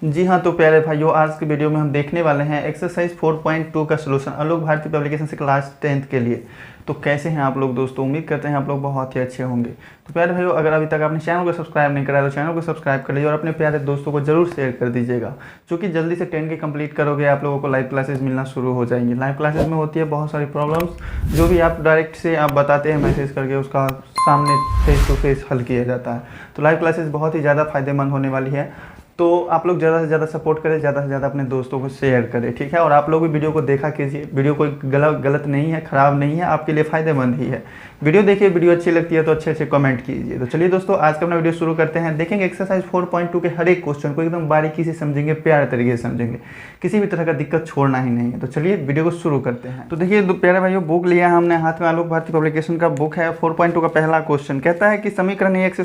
जी हाँ, तो प्यारे भाइयों, आज के वीडियो में हम देखने वाले हैं एक्सरसाइज 4.2 का सलूशन आलोक भारती पब्लिकेशन से क्लास 10th के लिए। तो कैसे हैं आप लोग दोस्तों? उम्मीद करते हैं आप लोग बहुत ही अच्छे होंगे। तो प्यारे भाइयों, अगर अभी तक आपने चैनल को सब्सक्राइब नहीं करा तो चैनल को सब्सक्राइब कर लीजिए और अपने प्यारे दोस्तों को जरूर शेयर कर दीजिएगा, क्योंकि जल्दी से 10 के कंप्लीट करोगे आप लोगों को लाइव क्लासेस मिलना शुरू हो जाएंगी। लाइव क्लासेस में होती है बहुत सारी प्रॉब्लम्स, जो भी आप डायरेक्ट से आप बताते हैं मैसेज करके, उसका सामने फेस टू फेस हल किया जाता है। तो लाइव क्लासेस बहुत ही ज़्यादा फायदेमंद होने वाली है। तो आप लोग ज़्यादा से ज़्यादा सपोर्ट करें, ज़्यादा से ज़्यादा अपने दोस्तों को शेयर करें, ठीक है। और आप लोग भी वीडियो को देखा कीजिए, वीडियो कोई गलत नहीं है, ख़राब नहीं है, आपके लिए फ़ायदेमंद ही है। वीडियो देखिए, वीडियो अच्छी लगती है तो अच्छे अच्छे कमेंट कीजिए। तो चलिए दोस्तों, आज का अपना वीडियो शुरू करते हैं। देखेंगे एक्सरसाइज 4.2 के हर एक क्वेश्चन को एकदम बारीकी से समझेंगे, प्यारे तरीके से समझेंगे, किसी भी तरह का दिक्कत छोड़ना ही नहीं है। तो चलिए वीडियो को शुरू करते हैं। तो देखिए प्यारे भाइयों, बुक लिया है हमने हाथ में, आलोक भारती पब्लिकेशन का बुक है। 4.2 का पहला क्वेश्चन कहता है कि समीकरण a² +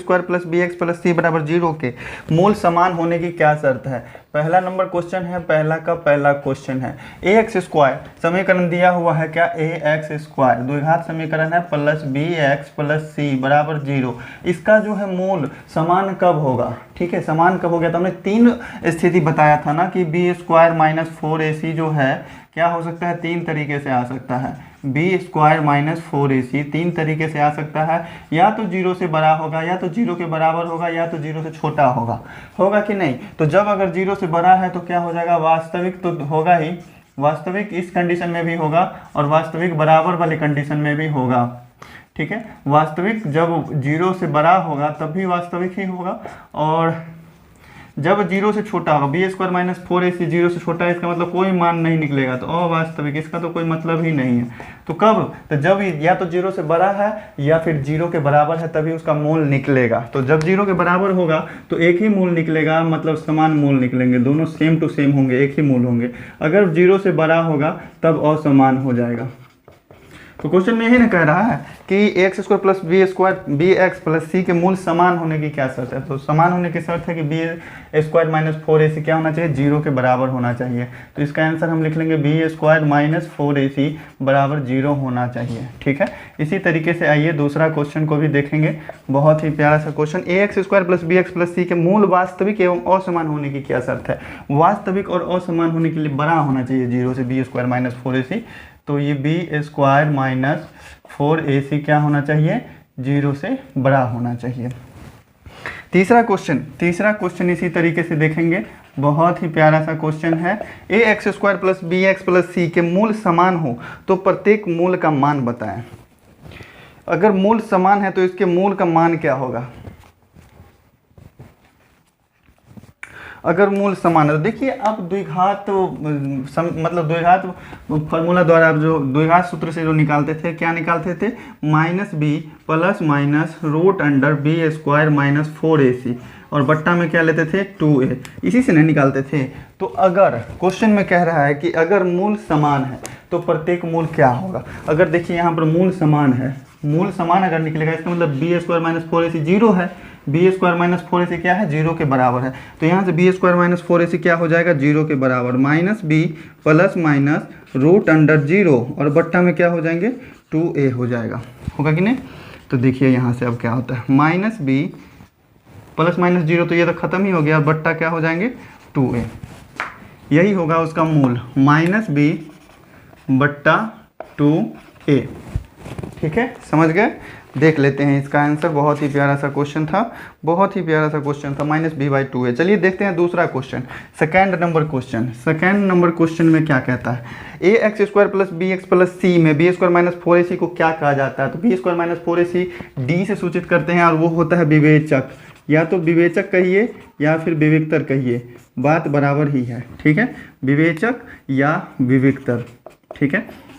bx + c = 0 के मूल समान होने की क्या शर्त है। पहला नंबर क्वेश्चन है, पहला का पहला क्वेश्चन है। ax² समीकरण दिया हुआ है क्या, ax², द्विघात समीकरण है, प्लस bx + c = 0। इसका जो है मूल समान कब होगा, ठीक है, समान कब हो गया। तो हमने तीन स्थिति बताया था ना कि b² - 4ac जो है क्या हो सकता है, तीन तरीके से आ सकता है। b² - 4ac तीन तरीके से आ सकता है, या तो 0 से बड़ा होगा, या तो 0 के बराबर होगा, या तो 0 से छोटा होगा। होगा कि नहीं? तो जब अगर 0 से बड़ा है तो क्या हो जाएगा, वास्तविक तो होगा ही, वास्तविक इस कंडीशन में भी होगा और वास्तविक बराबर वाली कंडीशन में भी होगा, ठीक है। वास्तविक जब 0 से बड़ा होगा तब भी वास्तविक ही होगा, और जब 0 से छोटा होगा, b² - 4ac 0 से छोटा है, इसका मतलब कोई मान नहीं निकलेगा, तो अवास्तविक, इसका तो कोई मतलब ही नहीं है। तो कब? तो जब या तो 0 से बड़ा है या फिर 0 के बराबर है, तभी उसका मूल निकलेगा। तो जब 0 के बराबर होगा तो एक ही मूल निकलेगा, मतलब समान मूल निकलेंगे, दोनों सेम टू सेम होंगे, एक ही मूल होंगे। अगर 0 से बड़ा होगा तब असमान हो जाएगा। तो क्वेश्चन में यही ना कह रहा है कि ax² + bx + c के मूल समान होने की क्या शर्त है। तो समान होने की शर्त है कि b² - 4ac क्या होना चाहिए, 0 के बराबर होना चाहिए। तो इसका आंसर हम लिख लेंगे b² - 4ac = 0 होना चाहिए, ठीक है। इसी तरीके से आइए दूसरा क्वेश्चन को भी देखेंगे, बहुत ही प्यारा सा क्वेश्चन। ax² + bx + c के मूल वास्तविक एवं असमान होने की क्या शर्त है। वास्तविक और असमान होने के लिए बड़ा होना चाहिए 0 से, b² - 4ac। तो ये b² - 4ac क्या होना चाहिए, 0 से बड़ा होना चाहिए। तीसरा क्वेश्चन इसी तरीके से देखेंगे, बहुत ही प्यारा सा क्वेश्चन है। ax² + bx + c के मूल समान हो तो प्रत्येक मूल का मान बताएं। अगर मूल समान है तो इसके मूल का मान क्या होगा। अगर मूल समान है तो देखिए, आप द्विघात मतलब द्विघात फॉर्मूला द्वारा आप जो द्विघात सूत्र से जो निकालते थे, क्या निकालते थे, -b +- b² - 4ac, और बट्टा में क्या लेते थे, 2a, इसी से नहीं निकालते थे। तो अगर क्वेश्चन में कह रहा है कि अगर मूल समान है तो प्रत्येक मूल क्या होगा। अगर देखिए यहाँ पर मूल समान है, मूल समान अगर निकलेगा, इसका मतलब b² - 4ac 0 है, b² - 4ac क्या है, 0 के बराबर है। तो यहाँ से b² - 4ac क्या हो जाएगा, 0 के बराबर, -b +- √0, और बट्टा में क्या हो जाएंगे, 2a हो जाएगा। होगा कि नहीं? तो देखिए यहाँ से अब क्या होता है, -b +- 0, तो ये तो खत्म ही हो गया, बट्टा क्या हो जाएंगे, 2a। यही होगा उसका मूल, -b बट्टा 2a, ठीक है, समझ गए। देख लेते हैं इसका आंसर, बहुत ही प्यारा सा क्वेश्चन था, बहुत ही प्यारा सा क्वेश्चन था, -b/2a। चलिए देखते हैं दूसरा क्वेश्चन, सेकेंड नंबर क्वेश्चन में क्या कहता है। ax² + bx + c में b² - 4ac को क्या कहा जाता है। तो b² - 4ac d से सूचित करते हैं, और वो होता है विवेचक, या तो विवेचक कहिए या फिर विविक्तर कहिए, बात बराबर ही है, ठीक है, विवेचक या विविक्तर, ठीक है।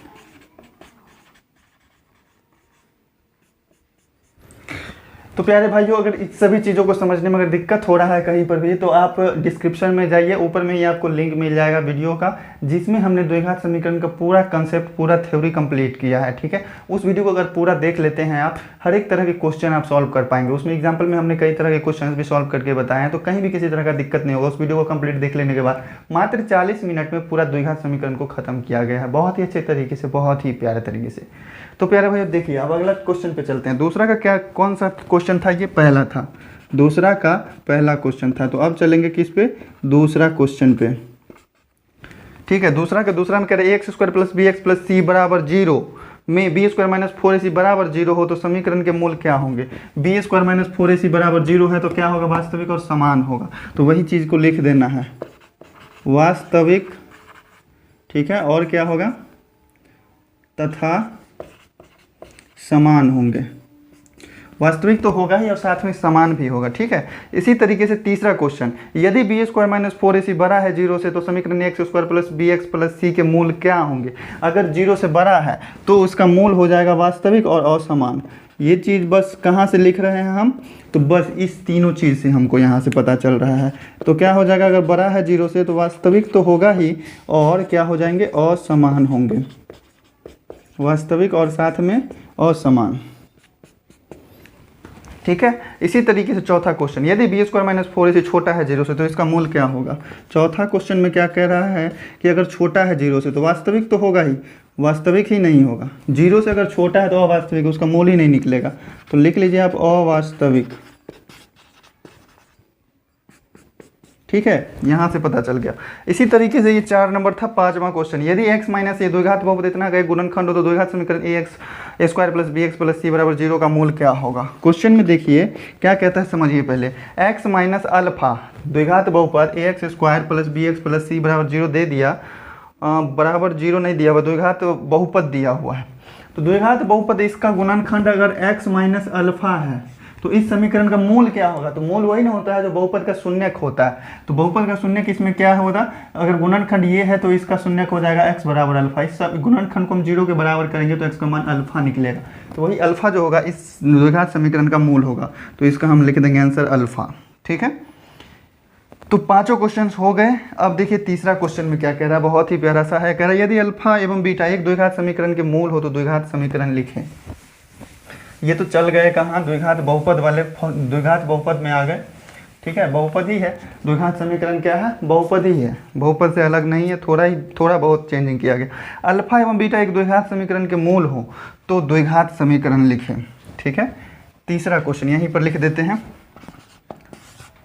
तो प्यारे भाइयों, अगर इस सभी चीज़ों को समझने में अगर दिक्कत हो रहा है कहीं पर भी, तो आप डिस्क्रिप्शन में जाइए, ऊपर में ही आपको लिंक मिल जाएगा वीडियो का, जिसमें हमने द्विघात समीकरण का पूरा कंसेप्ट, पूरा थ्योरी कंप्लीट किया है, ठीक है। उस वीडियो को अगर पूरा देख लेते हैं आप, हर एक तरह के क्वेश्चन आप सॉल्व कर पाएंगे। उसमें एग्जाम्पल में हमने कई तरह के क्वेश्चन भी सॉल्व करके बताए हैं, तो कहीं भी किसी तरह का दिक्कत नहीं होगा। उस वीडियो को कंप्लीट देख लेने के बाद मात्र 40 मिनट में पूरा द्विघात समीकरण को खत्म किया गया है, बहुत ही अच्छे तरीके से, बहुत ही प्यारे तरीके से। तो प्यारे भाई देखिए, अब अगला क्वेश्चन पे चलते हैं। दूसरा का क्या, कौन सा क्वेश्चन था, ये पहला था, दूसरा का पहला क्वेश्चन था। तो अब चलेंगे किस पे, दूसरा क्वेश्चन पे। ठीक है, दूसरा में कह रहे x square plus b x plus c बराबर जीरो में b square minus four a c बराबर जीरो हो तो समीकरण के मूल क्या होंगे। B square minus four a c बराबर जीरो है तो क्या होगा, वास्तविक और समान होगा। तो वही चीज़ को लिख देना है, वास्तविक, ठीक है, और क्या होगा, तथा समान होंगे। वास्तविक तो होगा ही और साथ में समान भी होगा। ठीक है, इसी तरीके से तीसरा क्वेश्चन, यदि b square minus four a c बड़ा है जीरो से तो समीकरण x square plus b x plus c के मूल क्या होंगे। अगर जीरो से बड़ा है तो उसका मूल हो जाएगा वास्तविक और असमान। ये चीज़ बस कहाँ से लिख रहे हैं हम, तो बस इस तीनों चीज़ से हमको यहाँ से पता चल रहा है। तो क्या हो जाएगा, अगर बड़ा है जीरो से तो वास्तविक तो होगा ही और क्या हो जाएंगे, असमान होंगे। वास्तविक और साथ में असमान। ठीक है, इसी तरीके से चौथा क्वेश्चन, यदि b square minus four a सी छोटा है जीरो से तो इसका मूल क्या होगा। चौथा क्वेश्चन में क्या कह रहा है कि अगर छोटा है जीरो से तो वास्तविक तो होगा ही, वास्तविक ही नहीं होगा। जीरो से अगर छोटा है तो अवास्तविक, उसका मूल ही नहीं निकलेगा। तो लिख लीजिए आप अवास्तविक। ठीक है, यहाँ से पता चल गया। इसी तरीके से ये 4 नंबर था। पांचवा क्वेश्चन, यदि x माइनस ए द्विघात बहुपद इतना का एक गुणनखंड हो तो द्विघात समीकरण a x a square plus b x plus c बराबर जीरो का मूल क्या होगा। क्वेश्चन में देखिए क्या कहता है, समझिए पहले। x माइनस अल्फा द्विघात बहुपद a x square plus b x plus c बराबर जीरो दे दिया, बराबर जीरो नहीं दिया हुआ, द्विघात बहुपद दिया हुआ है। तो द्विघात बहुपद इसका गुणनखंड अगर x माइनस अल्फा है तो इस समीकरण का मूल क्या होगा। तो मूल वही ना होता है जो बहुपद का शून्यक होता है। तो बहुपद का शून्यक इसमें क्या होगा, अगर गुणनखंड ये है तो इसका शून्यक हो जाएगा x बराबर अल्फा। इस गुणनखंड को हम जीरो के बराबर करेंगे तो x का मान अल्फा निकलेगा। तो वही अल्फा जो होगा इस द्विघात समीकरण का मूल होगा। तो इसका हम लिख देंगे आंसर अल्फा। ठीक है, तो पांचों क्वेश्चन हो गए। अब देखिए तीसरा क्वेश्चन में क्या कह रहा है, बहुत ही प्यारा सा है। कह रहा है यदि अल्फा एवं बीटा एक द्विघात समीकरण के मूल हो तो द्विघात समीकरण लिखें। ये तो चल गए कहाँ, द्विघात बहुपद वाले, द्विघात बहुपद में आ गए। ठीक है, बहुपद ही है, द्विघात समीकरण क्या है, बहुपद ही है, बहुपद से अलग नहीं है, थोड़ा बहुत चेंजिंग किया गया। अल्फा एवं बीटा एक द्विघात समीकरण के मूल हो तो द्विघात समीकरण लिखें। ठीक है, तीसरा क्वेश्चन यहीं पर लिख देते हैं।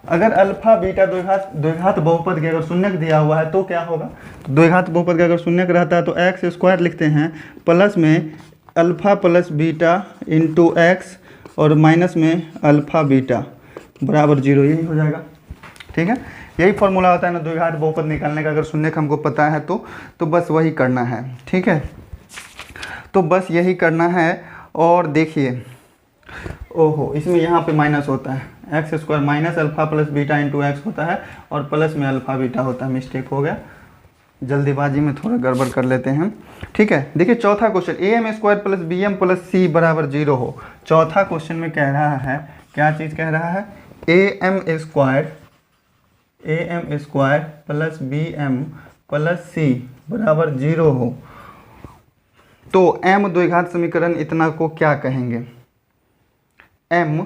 अगर अल्फा बीटा द्विघात बहुपद के अगर शून्यक दिया हुआ है तो क्या होगा। तो द्विघात बहुपद का अगर शून्यक रहता है तो एक्स स्क्वायर लिखते हैं, प्लस में alpha plus beta into x और माइनस में अल्फ़ा बीटा बराबर जीरो, यही हो जाएगा। ठीक है, यही फॉर्मूला होता है ना द्विघात बहुपद निकालने का। अगर शून्यक हमको पता है तो बस वही करना है। ठीक है, तो बस यही करना है। और देखिए, ओहो, इसमें यहाँ पे माइनस होता है, x square minus alpha plus beta into x होता है और प्लस में अल्फ़ा बीटा होता है। मिस्टेक हो गया, जल्दीबाजी में थोड़ा गड़बड़ कर लेते हैं। ठीक है, देखिए चौथा question, a m square plus b m plus c बराबर जीरो हो। चौथा क्वेश्चन में कह रहा है, क्या चीज़ कह रहा है, a m square plus b m plus c बराबर जीरो हो तो एम द्विघात समीकरण इतना को क्या कहेंगे। M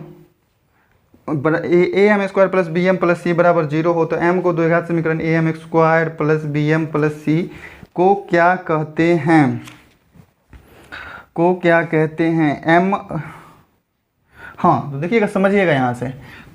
a m square plus b m plus c बराबर जीरो हो तो एम को द्विघात समीकरण a m square plus b m plus c को क्या कहते हैं, एम। हाँ, तो देखिएगा, समझिएगा, यहाँ से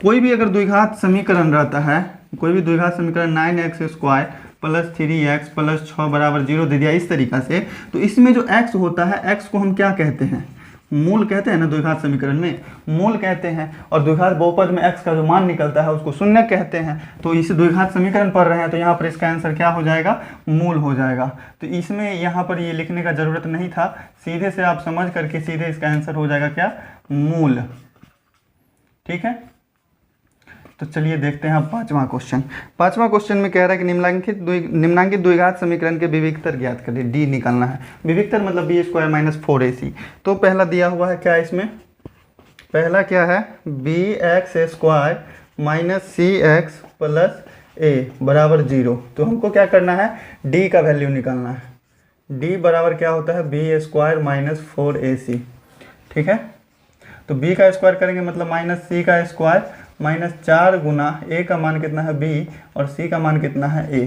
कोई भी अगर द्विघात समीकरण रहता है, कोई भी द्विघात समीकरण 9x square plus 3x plus 6 बराबर जीरो दे दिया इस तरीका से, तो इसमें जो x होता है, x को हम क्या कहते हैं, मूल कहते हैं ना। द्विघात समीकरण में मूल कहते हैं और द्विघात बहुपद में x का जो मान निकलता है उसको शून्य कहते हैं। तो इस द्विघात समीकरण पढ़ रहे हैं तो यहाँ पर इसका आंसर क्या हो जाएगा, मूल हो जाएगा। तो इसमें यहाँ पर ये लिखने का ज़रूरत नहीं था, सीधे से आप समझ करके सीधे इसका आंसर हो जाएगा क्या, मूल। ठीक है, तो चलिए देखते हैं पांचवा क्वेश्चन। पांचवा क्वेश्चन में कह रहा है कि निम्नांकित द्विघात समीकरण के विविक्तर ज्ञात करिए। डी निकालना है। विविक्तर मतलब बी स्क्वायर माइनस 4ac। तो पहला दिया हुआ है क्या, इसमें पहला क्या है, बी एक्स स्क्वायर माइनस सी एक्स प्लस ए बराबर जीरो। तो हमको क्या करना है, डी का वैल्यू निकालना है। डी बराबर क्या होता है, बी स्क्वायर माइनस 4ac। ठीक है, तो बी का स्क्वायर करेंगे मतलब माइनस सी का स्क्वायर माइनस 4 गुना ए का मान कितना है बी और सी का मान कितना है ए।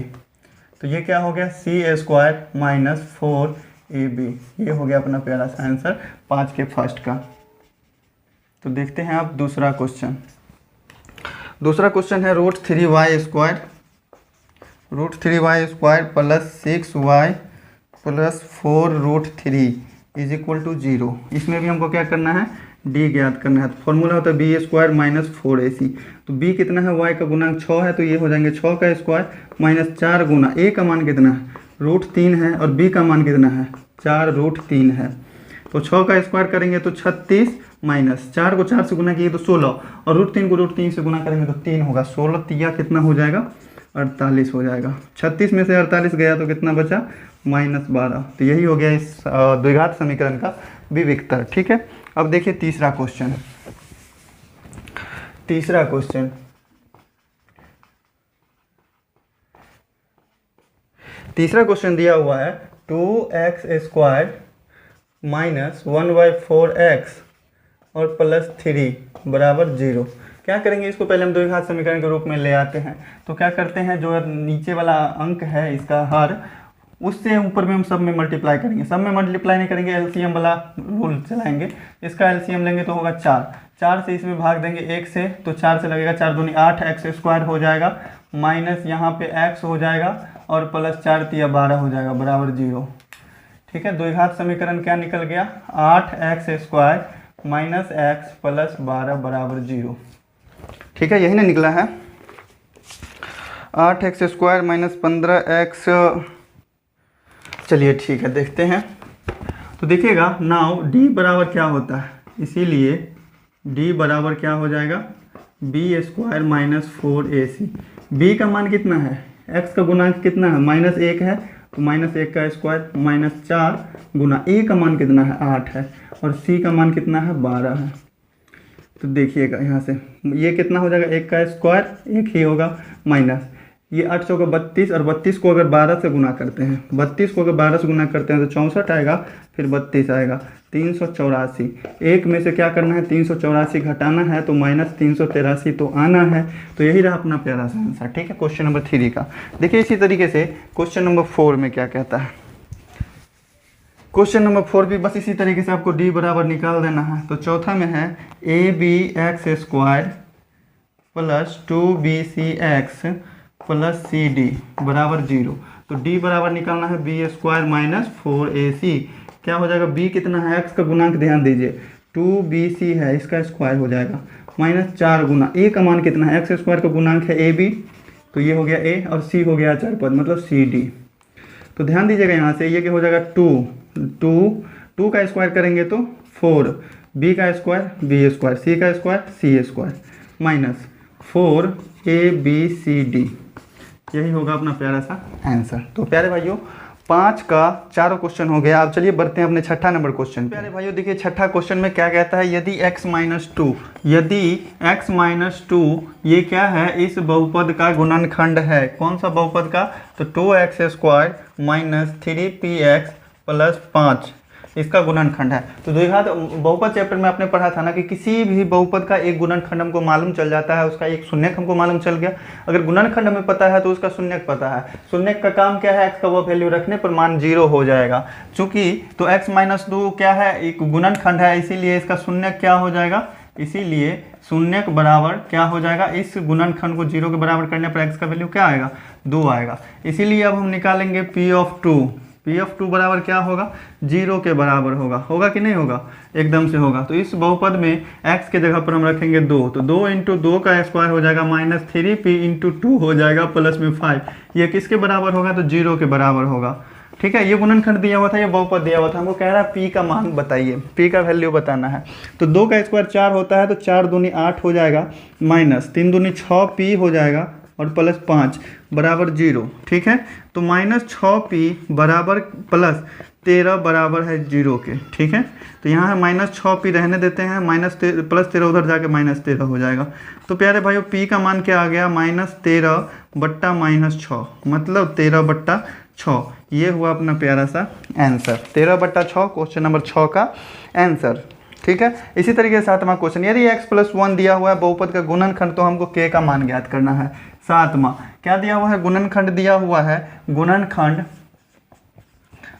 तो ये क्या हो गया, सी स्क्वायर माइनस 4ab। ये हो गया अपना प्यारा सा आंसर 5 के फर्स्ट का। तो देखते हैं आप दूसरा क्वेश्चन। दूसरा क्वेश्चन है √3y² √3y² plus 6y plus 4√3 is equal to 0। इसमें भी हमको क्या करना है, डी ज्ञात करना है। तो फॉर्मूला होता है b² माइनस 4ac। तो b कितना है, y का गुणांक 6 है, तो ये हो जाएंगे 6 का स्क्वायर माइनस 4 गुना a का मान कितना है, √3 है, और b का मान कितना है, 4√3 है। तो 6 का स्क्वायर करेंगे तो 36 माइनस 4 को 4 से गुना किए तो 16, और √3 को √3 से गुना करेंगे तो 3 होगा। 16 तिया कितना हो जाएगा, 48 हो जाएगा। 36 में से 48 गया तो कितना बचा, -12। तो यही हो गया इस द्विघात समीकरण का विविक्तर। ठीक है, अब देखिए तीसरा क्वेश्चन। तीसरा क्वेश्चन दिया हुआ है 2x² माइनस 1/4x और प्लस 3 बराबर 0। क्या करेंगे, इसको पहले हम द्विघात समीकरण के रूप में ले आते हैं। तो क्या करते हैं, जो नीचे वाला अंक है इसका हर, उससे ऊपर में हम सब में मल्टीप्लाई करेंगे। सब में मल्टीप्लाई नहीं करेंगे, एलसीएम वाला रूल चलाएंगे। इसका एलसीएम लेंगे तो होगा 4 से इसमें भाग देंगे 1 से, तो 4 से लगेगा 4 दूनी 8 x² हो जाएगा, माइनस यहाँ पे x हो जाएगा, और प्लस 4 तिया 12 हो जाएगा बराबर 0। ठीक है, द्विघात समीकरण क्या निकल गया, 8x² माइनस x प्लस 12 बराबर 0। ठीक है, यही ना निकला है, 8x² माइनस 15x। चलिए ठीक है, देखते हैं। तो देखिएगा नाउ d बराबर क्या होता है, इसीलिए d बराबर क्या हो जाएगा, b² माइनस 4ac। b का मान कितना है, x का गुणांक कितना है, -1 है, तो -1 का स्क्वायर माइनस 4 गुना a का मान कितना है, 8 है, और c का मान कितना है, 12 है। तो देखिएगा यहाँ से ये कितना हो जाएगा, 1 का स्क्वायर 1 ही होगा, माइनस ये 8 चौका 32, और 32 को अगर 12 से गुना करते हैं, 32 को अगर 12 से गुना करते हैं तो 64 आएगा, फिर 32 आएगा, 384। एक में से क्या करना है, 384 घटाना है, तो -383 तो आना है। तो यही रहा अपना प्यारा सा आंसर। ठीक है, क्वेश्चन नंबर 3 का। देखिए इसी तरीके से क्वेश्चन नंबर 4 में क्या कहता है। क्वेश्चन नंबर 4 भी बस इसी तरीके से आपको d बराबर निकाल देना है। तो चौथा में है abx² plus 2bcx plus cd बराबर 0। तो d बराबर निकालना है b² माइनस 4ac। क्या हो जाएगा, b कितना है, x का गुणांक ध्यान दीजिए 2bc है, इसका स्क्वायर हो जाएगा, माइनस 4 गुना a का मान कितना है, x² का गुणांक है ab, तो ये हो गया a, और c हो गया अचर पद मतलब cd। तो ध्यान दीजिएगा यहाँ से ये क्या हो जाएगा, 2 का स्क्वायर करेंगे तो 4, b का स्क्वायर b², c का स्क्वायर c² माइनस 4abcd। यही होगा अपना प्यारा सा आंसर। तो प्यारे भाइयों 5 का चारों क्वेश्चन हो गया। अब चलिए बढ़ते हैं अपने छठा नंबर क्वेश्चन। प्यारे भाइयों देखिए छठा क्वेश्चन में क्या कहता है, यदि x माइनस 2 ये क्या है, इस बहुपद का गुणनखंड है। कौन सा बहुपद का, तो 2x² माइनस 3px प्लस 5 इसका गुणनखंड है। तो द्विघात बहुपद चैप्टर में आपने पढ़ा था ना कि किसी भी बहुपद का एक गुणनखंड हमको मालूम चल जाता है, उसका एक शून्यक हमको मालूम चल गया। अगर गुणनखंड हमें पता है तो उसका शून्यक पता है। शून्यक का काम क्या है, x का वो वैल्यू रखने पर मान 0 हो जाएगा। चूंकि तो x माइनस 2 क्या है, एक गुणनखंड है, इसीलिए इसका शून्यक क्या हो जाएगा, इसीलिए शून्यक बराबर क्या हो जाएगा, इस गुणनखंड को 0 के बराबर करने पर x का वैल्यू क्या आएगा, 2 आएगा। इसीलिए अब हम निकालेंगे P ऑफ 2 बराबर क्या होगा, 0 के बराबर होगा कि नहीं होगा, एकदम से होगा। तो इस बहुपद में x के जगह पर हम रखेंगे 2, तो 2 × 2 का स्क्वायर हो जाएगा माइनस 3p × 2 हो जाएगा प्लस में 5। ये किसके बराबर होगा, तो 0 के बराबर होगा। ठीक है, ये गुणनखंड दिया हुआ था, ये बहुपद दिया हुआ था, हमको कह रहा है p का मान बताइए, p का वैल्यू बताना है। तो 2 का स्क्वायर 4 होता है, तो 4 दूनी 8 हो जाएगा, माइनस 3 दूनी 6p हो जाएगा, और प्लस 5 बराबर 0। ठीक है, तो माइनस 6p बराबर प्लस 13 बराबर है 0 के। ठीक है, तो यहाँ है माइनस 6p रहने देते हैं, प्लस 13 उधर जाके -13 हो जाएगा। तो प्यारे भाइयों p का मान क्या आ गया, -13 बट्टा -6 मतलब 13/6। ये हुआ अपना प्यारा सा आंसर, 13/6 क्वेश्चन नंबर 6 का आंसर। ठीक है, इसी तरीके से 7वां क्वेश्चन, यदि x + 1 दिया हुआ है बहुपद का गुणनखंड, तो हमको k का मान ज्ञात करना है। 7वां क्या दिया हुआ है, गुणनखंड दिया हुआ है। गुणनखंड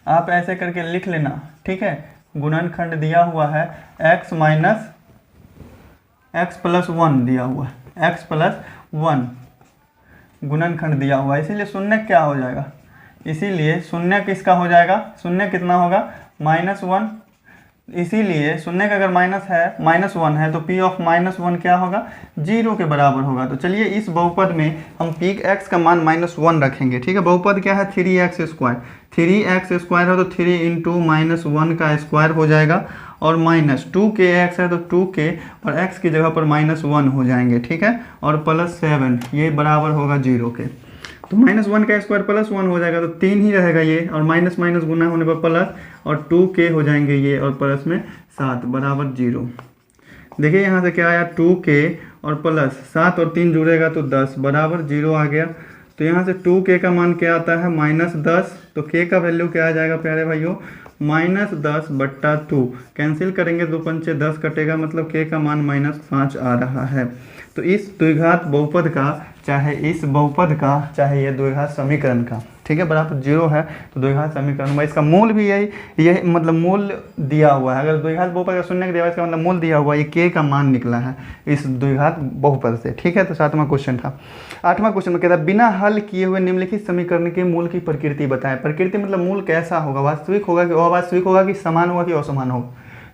आप ऐसे करके लिख लेना। ठीक है, गुणनखंड दिया हुआ है x + 1 दिया हुआ है। x प्लस 1 गुणनखंड दिया हुआ है, इसीलिए शून्य क्या हो जाएगा, इसीलिए शून्य किसका हो जाएगा, शून्य कितना होगा -1, इसीलिए शून्य का अगर -1 है तो p ऑफ -1 क्या होगा 0 के बराबर होगा। तो चलिए इस बहुपद में हम p x का मान -1 रखेंगे, ठीक है। बहुपद क्या है 3x², 3x² है तो 3 इंटू -1 का स्क्वायर हो जाएगा और -2kx है तो 2k और x की जगह पर -1 हो जाएंगे, ठीक है, और +7 ये बराबर होगा 0 के। तो -1 का स्क्वायर +1 हो जाएगा तो 3 ही रहेगा ये, और माइनस माइनस गुना होने पर प्लस, और 2k हो जाएंगे ये, और प्लस में 7 बराबर 0। देखिए यहाँ से क्या आया 2k और प्लस 7 और 3 जुड़ेगा तो 10 बराबर 0 आ गया। तो यहाँ से 2k का मान क्या आता है -10, तो k का वैल्यू क्या आ जाएगा प्यारे भाइयों -10/2। कैंसिल करेंगे 2 पंचे 10 कटेगा, मतलब k का मान -5 आ रहा है। तो इस द्विघात बहुपद का चाहे इस बहुपद का चाहे ये द्विघात समीकरण का, ठीक है, बराबर 0 है। तो द्विघात समीकरण में इसका मूल भी यही मतलब मूल दिया हुआ है। अगर द्विघात बहुपद का शून्य दिया हुआ है इसका मतलब मूल दिया हुआ है, ये k का मान निकला है इस द्विघात बहुपद से, ठीक है। तो 7वां क्वेश्चन था। 8वां क्वेश्चन में कहता है बिना हल किए हुए निम्नलिखित समीकरण के मूल की प्रकृति बताएं। प्रकृति मतलब मूल कैसा होगा, वास्तविक होगा कि अवास्तविक होगा कि समान होगा कि असमान होगा,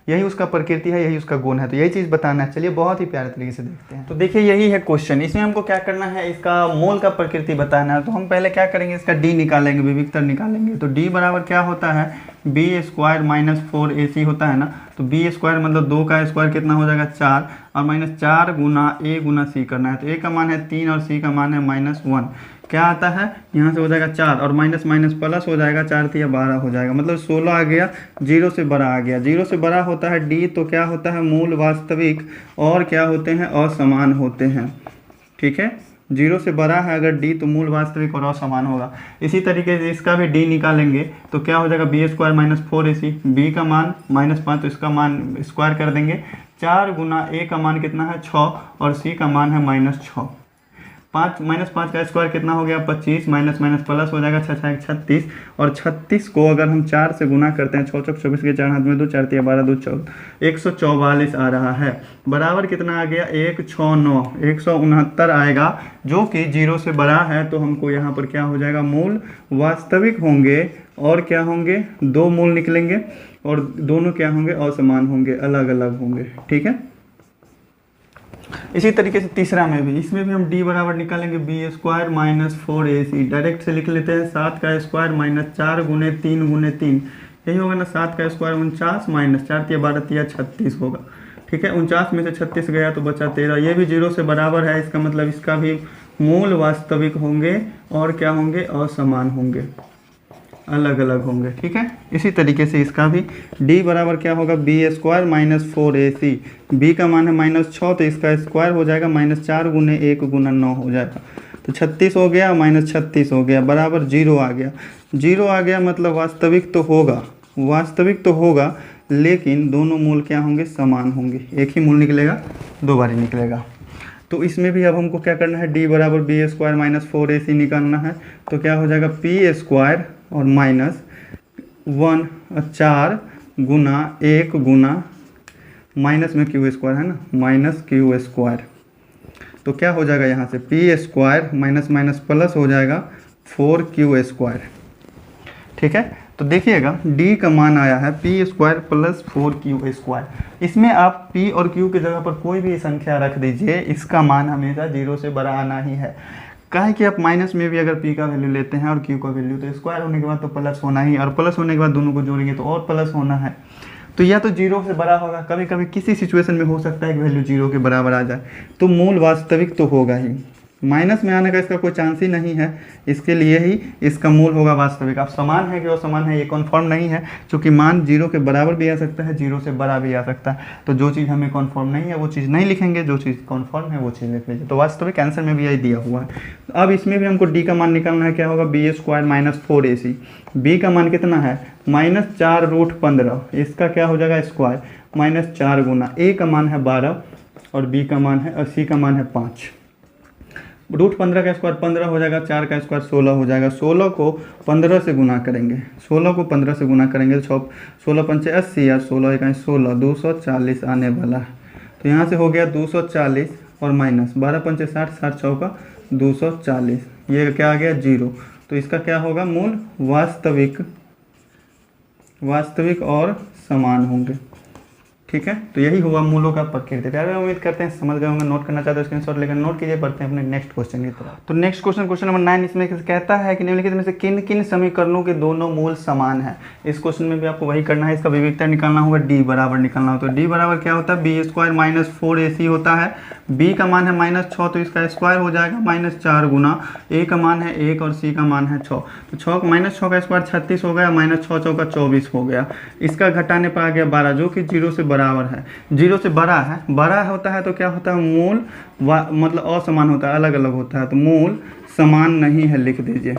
यही उसका प्रकृति है, यही उसका गुण है। तो यही चीज़ बताना है। चलिए बहुत ही प्यारे तरीके से देखते हैं। तो देखिए यही है क्वेश्चन, इसमें हमको क्या करना है, इसका मूल का प्रकृति बताना है। तो हम पहले क्या करेंगे, इसका d निकालेंगे, विविक्तर निकालेंगे। तो d बराबर क्या होता है b² - 4ac होता है ना। तो b² मतलब 2 का स्क्वायर कितना हो जाएगा 4, और -4 गुना a गुना c करना है। तो a का मान है 3 और c का मान है -1। क्या आता है यहाँ से हो जाएगा 4 और माइनस माइनस प्लस हो जाएगा, 4 × 12 हो जाएगा, मतलब 16 आ गया, 0 से बड़ा आ गया। 0 से बड़ा होता है d, तो क्या होता है मूल वास्तविक, और क्या होते हैं असमान होते हैं, ठीक है। 0 से बड़ा है अगर d तो मूल वास्तविक और असमान होगा। इसी तरीके से इसका भी d निकालेंगे तो क्या हो जाएगा b² - 4ac, b का मान -5 तो इसका मान स्क्वायर कर देंगे। 4 गुना a का मान कितना है 6 और c का मान है -6। 5 का स्क्वायर कितना हो गया 25, माइनस माइनस प्लस हो जाएगा 6 × 36, और 36 को अगर हम 4 से गुना करते हैं, 6 × 24 के 4 हाथ में 2, 4 × 12 2 14, 144 आ रहा है। बराबर कितना आ गया 169, 169 आएगा, जो कि 0 से बड़ा है। तो हमको यहाँ पर क्या हो जाएगा, मूल वास्तविक होंगे और क्या होंगे, 2 मूल निकलेंगे, और दोनों क्या होंगे असमान होंगे, अलग अलग होंगे, ठीक है। इसी तरीके से तीसरा में भी, इसमें भी हम d बराबर निकालेंगे b² - 4ac, डायरेक्ट से लिख लेते हैं। 7 का स्क्वायर -4 गुने 3 गुने 3, यही होगा ना। 7 का स्क्वायर 49 माइनस 4 × 12 = 36 होगा, ठीक है। 49 में से 36 गया तो बचा 13, ये भी 0 से बराबर है। इसका मतलब इसका भी मूल वास्तविक होंगे और क्या होंगे, असमान होंगे, अलग अलग होंगे, ठीक है। इसी तरीके से इसका भी d बराबर क्या होगा b² - 4ac, b का मान है -6 तो इसका स्क्वायर हो जाएगा -4 गुने 1 गुना 9 हो जाएगा, तो 36 हो गया, -36 हो गया, बराबर 0 आ गया। 0 आ गया मतलब वास्तविक तो होगा, वास्तविक तो होगा, लेकिन दोनों मूल क्या होंगे, समान होंगे। एक ही मूल निकलेगा, 2 बार ही निकलेगा। तो इसमें भी अब हमको क्या करना है, d बराबर b² - 4ac निकालना है। तो क्या हो जाएगा p² और -4 गुना 1 गुना माइनस में q² है ना, -q²। तो क्या हो जाएगा यहाँ से p² माइनस माइनस प्लस हो जाएगा 4q², ठीक है। तो देखिएगा d का मान आया है p² + 4q²। इसमें आप p और q की जगह पर कोई भी संख्या रख दीजिए, इसका मान हमेशा 0 से बड़ा आना ही है। काहे कि आप माइनस में भी अगर p का वैल्यू लेते हैं और q का वैल्यू, तो स्क्वायर होने के बाद तो प्लस होना ही, और प्लस होने के बाद दोनों को जोड़ेंगे तो और प्लस होना है। तो या तो 0 से बड़ा होगा, कभी कभी किसी सिचुएशन में हो सकता है कि वैल्यू 0 के बराबर आ जाए, तो मूल वास्तविक तो होगा ही, माइनस में आने का इसका कोई चांस ही नहीं है। इसके लिए ही इसका मूल होगा वास्तविक। अब समान है कि असमान है ये कन्फर्म नहीं है, क्योंकि मान 0 के बराबर भी आ सकता है, 0 से बड़ा भी आ सकता है। तो जो चीज़ हमें कन्फर्म नहीं है वो चीज़ नहीं लिखेंगे, जो चीज़ कन्फर्म है वो चीज़ लिख लीजिए। तो वास्तविक आंसर में भी यही दिया हुआ है। अब इसमें भी हमको d का मान निकालना है, क्या होगा b² - 4ac। b का मान कितना है -4√15, इसका क्या हो जाएगा स्क्वायर, -4 गुना a का मान है 12 और b का मान है, c का मान है 5। √15 का स्क्वायर 15 हो जाएगा, 4 का स्क्वायर 16 हो जाएगा। 16 को 15 से गुना करेंगे, 16 को 15 से गुना करेंगे तो 16 पंचे 80 और 16 1 16, 240 आने वाला है। तो यहाँ से हो गया 240 और माइनस 12 पंचे 60, 60 चौका 240, ये क्या आ गया 0। तो इसका क्या होगा मूल वास्तविक और समान होंगे। ठीक है, तो यही हुआ मूलों का प्रकृति। प्यारे उम्मीद करते हैं समझ गए होंगे। नोट करना चाहते हो स्क्रीनशॉट लेकर नोट कीजिए। पढ़ते हैं अपने नेक्स्ट क्वेश्चन की तरफ। तो नेक्स्ट क्वेश्चन नंबर 9 इसमें कहता है कि निम्नलिखित में से किन किन समीकरणों के दोनों मूल समान है। इस क्वेश्चन में भी आपको वही करना है, इसका विविधता निकालना होगा, डी बराबर निकालना होगा। तो डी बराबर क्या होता है, बी स्क्वायर माइनस 4ac होता है। बी का मान है -6, तो इसका स्क्वायर हो जाएगा -4 गुना ए का मान है 1 और सी का मान है 6। तो 6 -6 का स्क्वायर 36 हो गया, -6 चौका 24 हो गया। इसका घटाने पर आ गया 12, जो कि 0 से बराबर है। 0 से बड़ा है, बड़ा होता है तो क्या होता है मूल मतलब असमान होता है, अलग अलग होता है। तो मूल समान नहीं है लिख दीजिए,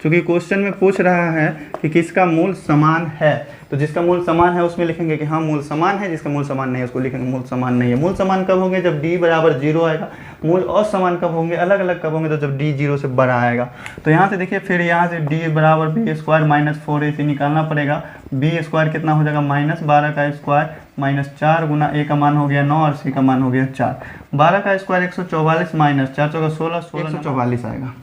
क्योंकि क्वेश्चन में पूछ रहा है कि किसका मूल समान है। तो जिसका मूल समान है उसमें लिखेंगे कि हाँ मूल समान है, जिसका मूल समान नहीं है उसको लिखेंगे मूल समान नहीं है। मूल समान कब होंगे, जब d बराबर 0 आएगा। मूल असमान कब होंगे, अलग अलग कब होंगे, तो जब d 0 से बड़ा आएगा। तो यहाँ से देखिए, फिर यहाँ से d बराबर बी स्क्वायर माइनस 4ac निकालना पड़ेगा। बी स्क्वायर कितना हो जाएगा, -12 का स्क्वायर -4 गुना ए का मान हो गया 9 और सी का मान हो गया 4। 12 का स्क्वायर 144 माइनस 4 चौका 16, 144 आएगा,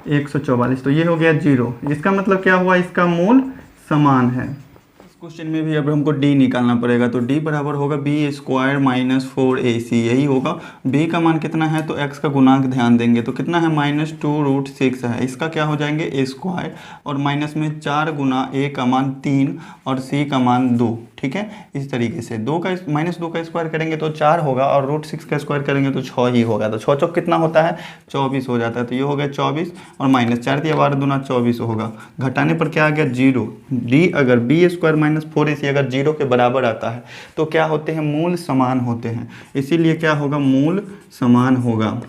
144। तो ये हो गया 0। इसका मतलब क्या हुआ, इसका मूल समान है। इस क्वेश्चन में भी अब हमको d निकालना पड़ेगा। तो d बराबर होगा बी स्क्वायर माइनस 4ac, यही होगा। b का मान कितना है, तो x का गुणांक ध्यान देंगे तो कितना है, -2√6 है। इसका क्या हो जाएंगे a स्क्वायर और माइनस में 4 गुना a का मान 3 और c का मान 2। ठीक है, इस तरीके से -2 का स्क्वायर करेंगे तो 4 होगा और √6 का स्क्वायर करेंगे तो 6 ही होगा। तो 6 चौक कितना होता है, 24 हो जाता है। तो ये हो गया 24 और -4 दिया 12 दूना 24 होगा। घटाने पर क्या आ गया 0। d अगर बी स्क्वायर माइनस 4ac अगर 0 के बराबर आता है तो क्या होते हैं, मूल समान होते हैं। इसीलिए क्या होगा, मूल समान होगा।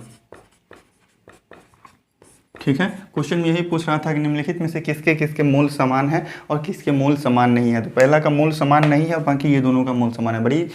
ठीक है, क्वेश्चन में यही पूछ रहा था कि निम्नलिखित में से किसके किसके मूल समान है और किसके मूल समान नहीं है। तो पहला का मूल समान नहीं है, बाकी ये दोनों का मूल समान है। बड़ी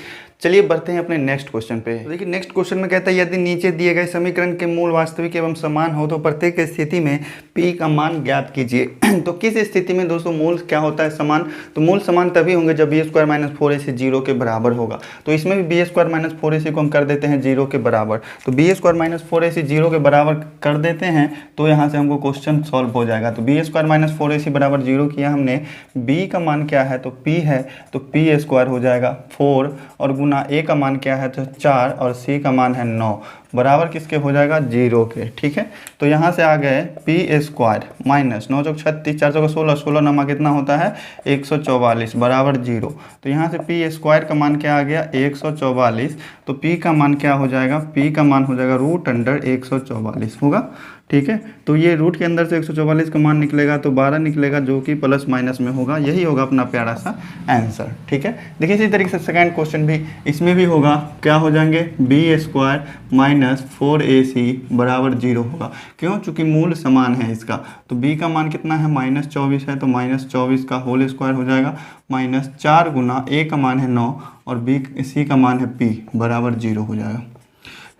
चलिए बढ़ते हैं अपने नेक्स्ट क्वेश्चन पे। तो देखिए नेक्स्ट क्वेश्चन में कहता है यदि नीचे दिए गए समीकरण के मूल वास्तविक एवं समान हो तो प्रत्येक स्थिति में p का मान ज्ञात कीजिए। तो किस स्थिति में दोस्तों मूल क्या होता है, समान। तो मूल समान तभी होंगे जब बी स्क्वायर माइनस 4ac 0 के बराबर होगा। तो इसमें भी बी स्क्वायर माइनस 4ac को हम कर देते हैं 0 के बराबर। तो बी स्क्वायर माइनस 4ac 0 के बराबर कर देते हैं तो यहाँ से हमको क्वेश्चन सॉल्व हो जाएगा। तो बी स्क्वायर माइनस 4ac बराबर 0 किया हमने, b का मान क्या है, तो p है, तो p स्क्वायर हो जाएगा 4 और गुना a का मान क्या है, तो 4 और c का मान है 9 बराबर किसके हो जाएगा, 0 के। ठीक है, तो यहाँ से आ गए p स्क्वायर माइनस 9 चौक 36, 4 चौक 16, 16 नमा कितना होता है 144 बराबर 0। तो यहाँ से p स्क्वायर का मान क्या आ गया 144। तो p का मान क्या हो जाएगा, p का मान हो जाएगा √144 होगा। ठीक है, तो ये रूट के अंदर से 144 का मान निकलेगा तो 12 निकलेगा, जो कि प्लस माइनस में होगा। यही होगा अपना प्यारा सा आंसर। ठीक है, देखिए इसी तरीके से सेकंड क्वेश्चन भी इसमें भी होगा, क्या हो जाएंगे बी स्क्वायर माइनस 4ac बराबर 0 होगा। क्यों, चूँकि मूल समान है इसका। तो b का मान कितना है, -24 है, तो -24 का होल स्क्वायर हो जाएगा -4 गुना a का मान है 9 और c का मान है p बराबर 0 हो जाएगा।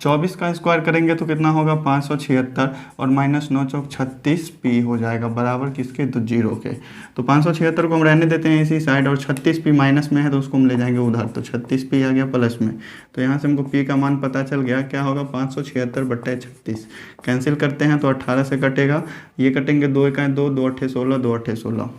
24 का स्क्वायर करेंगे तो कितना होगा 576 और -9 चौक 36 p हो जाएगा बराबर किसके, तो 0 के। तो 576 को हम रहने देते हैं इसी साइड और 36 p माइनस में है तो उसको हम ले जाएंगे उधर। तो 36 p आ गया प्लस में। तो यहाँ से हमको p का मान पता चल गया, क्या होगा 576/36। कैंसिल करते हैं तो 18 से कटेगा, ये कटेंगे 2 1 2, 2 8 16, 2 8 16।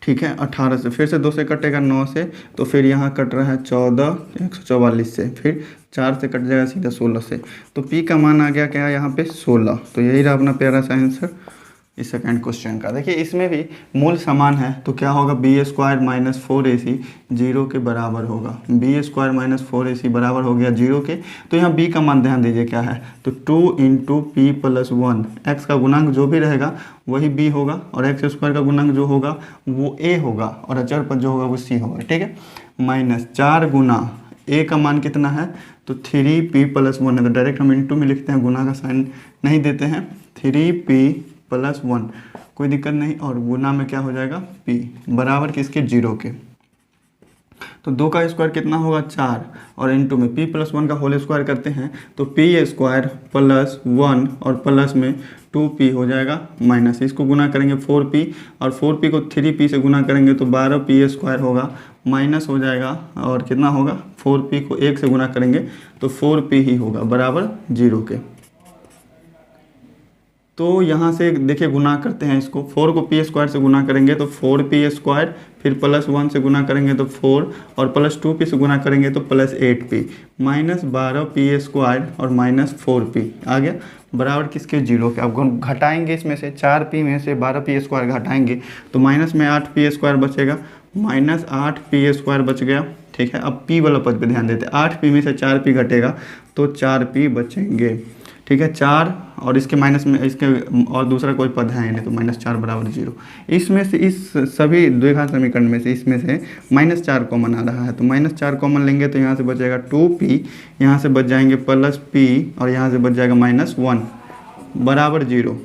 ठीक है, 18 से फिर से 2 से कटेगा 9 से, तो फिर यहाँ कट रहा है 14, 144 से, फिर 4 से कट जाएगा सीधा 16 से। तो p का मान आ गया क्या है यहाँ पे 16। तो यही रहा अपना प्यारा सा आंसर इस सेकंड क्वेश्चन का। देखिए इसमें भी मूल समान है तो क्या होगा, बी स्क्वायर माइनस 4ac 0 के बराबर होगा। बी स्क्वायर माइनस 4ac बराबर हो गया 0 के। तो यहाँ b का मान ध्यान दीजिए क्या है, तो 2 × p + 1, x का गुणांक जो भी रहेगा वही b होगा और x स्क्वायर का गुणांक जो होगा वो a होगा और अचर पद जो होगा वो c होगा। ठीक है, -4 गुना a का मान कितना है, तो 3p + 1 है, तो डायरेक्ट हम इंटू में लिखते हैं, गुना का साइन नहीं देते हैं। 3p + 1 कोई दिक्कत नहीं, और गुना में क्या हो जाएगा p बराबर किसके, 0 के। तो 2 का स्क्वायर कितना होगा 4, और इनटू में p+1 का होल स्क्वायर करते हैं तो p² + 1 और प्लस में 2p हो जाएगा माइनस, इसको गुना करेंगे 4p और 4p को 3p से गुना करेंगे तो 12p² होगा, माइनस हो जाएगा और कितना होगा 4p को 1 से गुना करेंगे तो 4p ही होगा बराबर 0 के। तो यहाँ से देखिए गुना करते हैं इसको, 4 को p² से गुना करेंगे तो 4p², फिर +1 से गुना करेंगे तो 4 और प्लस 2p से गुना करेंगे तो +8p, -12p² और -4p आ गया बराबर किसके 0 के। अब घटाएंगे इसमें से 4p में से 12p² घटाएंगे तो माइनस में 8p² बचेगा, -8p² बच गया। ठीक है, अब p वाला पद पे ध्यान देते हैं, 8p में से 4p घटेगा तो 4p बचेंगे। ठीक है, 4 और इसके माइनस में इसके और दूसरा कोई पद है नहीं तो -4 बराबर 0। इसमें से इस सभी द्विघात समीकरण में से इसमें से -4 कॉमन आ रहा है तो -4 कॉमन लेंगे तो यहाँ से बचेगा 2p, यहाँ से बच जाएंगे +p और यहाँ से बच जाएगा -1 बराबर 0।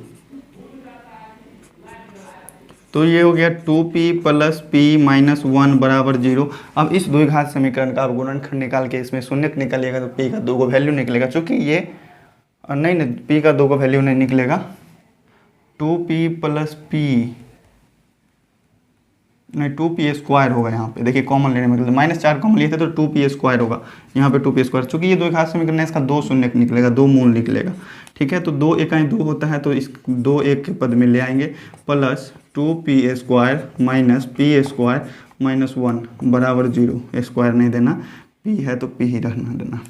तो ये हो गया 2p + p -1 बराबर 0। अब इस द्विघात समीकरण का आप गुणनखंड निकाल के इसमें शून्य निकालिएगा तो p का 2 को वैल्यू निकलेगा, चूँकि ये नहीं p का 2 का वैल्यू नहीं निकलेगा, 2p + p नहीं 2p² होगा यहाँ पे, देखिए कॉमन लेने में -4 कॉमन लिए थे तो 2p² होगा, यहाँ पे 2p², चूँकि ये द्विघात समीकरण है इसका 2 शून्य निकलेगा, 2 मूल निकलेगा। ठीक है, तो 2 एकाई 2 होता है तो इस 2 1 के पद में ले आएंगे प्लस 2p² -p² -1 बराबर 0, स्क्वायर नहीं देना, p है तो p ही रहना देना।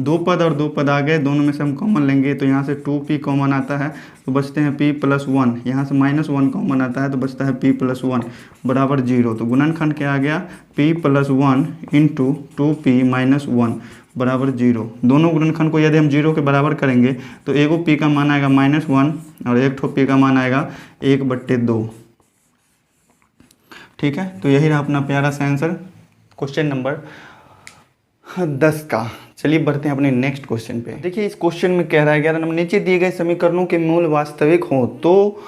2 पद और 2 पद आ गए, दोनों में से हम कॉमन लेंगे तो यहाँ से 2p कॉमन आता है तो बचते हैं p + 1, यहाँ से -1 कॉमन आता है तो बचता है p + 1 बराबर 0। तो गुणनखंड क्या आ गया p + 1 × 2p - 1 बराबर 0। दोनों गुणनखंड को यदि हम 0 के बराबर करेंगे तो एगो p का मान आएगा -1 और एक ठो p का मान आएगा 1/2। ठीक है, तो यही रहा अपना प्यारा सा आंसर क्वेश्चन नंबर 10 का। चलिए बढ़ते हैं अपने नेक्स्ट क्वेश्चन पे। देखिए इस क्वेश्चन में कह रहा है 11 नंबर, नीचे दिए गए समीकरणों के मूल वास्तविक हो तो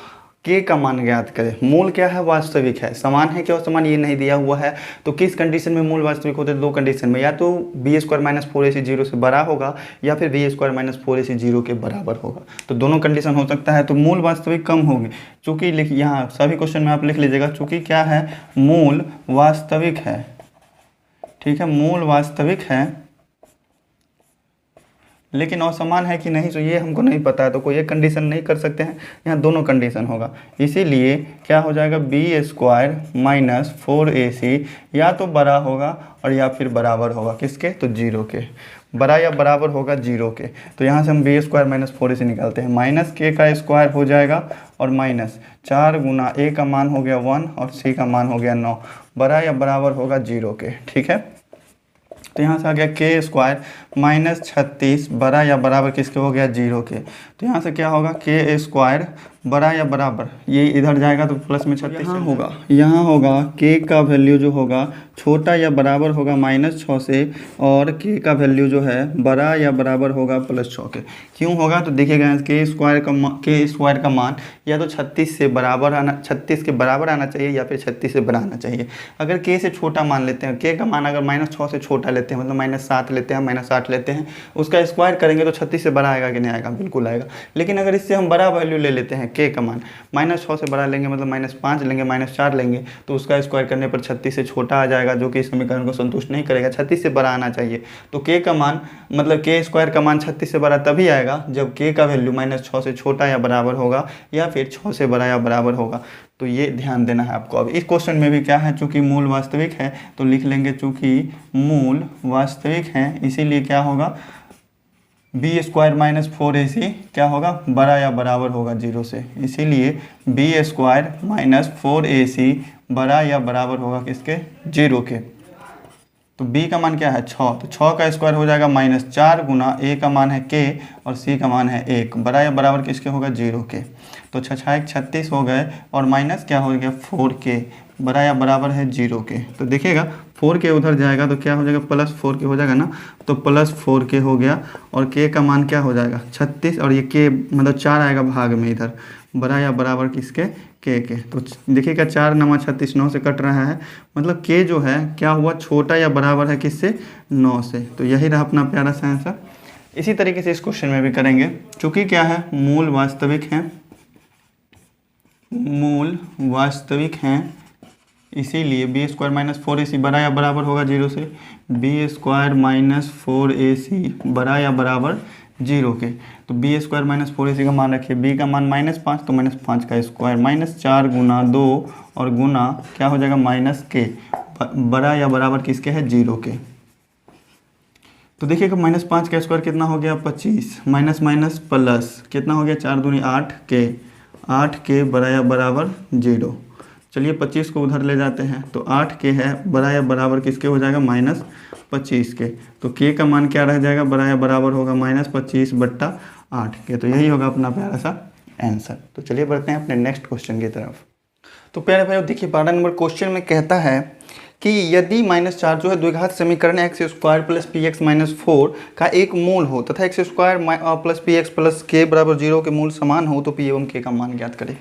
k का मान ज्ञात करें। मूल क्या है, वास्तविक है, समान है क्या समान ये नहीं दिया हुआ है। तो किस कंडीशन में मूल वास्तविक होते हैं, 2 कंडीशन में, या तो b² - 4ac 0 से बड़ा होगा या फिर b² - 4ac 0 के बराबर होगा। तो दोनों कंडीशन हो सकता है, तो मूल वास्तविक कम होंगे, चूँकि लिख यहाँ सभी क्वेश्चन में आप लिख लीजिएगा, चूँकि क्या है मूल वास्तविक है। ठीक है, मूल वास्तविक है लेकिन असमान है कि नहीं तो ये हमको नहीं पता है, तो कोई एक कंडीशन नहीं कर सकते हैं, यहाँ दोनों कंडीशन होगा। इसीलिए क्या हो जाएगा b² - 4ac या तो बड़ा होगा और या फिर बराबर होगा किसके, तो 0 के, बड़ा या बराबर होगा 0 के। तो यहाँ से हम b² - 4ac निकालते हैं, -k का स्क्वायर हो जाएगा और -4 गुना a का मान हो गया 1 और c का मान हो गया 9, बड़ा या बराबर होगा 0 के। ठीक है, तो यहाँ से आ गया k² - 36 बड़ा या बराबर किसके हो गया 0 के। तो यहाँ से क्या होगा k² बड़ा या बराबर, ये इधर जाएगा तो प्लस में 36 यहाँ होगा k का वैल्यू जो होगा छोटा या बराबर होगा -6 से और k का वैल्यू जो है बड़ा या बराबर होगा +6 के। क्यों होगा तो देखिएगा k² का मान या तो 36 से बराबर आना, 36 के बराबर आना चाहिए या फिर 36 से बड़ा आना चाहिए। अगर k से छोटा मान लेते हैं, k का मान अगर -6 से छोटा लेते हैं, मतलब -7 लेते हैं, -8 लेते हैं, उसका स्क्वायर करेंगे तो 36 से बड़ा आएगा कि नहीं आएगा, बिल्कुल आएगा। लेकिन अगर इससे हम बड़ा वैल्यू ले लेते हैं k का मान, -6 से बड़ा लेंगे मतलब -5 लेंगे, -4 लेंगे, तो उसका स्क्वायर करने पर 36 से छोटा आ जाएगा, जो कि इस समीकरण को संतुष्ट नहीं करेगा। 36 से बड़ा आना चाहिए, तो k का मान मतलब k² का मान 36 से बड़ा तभी आएगा जब k का वैल्यू -6 से छोटा या बराबर होगा या फिर 6 से बड़ा या बराबर होगा। तो ये ध्यान देना है आपको। अब इस क्वेश्चन में भी क्या है, चूँकि मूल वास्तविक है तो लिख लेंगे चूँकि मूल वास्तविक है, इसीलिए क्या होगा b² - 4ac क्या होगा बड़ा या बराबर होगा 0 से, इसीलिए b² - 4ac बड़ा या बराबर होगा किसके 0 के। तो b का मान क्या है 6, तो 6 का स्क्वायर हो जाएगा -4 गुना a का मान है k और c का मान है 1, बड़ा या बराबर किसके होगा 0 के। तो 6 × 1 36 हो गए और माइनस क्या हो गया 4k, बड़ा या बराबर है 0 के। तो देखिएगा 4k उधर जाएगा तो क्या हो जाएगा +4k हो जाएगा ना, तो +4k हो गया और k का मान क्या हो जाएगा 36 और ये k मतलब 4 आएगा भाग में इधर, बड़ा या बराबर किसके के तो देखिएगा 4 9 36 9 से कट रहा है, मतलब के जो है क्या हुआ, छोटा या बराबर है किससे, 9 से। तो यही रहा अपना प्यारा सा आंसर। इसी तरीके से इस क्वेश्चन में भी करेंगे, क्योंकि क्या है, मूल वास्तविक हैं, मूल वास्तविक हैं, इसीलिए बी स्क्वायर माइनस 4ac बड़ा या बराबर होगा 0 से, बी स्क्वायर माइनस 4ac बड़ा या बराबर 0 के। तो बी स्क्वायर माइनस 4ac का मान रखिए, बी का मान -5, तो -5 का स्क्वायर -4 गुना 2 और गुना क्या हो जाएगा -k, बड़ा या बराबर किसके है, 0 के। तो देखिएगा -5 का स्क्वायर कितना हो गया, 25, माइनस माइनस प्लस कितना हो गया, 4 दूनी 8k, 8k बड़ा या बराबर 0। चलिए 25 को उधर ले जाते हैं, तो 8k है बड़ा या बराबर किसके हो जाएगा, -25 के। तो k का मान क्या रह जाएगा, बड़ा या बराबर होगा -25/8k। तो यही होगा अपना प्यारा सा आंसर। तो चलिए बढ़ते हैं अपने नेक्स्ट क्वेश्चन की तरफ। तो प्यारे भाइयों देखिए 12 नंबर क्वेश्चन में कहता है कि यदि -4 जो है द्विघात समीकरण x square plus P x minus 4 का एक मूल हो तथा x square plus P x plus के बराबर 0 के मूल समान हो, तो p एवं k का मान ज्ञात करें।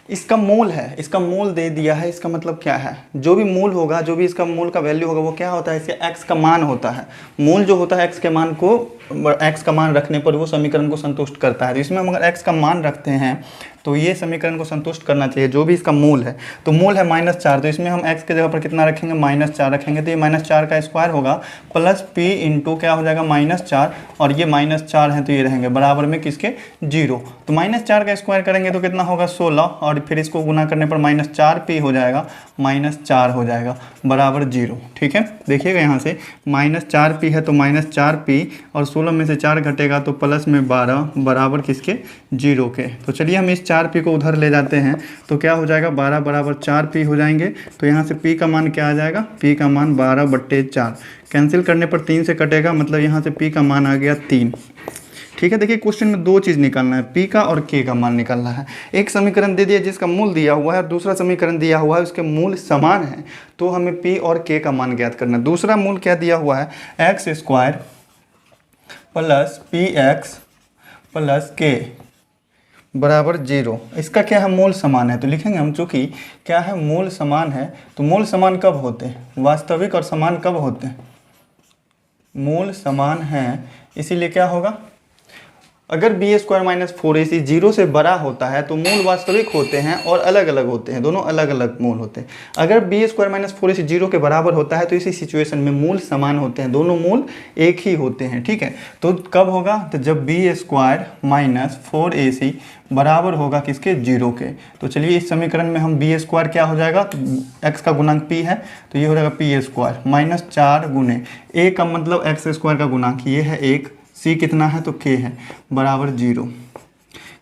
इसका मूल है, इसका मूल दे दिया है, इसका मतलब क्या है, जो भी मूल होगा, जो भी इसका मूल का वैल्यू होगा वो क्या होता है, इसके x का मान होता है। मूल जो होता है x के मान को, x का मान रखने पर वो समीकरण को संतुष्ट करता है। तो इसमें हम अगर x का मान रखते हैं तो ये समीकरण को संतुष्ट करना चाहिए, जो भी इसका मूल है। तो मूल है -4, तो इसमें हम x के जगह पर कितना रखेंगे, -4 रखेंगे। तो ये -4 का स्क्वायर होगा प्लस p इंटू क्या हो जाएगा, -4, और ये -4 है तो ये रहेंगे बराबर में किसके, 0। तो -4 का स्क्वायर करेंगे तो कितना होगा, 16, और फिर इसको गुना करने पर -4p हो जाएगा, -4 हो जाएगा बराबर 0। ठीक है, देखिएगा यहाँ से -4p है तो -4p, और 16 में से 4 घटेगा तो प्लस में 12 बराबर किसके, 0 के। तो चलिए हम इस 4p को उधर ले जाते हैं, तो क्या हो जाएगा, 12 बराबर 4p हो जाएंगे। तो यहाँ से p का मान क्या आ जाएगा, p का मान 12/4, कैंसिल करने पर 3 से कटेगा, मतलब यहाँ से p का मान आ गया 3। ठीक है, देखिए क्वेश्चन में 2 चीज़ निकालना है, p का और k का मान निकालना है। एक समीकरण दे दिया जिसका मूल दिया हुआ है, और दूसरा समीकरण दिया हुआ है उसके मूल समान है, तो हमें p और k का मान ज्ञात करना है। दूसरा मूल क्या दिया हुआ है, x square plus P x plus के बराबर 0। इसका क्या है, मूल समान है, तो लिखेंगे हम, चूँकि क्या है, मूल समान है। तो मूल समान कब होते हैं, वास्तविक और समान कब होते हैं, मूल समान है, इसीलिए क्या होगा, अगर बी स्क्वायर माइनस 4ac 0 से बड़ा होता है तो मूल वास्तविक होते हैं और अलग अलग होते हैं, दोनों अलग अलग मूल होते हैं। अगर बी स्क्वायर माइनस 4ac 0 के बराबर होता है तो इसी सिचुएशन में मूल समान होते हैं, दोनों मूल एक ही होते हैं। ठीक है, तो कब होगा, तो जब बी स्क्वायर माइनस 4ac बराबर होगा किसके, 0 के। तो चलिए इस समीकरण में हम बी स्क्वायर क्या हो जाएगा, एक्स का गुणांक p है, तो ये हो जाएगा पी स्क्वायर -4 गुने a का मतलब एक्स स्क्वायर का गुणांक, ये है 1, c कितना है तो k है बराबर 0।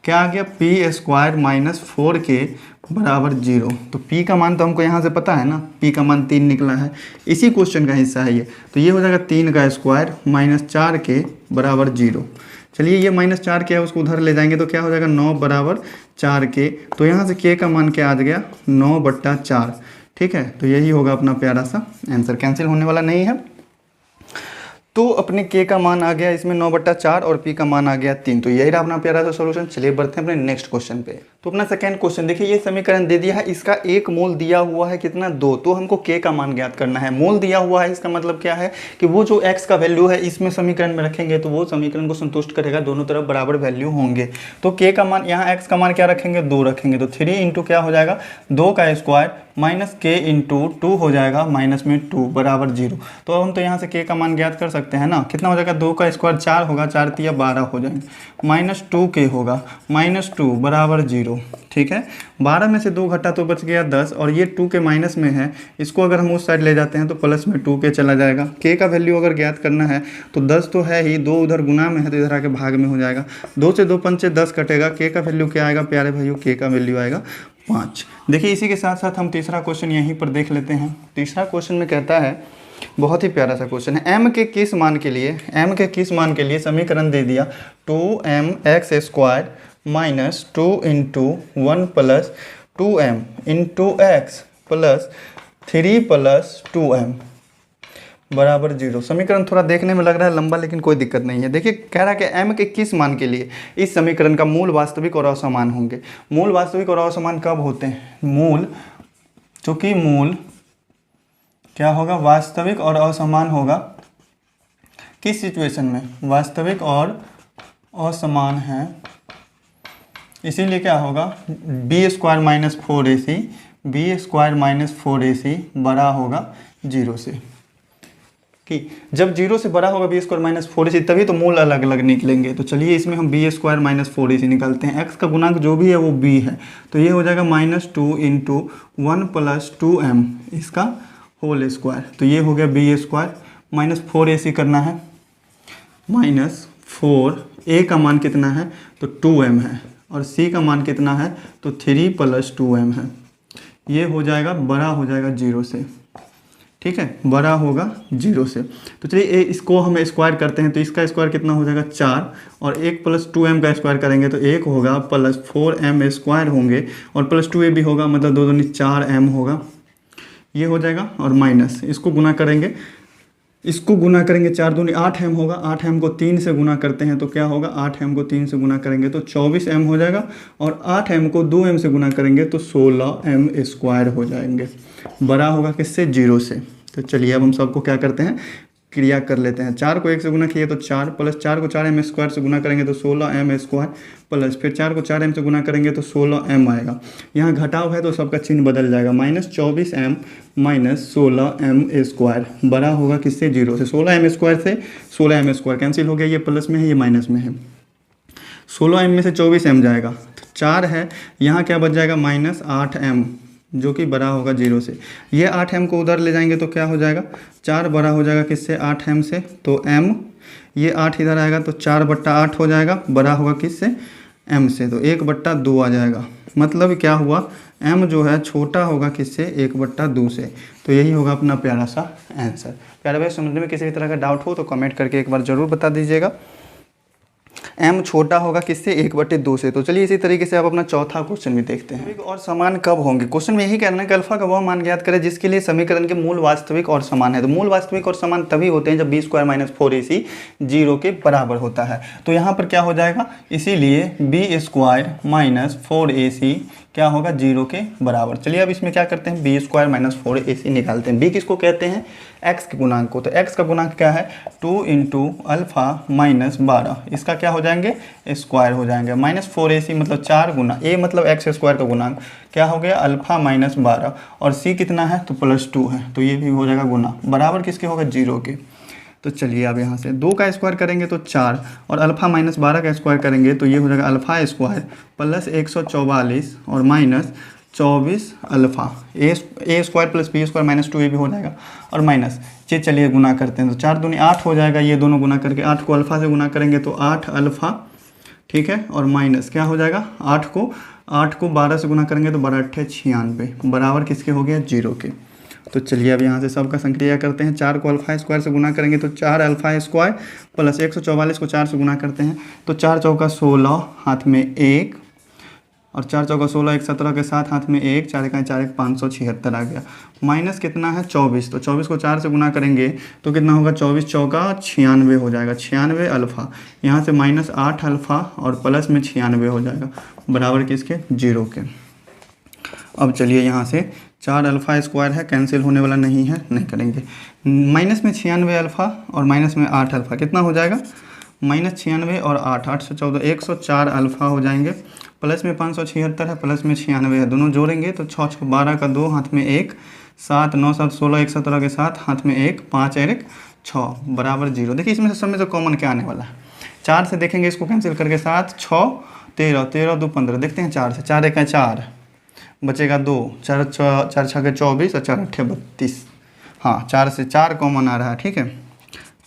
क्या आ गया, p स्क्वायर माइनस 4k बराबर 0। तो p का मान तो हमको यहाँ से पता है ना, p का मान 3 निकला है, इसी क्वेश्चन का हिस्सा है ये। तो ये हो जाएगा 3 का स्क्वायर -4k बराबर 0। चलिए ये -4k है, उसको उधर ले जाएंगे तो क्या हो जाएगा, 9 बराबर 4k। तो यहाँ से k का मान क्या आ गया, 9/4। ठीक है, तो यही होगा अपना प्यारा सा आंसर, कैंसिल होने वाला नहीं है। तो अपने k का मान आ गया इसमें 9/4 और p का मान आ गया 3। तो यही रहा अपना प्यारा सा सॉल्यूशन। चलिए बढ़ते हैं अपने नेक्स्ट क्वेश्चन पे। तो अपना सेकंड क्वेश्चन देखिए, ये समीकरण दे दिया है, इसका एक मूल दिया हुआ है कितना, 2। तो हमको k का मान ज्ञात करना है। मूल दिया हुआ है, इसका मतलब क्या है कि वो जो x का वैल्यू है इसमें समीकरण में रखेंगे तो वो समीकरण को संतुष्ट करेगा, दोनों तरफ बराबर वैल्यू होंगे। तो k का मान, यहाँ x का मान क्या रखेंगे, 2 रखेंगे। तो 3 इंटू क्या हो जाएगा, 2 का स्क्वायर माइनस k इंटू 2 हो जाएगा माइनस में 2 बराबर 0। तो हम तो यहाँ से k का मान ज्ञात कर सकते हैं ना, कितना हो जाएगा, 2 का स्क्वायर 4 होगा, 4 तिया 12 हो जाएंगे, -2k होगा, -2 बराबर 0। ठीक है, 12 में से 2 घटा तो बच गया 10, और ये 2 के माइनस में है, इसको अगर हम उस साइड ले जाते हैं तो प्लस में 2k चला जाएगा। k का वैल्यू अगर ज्ञात करना है तो 10 तो है ही, 2 उधर गुना में है तो इधर आके भाग में हो जाएगा, 2 से 2 पंचे 10 कटेगा। k का वैल्यू क्या आएगा प्यारे भाइयों, k का वैल्यू आएगा 5। देखिए इसी के साथ साथ हम तीसरा क्वेश्चन यहीं पर देख लेते हैं। तीसरा क्वेश्चन में कहता है, बहुत ही प्यारा सा क्वेश्चन है, m के किस मान के लिए समीकरण दे दिया 2mx square minus 2 into 1 plus 2m into x plus 3 plus 2m बराबर 0। समीकरण थोड़ा देखने में लग रहा है लंबा, लेकिन कोई दिक्कत नहीं है। देखिए कह रहा है कि m के किस मान के लिए इस समीकरण का मूल, वास्तविक और असमान होंगे। मूल, वास्तविक और असमान कब होते हैं? मूल, चूंकि मूल क्या होगा? वास्तविक और असमान होगा। किस सिचुएशन में? वास्तविक और असमान है, इसीलिए क्या होगा? B square minus 4ac, B square minus 4ac बड़ा होगा 0 से। कि जब 0 से बड़ा होगा बी स्क्वायर माइनस 4ac, तभी तो मूल अलग अलग निकलेंगे। तो चलिए इसमें हम बी स्क्वायर माइनस 4ac निकालते हैं। x का गुणांक जो भी है वो b है, तो ये हो जाएगा -2 × 1 + 2m इसका होल स्क्वायर। तो ये हो गया बी स्क्वायर माइनस 4ac करना है, -4, a का मान कितना है? तो 2m है, और c का मान कितना है? तो 3 + 2m है। ये हो जाएगा, बड़ा हो जाएगा 0 से। ठीक है, बड़ा होगा 0 से। तो चलिए इसको हम स्क्वायर करते हैं, तो इसका स्क्वायर कितना हो जाएगा? 4, और 1 + 2m का स्क्वायर करेंगे तो 1 होगा, प्लस 4m स्क्वायर होंगे, और प्लस 2a भी होगा, मतलब 2 दूनी 4m होगा। ये हो जाएगा, और माइनस इसको गुना करेंगे, 4 दूनी 8m होगा, 8m को 3 से गुना करते हैं तो क्या होगा? 8m को 3 से गुना करेंगे तो 24m हो जाएगा, और 8m को 2m से गुना करेंगे तो 16m स्क्वायर हो जाएंगे। बड़ा होगा किससे? 0 से। तो चलिए अब हम सबको क्या करते हैं? क्रिया कर लेते हैं। 4 को 1 से गुना किए तो 4, प्लस 4 को 4m स्क्वायर से गुना करेंगे तो 16m स्क्वायर, प्लस फिर 4 को 4m से गुना करेंगे तो 16m आएगा। यहाँ घटाव है तो सबका चिन्ह बदल जाएगा, -24m - 16m स्क्वायर बड़ा होगा किससे? 0 से। 16m स्क्वायर से 16m स्क्वायर कैंसिल हो गया, ये प्लस में है ये माइनस में है। 16m में से 24m जाएगा तो 4 है, यहाँ क्या बच जाएगा? -8m, जो कि बड़ा होगा 0 से। ये 8m को उधर ले जाएंगे तो क्या हो जाएगा? 4 बड़ा हो जाएगा किससे? 8m से। तो m, ये 8 इधर आएगा तो 4/8 हो जाएगा, बड़ा होगा किससे? m से। तो 1/2 आ जाएगा। मतलब क्या हुआ? m जो है छोटा होगा किससे? 1/2 से। तो यही होगा अपना प्यारा सा आंसर। प्यारे भाई, समझने में किसी भी तरह का डाउट हो तो कमेंट करके एक बार ज़रूर बता दीजिएगा। m छोटा होगा किससे? 1/2 से। तो चलिए इसी तरीके से आप अपना चौथा क्वेश्चन भी देखते हैं। और समान कब होंगे? क्वेश्चन में यही कहना है कि अल्फा का वह मान ज्ञात करें जिसके लिए समीकरण के मूल वास्तविक और समान है। तो मूल वास्तविक और समान तभी होते हैं जब बी स्क्वायर माइनस 4ac 0 के बराबर होता है। तो यहाँ पर क्या हो जाएगा? इसीलिए बी स्क्वायर माइनस 4ac क्या होगा? 0 के बराबर। चलिए अब इसमें क्या करते हैं? बी स्क्वायर माइनस 4ac निकालते हैं। बी किसको कहते हैं? x के गुणांक को। तो x का गुणांक क्या है? 2 × अल्फा माइनस 12, इसका क्या हो जाएंगे? स्क्वायर हो जाएंगे। -4ac मतलब 4 गुना a मतलब x स्क्वायर का गुणांक क्या हो गया? अल्फा माइनस 12, और c कितना है? तो +2 है, तो ये भी हो जाएगा गुना, बराबर किसके होगा? 0 के। तो चलिए अब यहाँ से 2 का स्क्वायर करेंगे तो 4, और अल्फा माइनस 12 का स्क्वायर करेंगे तो ये हो जाएगा अल्फा स्क्वायर प्लस 144 और minus 24 alpha, a square plus b square minus 2a भी हो जाएगा, और माइनस ये चलिए गुना करते हैं तो 4 दूनी 8 हो जाएगा। ये दोनों गुना करके 8 को अल्फा से गुना करेंगे तो 8 अल्फा, ठीक है, और माइनस क्या हो जाएगा? 8 को 12 से गुना करेंगे तो 12 × 8 = 96, बराबर किसके हो गया? 0 के। तो चलिए अब यहाँ से सबका संक्रिया करते हैं। 4 को अल्फा स्क्वायर से गुना करेंगे तो 4 अल्फा स्क्वायर, प्लस 144 को 4 से गुना करते हैं तो 4 चौका 16, हाथ में 1, और 4 चौका 16, 1 17 के साथ हाथ में 1, 4 × 4 = 576 आ गया। माइनस कितना है? 24, तो 24 को 4 से गुना करेंगे तो कितना होगा? 24 चौका 96 हो जाएगा, 96 अल्फा। यहाँ से -8 अल्फा और प्लस में 96 हो जाएगा, बराबर किसके? 0 के। अब चलिए यहाँ से 4 अल्फा स्क्वायर है, कैंसिल होने वाला नहीं है, नहीं करेंगे। माइनस में 96 अल्फा और माइनस में 8 अल्फा कितना हो जाएगा? -96 और 8, 8 से 14, 104 अल्फा हो जाएंगे, प्लस में 576 है, प्लस में 96 है, दोनों जोड़ेंगे तो 6 × 12 का 2, हाथ में 1, 7 9 7 16, 1 17 के साथ हाथ में 1, 5 और 1 6, बराबर 0। देखिए इसमें से सब में से कॉमन क्या आने वाला है? 4 से देखेंगे, इसको कैंसिल करके 7 6 13, 13 2 15, देखते हैं 4 से, 4 1 4, बचेगा 2, 4 6 24 और 4 8 32। हाँ, 4 से 4 कॉमन आ रहा है, ठीक है।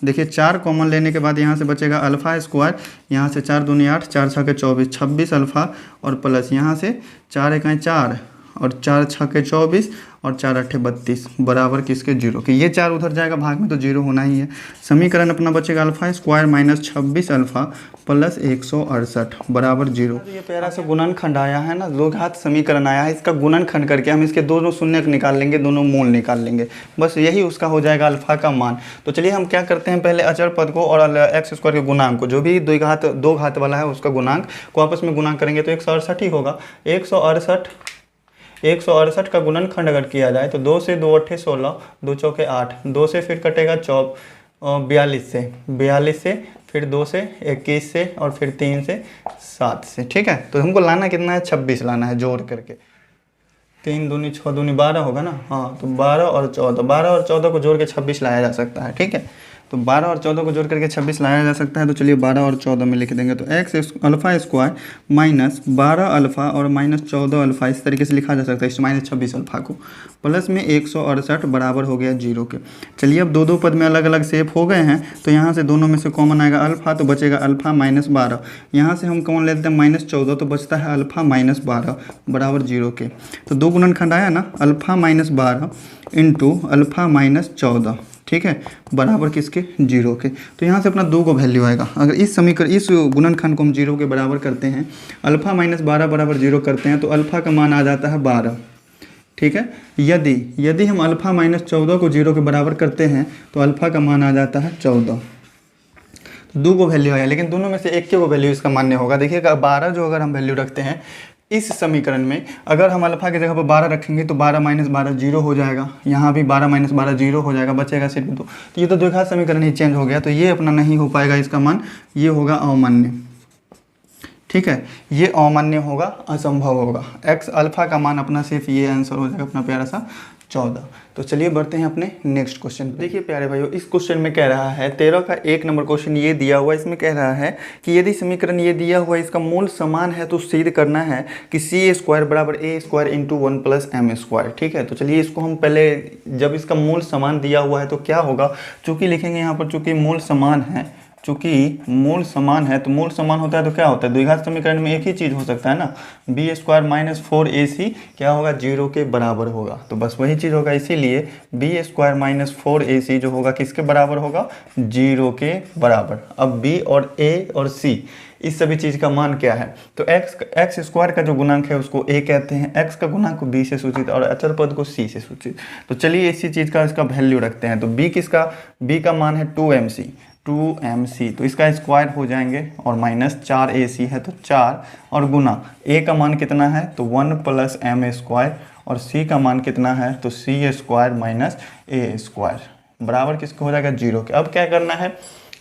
देखिए 4 कॉमन लेने के बाद यहाँ से बचेगा अल्फा स्क्वायर, यहाँ से 4 दूनी 8, 4 6 24, 26 अल्फा, और प्लस यहाँ से 4 1 4 और 4 छक्के 24 और 4 अट्ठे 32 बराबर किसके 0 के। ये 4 उधर जाएगा भाग में तो 0 होना ही है। समीकरण अपना बचेगा alpha square minus 26 alpha plus 168 बराबर 0। ये प्यारा सा गुणनखंड आया है ना, दो घात समीकरण आया है, इसका गुणनखंड करके हम इसके दोनों शून्य निकाल लेंगे, दोनों मूल निकाल लेंगे, बस यही उसका हो जाएगा अल्फा का मान। तो चलिए हम क्या करते हैं, पहले अचर पद को और एक्स स्क्वायर के गुणांक को, जो भी दो घात वाला है उसका गुणांक को आपस में गुणांक करेंगे तो 168 ही होगा। 168 का गुणनखंड अगर किया जाए तो 2 से 2 अट्ठे 16, 2 चौके 8, 2 से फिर कटेगा 42 से फिर 2 से 21 से और फिर 3 से 7 से, ठीक है। तो हमको लाना कितना है, 26 लाना है जोड़ करके। 3 दूनी 6 दूनी 12 होगा ना, हाँ, तो 12 और 14 को जोड़ के 26 लाया जा सकता है, ठीक है। तो 12 और 14 को जोड़ करके 26 लाया जा सकता है। तो चलिए 12 और 14 में लिख देंगे, तो x alpha square minus 12 alpha और माइनस 14 अल्फा इस तरीके से लिखा जा सकता है, इस माइनस 26 अल्फा को, प्लस में 168 बराबर हो गया 0 के। चलिए अब दो पद में अलग अलग शेप हो गए हैं, तो यहाँ से दोनों में से कॉमन आएगा अल्फा, तो बचेगा अल्फा माइनस 12। यहाँ से हम कॉमन लेते हैं माइनस 14, तो बचता है अल्फा माइनस 12 बराबर 0 के। तो दो गुणनखंड आया ना, alpha minus 12 into alpha minus 14, ठीक है, बराबर किसके 0 के। तो यहाँ से अपना 2 को वैल्यू आएगा। अगर इस गुणनखंड को हम 0 के बराबर करते हैं, अल्फा माइनस 12 बराबर 0 करते हैं, तो अल्फा का मान आ जाता है 12, ठीक है। यदि हम अल्फा माइनस 14 को 0 के बराबर करते हैं तो अल्फा का मान आ जाता है 14। 2 को वैल्यू आया, लेकिन दोनों में से एक के को वैल्यू इसका मान्य होगा। देखिएगा 12 जो अगर हम वैल्यू रखते हैं इस समीकरण में, अगर हम अल्फा की जगह पर 12 रखेंगे तो 12 माइनस 12 0 हो जाएगा, यहाँ भी 12 माइनस 12 0 हो जाएगा, बचेगा सिर्फ 2। तो ये तो द्विघात समीकरण ही चेंज हो गया, तो ये अपना नहीं हो पाएगा, इसका मान ये होगा अमान्य, ठीक है, ये अमान्य होगा, असंभव होगा। एक्स अल्फा का मान अपना सिर्फ ये आंसर हो जाएगा अपना प्यारा सा 14। तो चलिए बढ़ते हैं अपने नेक्स्ट क्वेश्चन पे। देखिए प्यारे भाइयों, इस क्वेश्चन में कह रहा है 13 का 1 नंबर क्वेश्चन ये दिया हुआ है। इसमें कह रहा है कि यदि समीकरण ये दिया हुआ है इसका मूल समान है तो सिद्ध करना है कि सी स्क्वायर बराबर a square into 1 plus m square, ठीक है। तो चलिए इसको हम पहले, जब इसका मूल समान दिया हुआ है तो क्या होगा, चूँकि लिखेंगे यहाँ पर चूँकि मूल समान है, चूँकि मूल समान है तो मूल समान होता है तो क्या होता है, द्विघात समीकरण में एक ही चीज़ हो सकता है ना, बी स्क्वायर माइनस 4ac क्या होगा, 0 के बराबर होगा। तो बस वही चीज़ होगा, इसीलिए बी स्क्वायर माइनस 4ac जो होगा किसके बराबर होगा, 0 के बराबर। अब b और a और c इस सभी चीज़ का मान क्या है, तो एक्स स्क्वायर का जो गुणांक है उसको a कहते हैं, x का गुणांक को b से सूचित और अचर पद को c से सूचित। तो चलिए इसी चीज़ का इसका वैल्यू रखते हैं। तो b का मान है 2mc, तो इसका स्क्वायर हो जाएंगे और माइनस 4ac है तो 4 और गुना a का मान कितना है तो 1 प्लस एम स्क्वायर और c का मान कितना है तो c square minus a square बराबर किसका हो जाएगा 0 के। अब क्या करना है,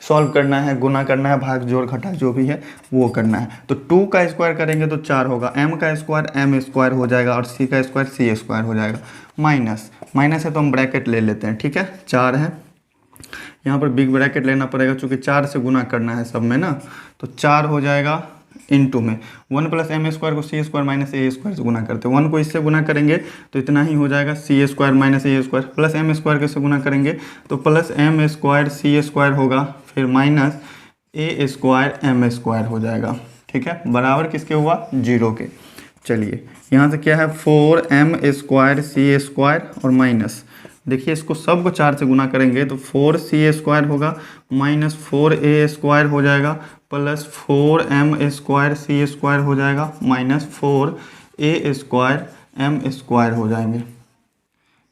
सॉल्व करना है, गुना करना है, भाग जोड़ घटा जो भी है वो करना है। तो 2 का स्क्वायर करेंगे तो 4 होगा, m का स्क्वायर m स्क्वायर हो जाएगा और c का स्क्वायर c स्क्वायर हो जाएगा। माइनस है तो हम ब्रैकेट ले लेते हैं, ठीक है, 4 है, यहाँ पर बिग ब्रैकेट लेना पड़ेगा चूँकि 4 से गुना करना है सब में ना, तो 4 हो जाएगा इनटू में 1 प्लस एम स्क्वायर को सी स्क्वायर माइनस ए स्क्वायर से गुना करते हैं, 1 को इससे गुना करेंगे तो इतना ही हो जाएगा सी स्क्वायर माइनस ए स्क्वायर, प्लस एम स्क्वायर को इससे गुना करेंगे तो plus m square c square होगा, फिर माइनस ए स्क्वायर एम स्क्वायर हो जाएगा, ठीक है, बराबर किसके हुआ 0 के। चलिए यहाँ से क्या है 4m स्क्वायर सी स्क्वायर और माइनस, देखिए इसको सबको 4 से गुना करेंगे तो 4c स्क्वायर होगा माइनस 4a स्क्वायर हो जाएगा plus 4m square c square हो जाएगा minus 4a square m square हो जाएंगे,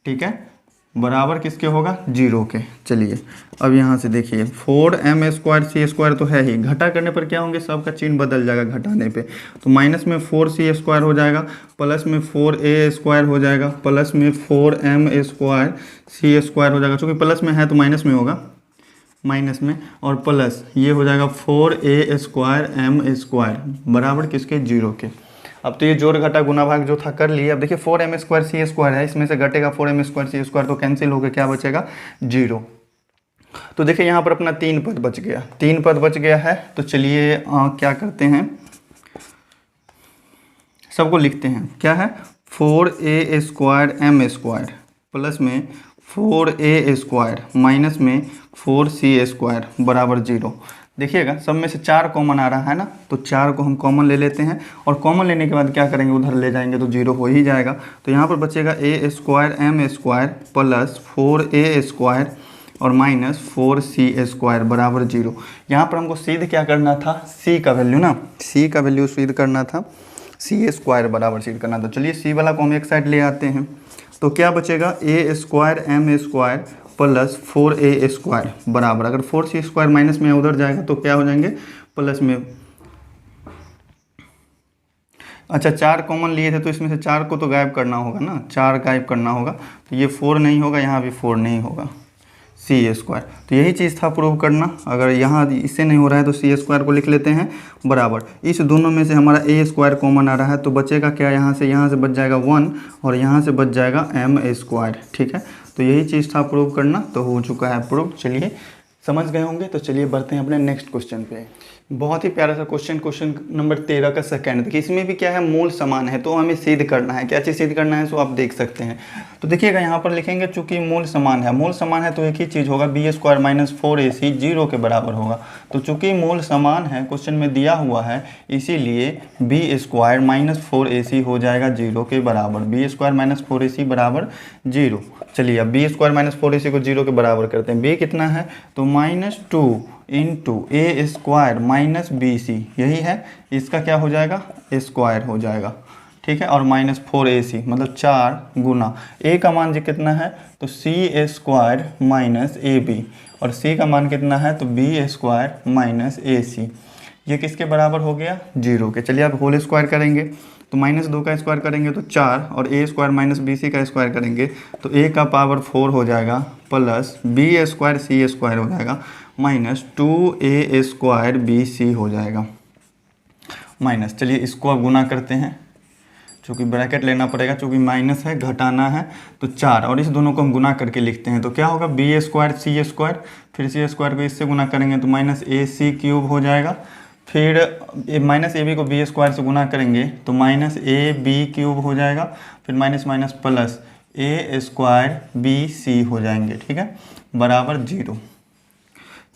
ठीक है, बराबर किसके होगा 0 के। चलिए अब यहाँ से देखिए 4m स्क्वायर सी स्क्वायर तो है ही, घटा करने पर क्या होंगे, सबका चिन्ह बदल जाएगा घटाने पे, तो माइनस में 4c स्क्वायर हो जाएगा, प्लस में 4a स्क्वायर हो जाएगा, प्लस में 4m स्क्वायर सी स्क्वायर हो जाएगा, चूँकि प्लस में है तो माइनस में होगा, माइनस में, और प्लस ये हो जाएगा 4a स्क्वायर m स्क्वायर बराबर किसके 0 के। अब तो ये जोड़ घटा गुना भाग जो था कर लिए। अब देखिए 4m स्क्वायर सी स्क्वायर है, इसमें से घटेगा 4m स्क्वायर सी स्क्वायर तो कैंसिल हो गया, क्या बचेगा 0। तो देखिए यहाँ पर अपना 3 पद बच गया, 3 पद बच गया है। तो चलिए क्या करते हैं, सबको लिखते हैं, क्या है 4a square m square plus में 4a स्क्वायर माइनस में 4c स्क्वायर बराबर 0। देखिएगा सब में से 4 कॉमन आ रहा है ना, तो 4 को हम कॉमन ले लेते हैं और कॉमन लेने के बाद क्या करेंगे, उधर ले जाएंगे तो 0 हो ही जाएगा। तो यहाँ पर बचेगा a square m square plus 4a square और माइनस 4c स्क्वायर बराबर 0। यहाँ पर हमको सिद्ध क्या करना था, c का वैल्यू ना, c का वैल्यू सिद्ध करना था, c स्क्वायर बराबर सिद्ध करना था। चलिए c वाला को हम एक साइड ले आते हैं, तो क्या बचेगा a square m square plus 4a square बराबर, अगर 4c स्क्वायर माइनस में उधर जाएगा तो क्या हो जाएंगे प्लस में। अच्छा 4 कॉमन लिए थे तो इसमें से 4 को तो गायब करना होगा ना, 4 गायब करना होगा, तो ये 4 नहीं होगा, यहाँ भी 4 नहीं होगा, सी स्क्वायर। तो यही चीज़ था प्रूव करना। अगर यहाँ इससे नहीं हो रहा है तो सी स्क्वायर को लिख लेते हैं बराबर, इस दोनों में से हमारा ए स्क्वायर कॉमन आ रहा है तो बचेगा क्या, यहाँ से बच जाएगा 1 और यहाँ से बच जाएगा एम स्क्वायर। ठीक है, तो यही चीज़ था प्रूव करना, तो हो चुका है प्रूव। चलिए समझ गए होंगे, तो चलिए बढ़ते हैं अपने नेक्स्ट क्वेश्चन पे। बहुत ही प्यारा सा क्वेश्चन नंबर 13 का सेकंड। देखिए इसमें भी क्या है, मूल समान है तो हमें सिद्ध करना है। क्या चीज़ सिद्ध करना है, सो आप देख सकते हैं। तो देखिएगा यहाँ पर लिखेंगे चूंकि मूल समान है, मूल समान है तो एक ही चीज़ होगा, बी स्क्वायर माइनस 4ac 0 के बराबर होगा। तो चूंकि मूल समान है, क्वेश्चन में दिया हुआ है, इसीलिए बी स्क्वायर माइनस 4ac हो जाएगा 0 के बराबर, बी स्क्वायर माइनस 4ac बराबर 0। चलिए अब बी स्क्वायर माइनस 4ac को 0 के बराबर करते हैं। बी कितना है, तो -2 into a square minus b सी, यही है, इसका क्या हो जाएगा स्क्वायर हो जाएगा। ठीक है, और माइनस 4ac मतलब 4 गुना ए का मान जी कितना है, तो सी स्क्वायर माइनस ए बी, और सी का मान कितना है, तो बी स्क्वायर माइनस ए सी, ये किसके बराबर हो गया 0 के। चलिए अब होल स्क्वायर करेंगे तो -2 का स्क्वायर करेंगे तो 4, और ए स्क्वायर माइनस बी सी का स्क्वायर करेंगे तो ए का पावर 4 हो जाएगा plus b square c square हो जाएगा माइनस 2a स्क्वायर बी सी हो जाएगा माइनस। चलिए इसको अब गुना करते हैं, चूँकि ब्रैकेट लेना पड़ेगा, चूँकि माइनस है घटाना है तो 4, और इस दोनों को हम गुना करके लिखते हैं तो क्या होगा बी स्क्वायर सी स्क्वायर, फिर सी स्क्वायर को इससे गुना करेंगे तो माइनस ए सी क्यूब हो जाएगा, फिर माइनस ए बी को बी स्क्वायर से गुना करेंगे तो माइनस ए बी क्यूब हो जाएगा, फिर माइनस माइनस प्लस ए स्क्वायर बी सी हो जाएंगे। ठीक है, बराबर 0।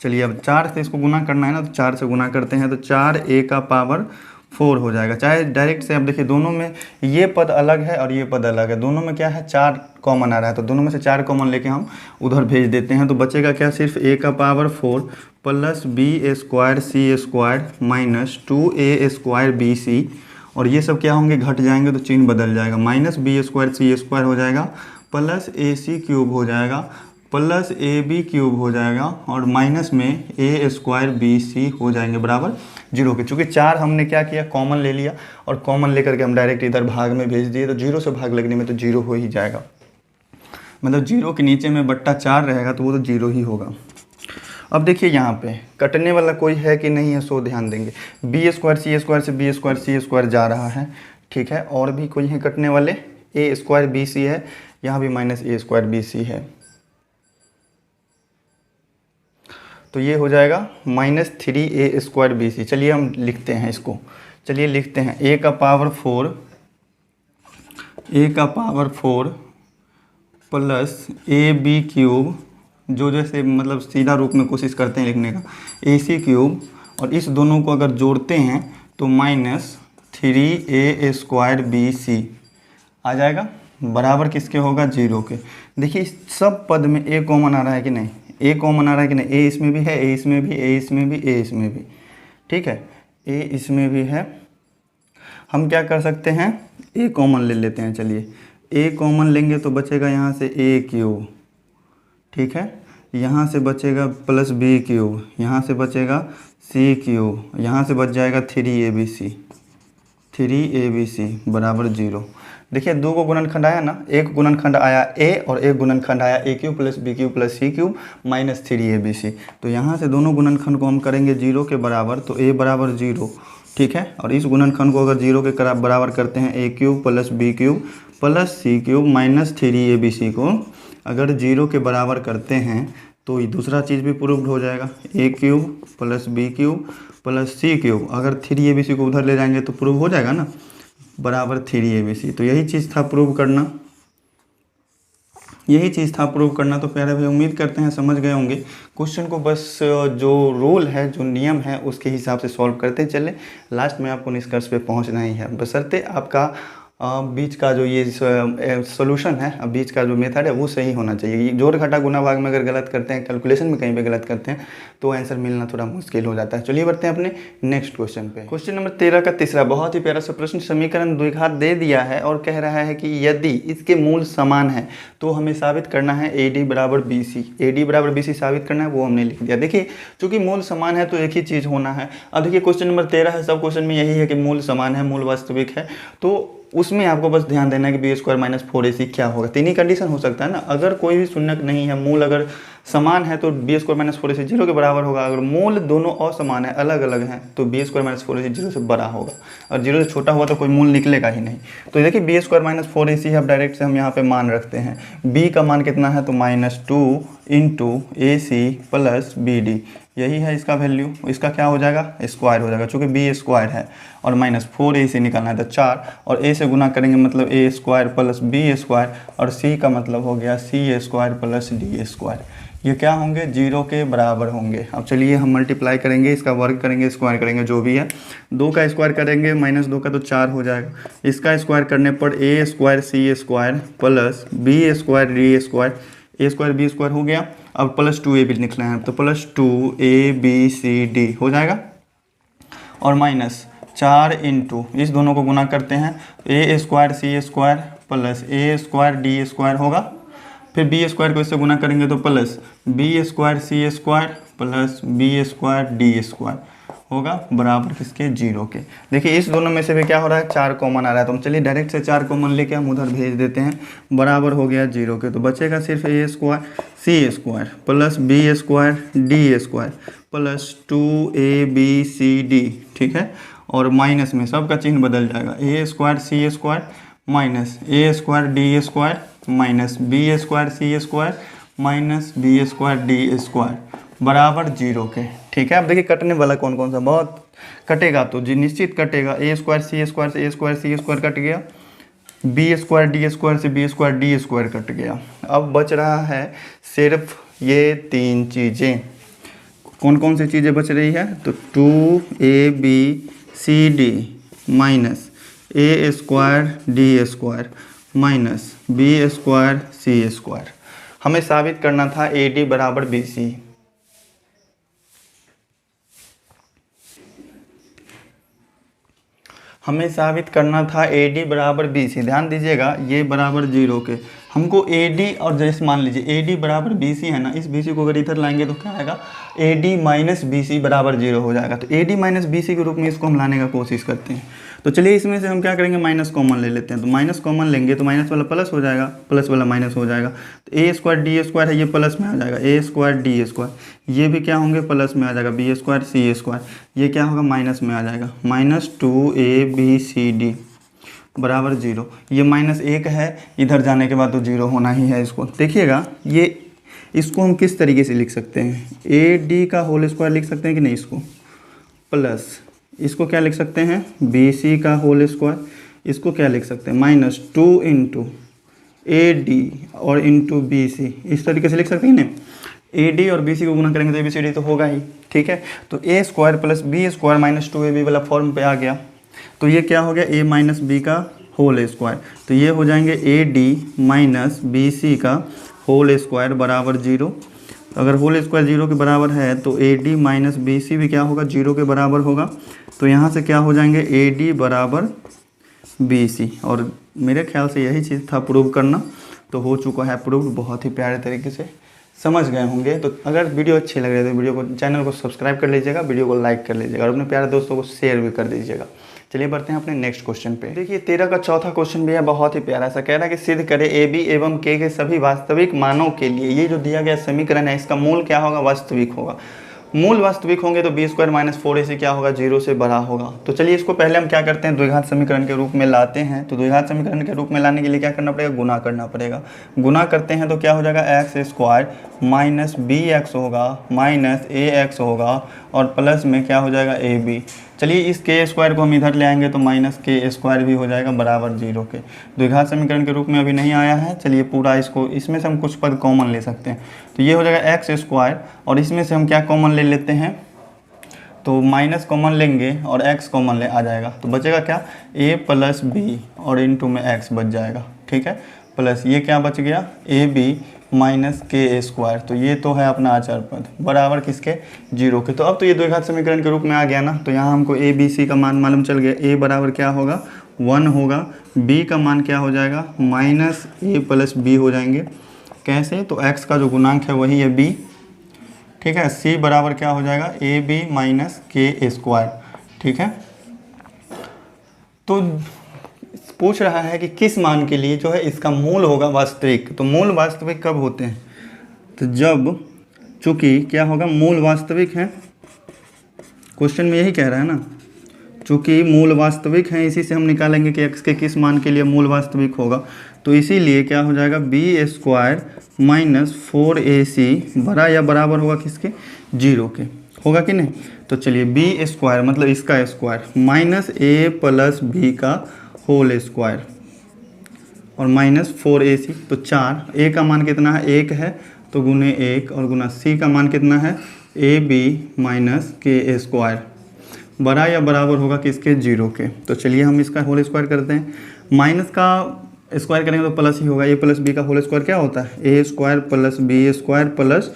चलिए अब 4 से इसको गुना करना है ना, तो 4 से गुना करते हैं तो 4a का पावर 4 हो जाएगा। चाहे डायरेक्ट से, अब देखिए दोनों में ये पद अलग है और ये पद अलग है, दोनों में क्या है 4 कॉमन आ रहा है, तो दोनों में से 4 कॉमन लेके हम उधर भेज देते हैं तो बचेगा क्या, सिर्फ a का power 4 plus b square c square minus 2a square b c, और ये सब क्या होंगे घट जाएंगे तो चिन्ह बदल जाएगा, minus B square c square हो जाएगा प्लस ए सी क्यूब हो जाएगा प्लस ए बी क्यूब हो जाएगा, और माइनस में ए स्क्वायर बी सी हो जाएंगे बराबर 0 के। चूँकि 4 हमने क्या किया, कॉमन ले लिया, और कॉमन लेकर के हम डायरेक्ट इधर भाग में भेज दिए तो 0 से भाग लगने में तो 0 हो ही जाएगा, मतलब 0 के नीचे में बट्टा 4 रहेगा तो वो तो 0 ही होगा। अब देखिए यहाँ पे कटने वाला कोई है कि नहीं है, सो ध्यान देंगे। बी स्क्वायर सी स्क्वायर से बी स्क्वायर सी स्क्वायर जा रहा है, ठीक है, और भी कोई है कटने वाले, ए स्क्वायर बी सी है, यहाँ भी माइनस ए स्क्वायर बी सी है, तो ये हो जाएगा -3a स्क्वायर बी सी। चलिए हम लिखते हैं इसको, चलिए लिखते हैं a का power 4 plus A B cube, जो जैसे मतलब सीधा रूप में कोशिश करते हैं लिखने का, ए सी क्यूब, और इस दोनों को अगर जोड़ते हैं तो -3a स्क्वायर बी सी आ जाएगा, बराबर किसके होगा 0 के। देखिए सब पद में a कॉमन आ रहा है कि नहीं, ए कॉमन आ रहा है कि नहीं, ए इसमें भी है, ए इसमें भी, ए इसमें भी, ए इसमें भी, ठीक है, ए इसमें भी है। हम क्या कर सकते हैं, ए कॉमन ले लेते हैं। चलिए ए कॉमन लेंगे तो बचेगा यहाँ से ए क्यूब, ठीक है, यहाँ से बचेगा प्लस बी क्यूब, यहाँ से बचेगा सी क्यूब, यहाँ से बच जाएगा 3abc बराबर 0। देखिए 2 को गुणनखंड आया ना, एक गुणनखंड आया a और एक गुणनखंड आया a cube plus B cube plus C cube minus 3abc, तो यहाँ से दोनों गुणनखंड को हम करेंगे 0 के बराबर, तो a बराबर 0, ठीक है, और इस गुणनखंड को अगर 0 के बराबर करते हैं a cube plus B cube plus C cube minus 3abc को अगर 0 के बराबर करते हैं तो ये दूसरा चीज़ भी प्रूव्ड हो जाएगा, a cube plus B cube plus C cube, अगर 3abc को उधर ले जाएंगे तो प्रूव हो जाएगा ना, बराबर 3abc। तो यही चीज़ था प्रूव करना। यही चीज़ था प्रूव करना। तो प्यारे भाई उम्मीद करते हैं समझ गए होंगे। क्वेश्चन को बस जो रूल है, जो नियम है, उसके हिसाब से सॉल्व करते चले, लास्ट में आपको निष्कर्ष पे पहुंचना ही है। बशर्ते आपका बीच का जो ये सोल्यूशन है, बीच का जो मेथड है वो सही होना चाहिए। जोड़ घटा गुना भाग में अगर गलत करते हैं, कैलकुलेशन में कहीं पे गलत करते हैं, तो आंसर मिलना थोड़ा मुश्किल हो जाता है। चलिए बढ़ते हैं अपने नेक्स्ट क्वेश्चन पे। क्वेश्चन नंबर 13 का तीसरा बहुत ही प्यारा सा प्रश्न। समीकरण द्विघात दे दिया है और कह रहा है कि यदि इसके मूल समान है तो हमें साबित करना है AD बराबर BC। AD बराबर BC साबित करना है, वो हमने लिख दिया। देखिए चूंकि मूल समान है तो एक ही चीज़ होना है। अब देखिए क्वेश्चन नंबर 13 है, सब क्वेश्चन में यही है कि मूल समान है, मूल वास्तविक है, तो उसमें आपको बस ध्यान देना है कि बी स्क्वायर माइनस 4AC क्या होगा। तीन ही कंडीशन हो सकता है ना। अगर कोई भी शून्यक नहीं है, मूल अगर समान है तो बी स्क्वायर माइनस 4AC 0 के बराबर होगा। अगर मूल दोनों असमान है, अलग अलग हैं, तो बी स्क्वायर माइनस 4AC 0 से बड़ा होगा, और 0 से छोटा हुआ तो कोई मूल निकलेगा ही नहीं। तो देखिए बी स्क्वायर माइनस 4AC है, अब डायरेक्ट से हम यहाँ पे मान रखते हैं। बी का मान कितना है, तो -2 इंटू AC प्लस BD, यही है इसका वैल्यू। इसका क्या हो जाएगा, स्क्वायर हो जाएगा, चूँकि बी स्क्वायर है और -4AC निकालना है तो 4, और A से गुना करेंगे मतलब A square plus B square, और C का मतलब हो गया C square plus D square. ये क्या होंगे, 0 के बराबर होंगे। अब चलिए हम मल्टीप्लाई करेंगे, इसका वर्ग करेंगे, स्क्वायर करेंगे, जो भी है। 2 का स्क्वायर करेंगे -2 का तो 4 हो जाएगा। इसका स्क्वायर करने पर A square C square plus B square D square, A square B square हो गया। अब प्लस 2AB निकला है तो प्लस 2ABCD हो जाएगा, और माइनस 4 इंटू इस दोनों को गुना करते हैं, A square C square plus A square D square होगा। फिर B स्क्वायर को इससे गुना करेंगे तो plus B square C square plus B square D square होगा, बराबर किसके, 0 के। देखिए इस दोनों में से भी क्या हो रहा है, 4 कॉमन आ रहा है, तो हम चलिए डायरेक्ट से 4 कॉमन लेके हम उधर भेज देते हैं, बराबर हो गया 0 के। तो बचेगा सिर्फ A square C square plus B square D square plus 2ABCD, ठीक है। और माइनस में सबका चिन्ह बदल जाएगा, A square C square minus A square D square minus B square C square minus B square D square बराबर 0 के, ठीक है। अब देखिए कटने वाला कौन कौन सा, बहुत कटेगा तो जी निश्चित कटेगा। A स्क्वायर C स्क्वायर से A square C square cut गया, B स्क्वायर D स्क्वायर से B square D square cut गया। अब बच रहा है सिर्फ ये 3 चीज़ें। कौन कौन सी चीज़ें बच रही है, तो 2ABCD minus A square D square minus B square C square. हमें साबित करना था AD बराबर BC। हमें साबित करना था AD बराबर BC। ध्यान दीजिएगा ये बराबर 0 के, हमको AD और जैसे मान लीजिए AD बराबर BC है ना, इस BC को अगर इधर लाएंगे तो क्या आएगा, AD माइनस BC बराबर 0 हो जाएगा। तो AD माइनस BC के रूप में इसको हम लाने का कोशिश करते हैं। तो चलिए इसमें से हम क्या करेंगे, माइनस कॉमन ले लेते हैं। तो माइनस कॉमन लेंगे तो माइनस वाला प्लस हो जाएगा, प्लस वाला माइनस हो जाएगा। तो A स्क्वायर D स्क्वायर है, ये प्लस में आ जाएगा, A स्क्वायर D स्क्वायर, ये भी क्या होंगे, प्लस में आ जाएगा, B स्क्वायर C स्क्वायर, ये क्या होगा, माइनस में आ जाएगा, माइनस 2ABCD बराबर 0। ये -1 है, इधर जाने के बाद तो 0 होना ही है। इसको देखिएगा, ये इसको हम किस तरीके से लिख सकते हैं, AD का होल स्क्वायर लिख सकते हैं कि नहीं, इसको प्लस इसको क्या लिख सकते हैं, BC का होल स्क्वायर, इसको क्या लिख सकते हैं, -2 इंटू AD और इंटू BC, इस तरीके से लिख सकते हैं ना। AD और BC को गुना करेंगे तो ABCD तो होगा ही, ठीक है। तो A square plus B square minus 2AB वाला फॉर्म पे आ गया। तो ये क्या हो गया, A माइनस B का होल स्क्वायर, तो ये हो जाएंगे AD माइनस BC का होल स्क्वायर बराबर 0। अगर होल स्क्वायर 0 के बराबर है तो AD माइनस BC भी क्या होगा, 0 के बराबर होगा। तो यहाँ से क्या हो जाएंगे, AD बराबर BC, और मेरे ख्याल से यही चीज़ था प्रूव करना, तो हो चुका है प्रूव, बहुत ही प्यारे तरीके से समझ गए होंगे। तो अगर वीडियो अच्छी लग रही है तो वीडियो को, चैनल को सब्सक्राइब कर लीजिएगा, वीडियो को लाइक कर लीजिएगा, और अपने प्यारे दोस्तों को शेयर भी कर दीजिएगा। चलिए बढ़ते हैं अपने नेक्स्ट क्वेश्चन पे। देखिए 13 का चौथा क्वेश्चन भी है, बहुत ही प्यारा सा। कह रहा है कि सिद्ध करें AB एवं K के सभी वास्तविक मानों के लिए ये जो दिया गया समीकरण है, इसका मूल क्या होगा, वास्तविक होगा। मूल वास्तविक होंगे तो B स्क्वायर माइनस 4AC क्या होगा, 0 से बड़ा होगा। तो चलिए इसको पहले हम क्या करते हैं, द्विघात समीकरण के रूप में लाते हैं। तो द्विघात समीकरण के रूप में लाने के लिए क्या करना पड़ेगा, गुना करना पड़ेगा। गुना करते हैं तो क्या हो जाएगा, x स्क्वायर माइनस BX होगा माइनस AX होगा, और प्लस में क्या हो जाएगा AB। चलिए इस के स्क्वायर को हम इधर ले आएंगे तो माइनस के स्क्वायर भी हो जाएगा बराबर 0 के। द्विघात समीकरण के रूप में अभी नहीं आया है। चलिए पूरा इसको, इसमें से हम कुछ पद कॉमन ले सकते हैं, तो ये हो जाएगा एक्स स्क्वायर, और इसमें से हम क्या कॉमन ले लेते हैं, तो माइनस कॉमन लेंगे और एक्स कॉमन ले आ जाएगा, तो बचेगा क्या, ए प्लस बी और इनटू में एक्स बच जाएगा, ठीक है, प्लस ये क्या बच गया, ए बी माइनस के स्क्वायर, तो ये तो है अपना अचर पद बराबर किसके, 0 के। तो अब तो ये द्विघात समीकरण के रूप में आ गया ना, तो यहाँ हमको ए बी सी का मान मालूम चल गया। ए बराबर क्या होगा, 1 होगा, बी का मान क्या हो जाएगा, माइनस ए प्लस बी हो जाएंगे। कैसे, तो एक्स का जो गुणांक है वही है बी, ठीक है। सी बराबर क्या हो जाएगा, ए बी माइनस के स्क्वायर, ठीक है। तो पूछ रहा है कि किस मान के लिए जो है इसका मूल होगा वास्तविक। तो मूल वास्तविक कब होते हैं, तो जब चूंकि क्या होगा, मूल वास्तविक है, क्वेश्चन में यही कह रहा है ना, चूंकि मूल वास्तविक है, इसी से हम निकालेंगे कि x के किस मान के लिए मूल वास्तविक होगा। तो इसीलिए क्या हो जाएगा, बी स्क्वायर माइनस 4ac बड़ा या बराबर होगा किसके, 0 के, होगा कि नहीं। तो चलिए बी स्क्वायर मतलब इसका स्क्वायर माइनस ए प्लस बी का होल स्क्वायर और माइनस 4ac, तो 4, ए का मान कितना है, 1 है, तो गुने 1 और गुना सी का मान कितना है, ए बी माइनस के स्क्वायर बड़ा या बराबर होगा किसके, 0 के। तो चलिए हम इसका होल स्क्वायर करते हैं, माइनस का स्क्वायर करेंगे तो प्लस ही होगा, ए प्लस बी का होल स्क्वायर क्या होता है, a square plus b square plus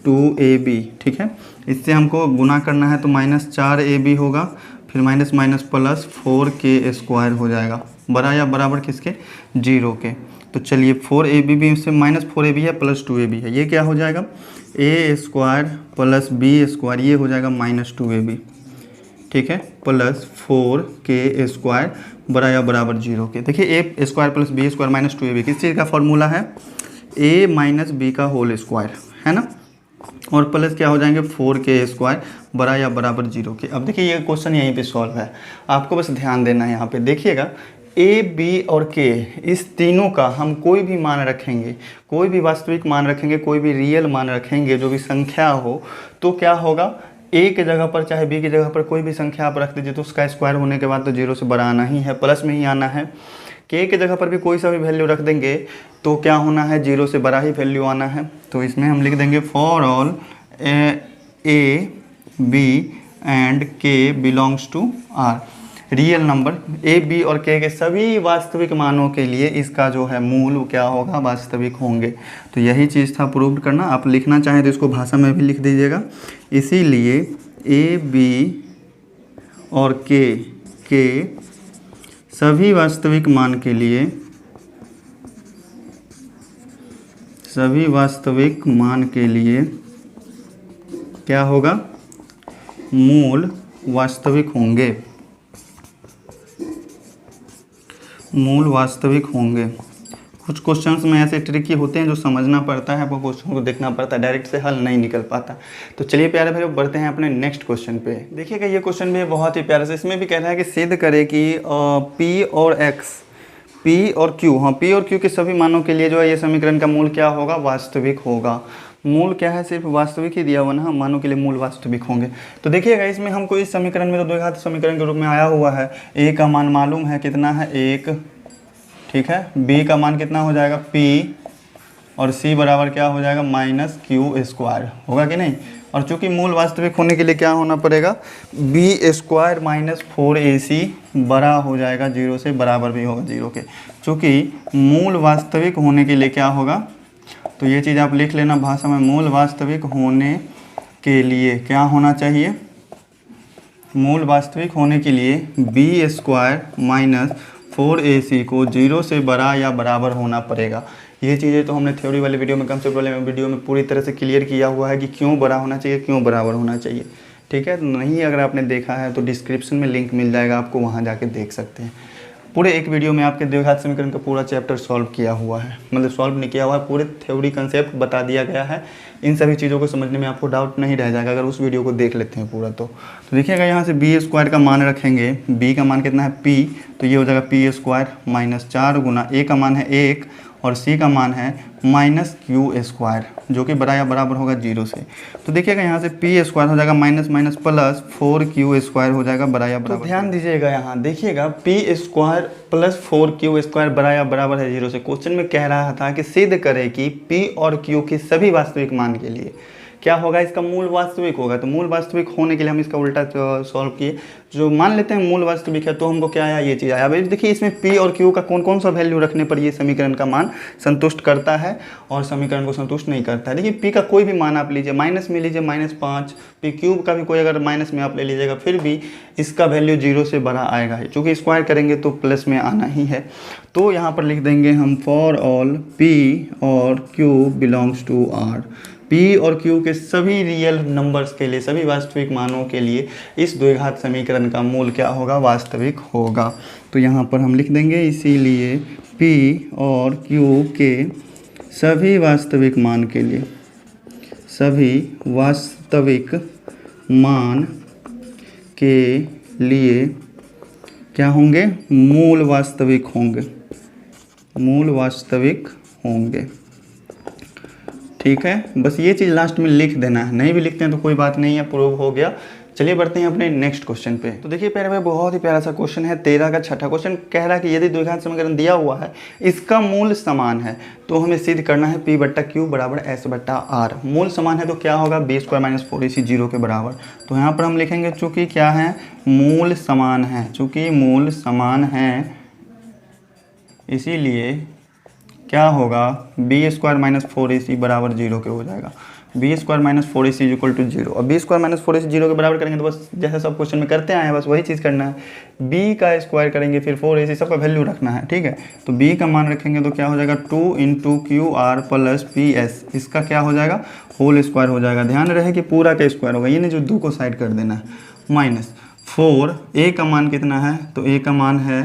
2ab, ठीक है। इससे हमको गुना करना है तो माइनस 4ab होगा, फिर minus minus plus 4k square हो जाएगा, बड़ा या बराबर किसके, 0 के। तो चलिए 4ab भी इससे माइनस 4ab है प्लस 2ab है, ये क्या हो जाएगा, ए स्क्वायर प्लस बी स्क्वायर, ये हो जाएगा माइनस 2ab, ठीक है, प्लस 4k स्क्वायर बड़ा या बराबर 0 के। देखिए a square plus b square minus 2ab किस चीज़ का फॉर्मूला है, ए माइनस बी का होल स्क्वायर, है ना, और प्लस क्या हो जाएंगे 4k स्क्वायर बड़ा या बराबर 0 के। अब देखिए ये क्वेश्चन यहीं पे सॉल्व है, आपको बस ध्यान देना है यहाँ पे। देखिएगा ए बी और के, इस तीनों का हम कोई भी मान रखेंगे, कोई भी वास्तविक मान रखेंगे, कोई भी रियल मान रखेंगे, जो भी संख्या हो, तो क्या होगा, ए के जगह पर चाहे बी की जगह पर कोई भी संख्या आप रख दीजिए तो उसका स्क्वायर होने के बाद तो 0 से बड़ा आना ही है, प्लस में ही आना है। के की जगह पर भी कोई सा भी वैल्यू रख देंगे तो क्या होना है, 0 से बड़ा ही वैल्यू आना है। तो इसमें हम लिख देंगे for all a b and k belongs to r, real number a b और के सभी वास्तविक मानों के लिए इसका जो है मूल वो क्या होगा, वास्तविक होंगे। तो यही चीज़ था प्रूव करना। आप लिखना चाहें तो इसको भाषा में भी लिख दीजिएगा। इसीलिए ए बी और के सभी वास्तविक मान के लिए, सभी वास्तविक मान के लिए क्या होगा, मूल वास्तविक होंगे, मूल वास्तविक होंगे। कुछ क्वेश्चंस में ऐसे ट्रिकी होते हैं जो समझना पड़ता है, आपको क्वेश्चन को देखना पड़ता है, डायरेक्ट से हल नहीं निकल पाता। तो चलिए प्यारे भाई बढ़ते हैं अपने नेक्स्ट क्वेश्चन पे। देखिएगा ये क्वेश्चन भी बहुत ही प्यारा से, इसमें भी कह रहा है कि सिद्ध करे कि पी और एक्स, पी और क्यू, हाँ पी और क्यू के सभी मानों के लिए जो है ये समीकरण का मूल क्या होगा, वास्तविक होगा। मूल क्या है, सिर्फ वास्तविक ही दिया हुआ ना, मानों के लिए मूल वास्तविक होंगे। तो देखिएगा इसमें हमको इस समीकरण में तो द्विघात समीकरण के रूप में आया हुआ है, ए का मान मालूम है कितना है 1, ठीक है, बी का मान कितना हो जाएगा p, और c बराबर क्या हो जाएगा माइनस क्यू स्क्वायर, होगा कि नहीं। और चूंकि मूल वास्तविक होने के लिए क्या होना पड़ेगा, बी स्क्वायर माइनस 4ac बड़ा हो जाएगा 0 से, बराबर भी होगा 0 के। चूँकि मूल वास्तविक होने के लिए क्या होगा, तो ये चीज़ आप लिख लेना भाषा में, मूल वास्तविक होने के लिए क्या होना चाहिए, मूल वास्तविक होने के लिए बी स्क्वायर माइनस 4ac को 0 से बड़ा या बराबर होना पड़ेगा। ये चीज़ें तो हमने थ्योरी वाले वीडियो में, कंसेप्ट वाले वीडियो में पूरी तरह से क्लियर किया हुआ है कि क्यों बड़ा होना चाहिए, क्यों बराबर होना चाहिए, ठीक है। नहीं अगर आपने देखा है तो डिस्क्रिप्शन में लिंक मिल जाएगा, आपको वहाँ जाके देख सकते हैं। पूरे एक वीडियो में आपके द्विघात समीकरण का पूरा चैप्टर सॉल्व किया हुआ है, मतलब सॉल्व नहीं किया हुआ है, पूरे थ्योरी कंसेप्ट बता दिया गया है। इन सभी चीज़ों को समझने में आपको डाउट नहीं रह जाएगा अगर उस वीडियो को देख लेते हैं पूरा। तो देखिएगा यहाँ से बी स्क्वायर का मान रखेंगे, बी का मान कितना है p, तो ये हो जाएगा p स्क्वायर माइनस 4 गुना, ए का मान है 1 और सी का मान है माइनस क्यू स्क्वायर, जो कि बड़ा या बराबर होगा 0 से। तो देखिएगा यहाँ से पी स्क्वायर हो जाएगा minus minus plus 4q square हो जाएगा बड़ा या बराबर। तो ध्यान दीजिएगा यहाँ देखिएगा P square plus 4q square बड़ा या बराबर है 0 से। क्वेश्चन में कह रहा था कि सिद्ध करें कि p और q की सभी वास्तविक मान के लिए क्या होगा, इसका मूल वास्तविक होगा। तो मूल वास्तविक होने के लिए हम इसका उल्टा सॉल्व किए। जो मान लेते हैं मूल वास्तविक है तो हमको क्या आया, ये चीज़ आया। अब देखिए इसमें p और q का कौन कौन सा वैल्यू रखने पर ये समीकरण का मान संतुष्ट करता है और समीकरण को संतुष्ट नहीं करता है। देखिए p का कोई भी मान आप लीजिए, माइनस में लीजिए -5, p क्यूब का भी कोई अगर माइनस में आप ले लीजिएगा फिर भी इसका वैल्यू 0 से बड़ा आएगा ही, चूँकि स्क्वायर करेंगे तो प्लस में आना ही है। तो यहाँ पर लिख देंगे हम फॉर ऑल p और q belongs to r। p और q के सभी रियल नंबर्स के लिए, सभी वास्तविक मानों के लिए इस द्विघात समीकरण का मूल क्या होगा, वास्तविक होगा। तो यहाँ पर हम लिख देंगे इसीलिए p और q के सभी वास्तविक मान के लिए, सभी वास्तविक मान के लिए क्या होंगे, मूल वास्तविक होंगे, मूल वास्तविक होंगे। ठीक है, बस ये चीज़ लास्ट में लिख देना है, नहीं भी लिखते हैं तो कोई बात नहीं है, प्रूव हो गया। चलिए बढ़ते हैं अपने नेक्स्ट क्वेश्चन पे। तो देखिए प्यारे भाई बहुत ही प्यारा सा क्वेश्चन है, 13 का छठा क्वेश्चन। कह रहा है कि यदि द्विघात समीकरण दिया हुआ है इसका मूल समान है तो हमें सिद्ध करना है p बट्टा q बराबर s बट्टा r। मूल समान है तो क्या होगा, b स्क्वायर माइनस 4ac 0 के बराबर। तो यहाँ पर हम लिखेंगे चूँकि क्या है, मूल समान है, चूँकि मूल समान है इसीलिए क्या होगा, बी स्क्वायर माइनस 4ac बराबर 0 के हो जाएगा। B square minus 4ac equal to 0। और बी स्क्वायर माइनस 4ac 0 के बराबर करेंगे तो बस जैसे सब क्वेश्चन में करते आए हैं बस वही चीज़ करना है। b का स्क्वायर करेंगे फिर 4ac सबका वैल्यू रखना है, ठीक है। तो b का मान रखेंगे तो क्या हो जाएगा 2 into Q R plus P S, इसका क्या हो जाएगा, होल स्क्वायर हो जाएगा। ध्यान रहे कि पूरा का स्क्वायर होगा, ये नहीं जो 2 को साइड कर देना है। माइनस 4, a का मान कितना है, तो a का मान है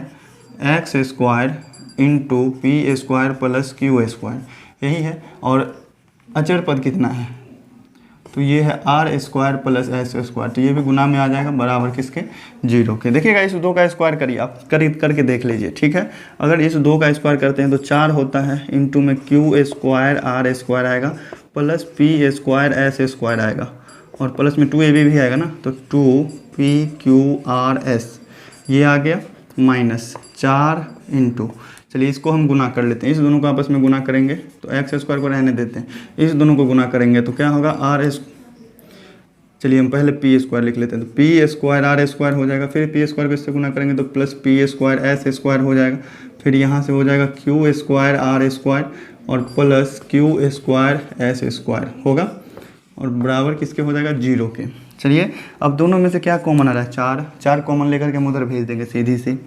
x square into P square plus Q square, यही है। और अचर पद कितना है, तो ये है R square plus S square, तो ये भी गुना में आ जाएगा बराबर किसके, 0 के। देखिएगा इस 2 का स्क्वायर करिए, आप करके देख लीजिए, ठीक है। अगर इस 2 का स्क्वायर करते हैं तो 4 होता है, इंटू में क्यू स्क्वायर आर स्क्वायर आएगा plus P square S square आएगा और प्लस में 2ab भी आएगा ना, तो 2pqrs ये आ गया माइनस 4 इंटू, चलिए इसको हम गुना कर लेते हैं, इस दोनों को आपस में गुना करेंगे तो एक्स स्क्वायर को रहने देते हैं, इस दोनों को गुना करेंगे तो क्या होगा आर एस, चलिए हम पहले पी स्क्वायर लिख लेते हैं, तो पी स्क्वायर आर स्क्वायर हो जाएगा, फिर पी स्क्वायर को इससे गुना करेंगे तो plus P square S square हो जाएगा, फिर यहाँ से हो जाएगा क्यू स्क्वायर आर स्क्वायर और plus Q square S square होगा और बराबर किसके हो जाएगा, 0 के। चलिए अब दोनों में से क्या कॉमन आ रहा है, 4 कॉमन लेकर के हम उधर भेज देंगे सीधी सी,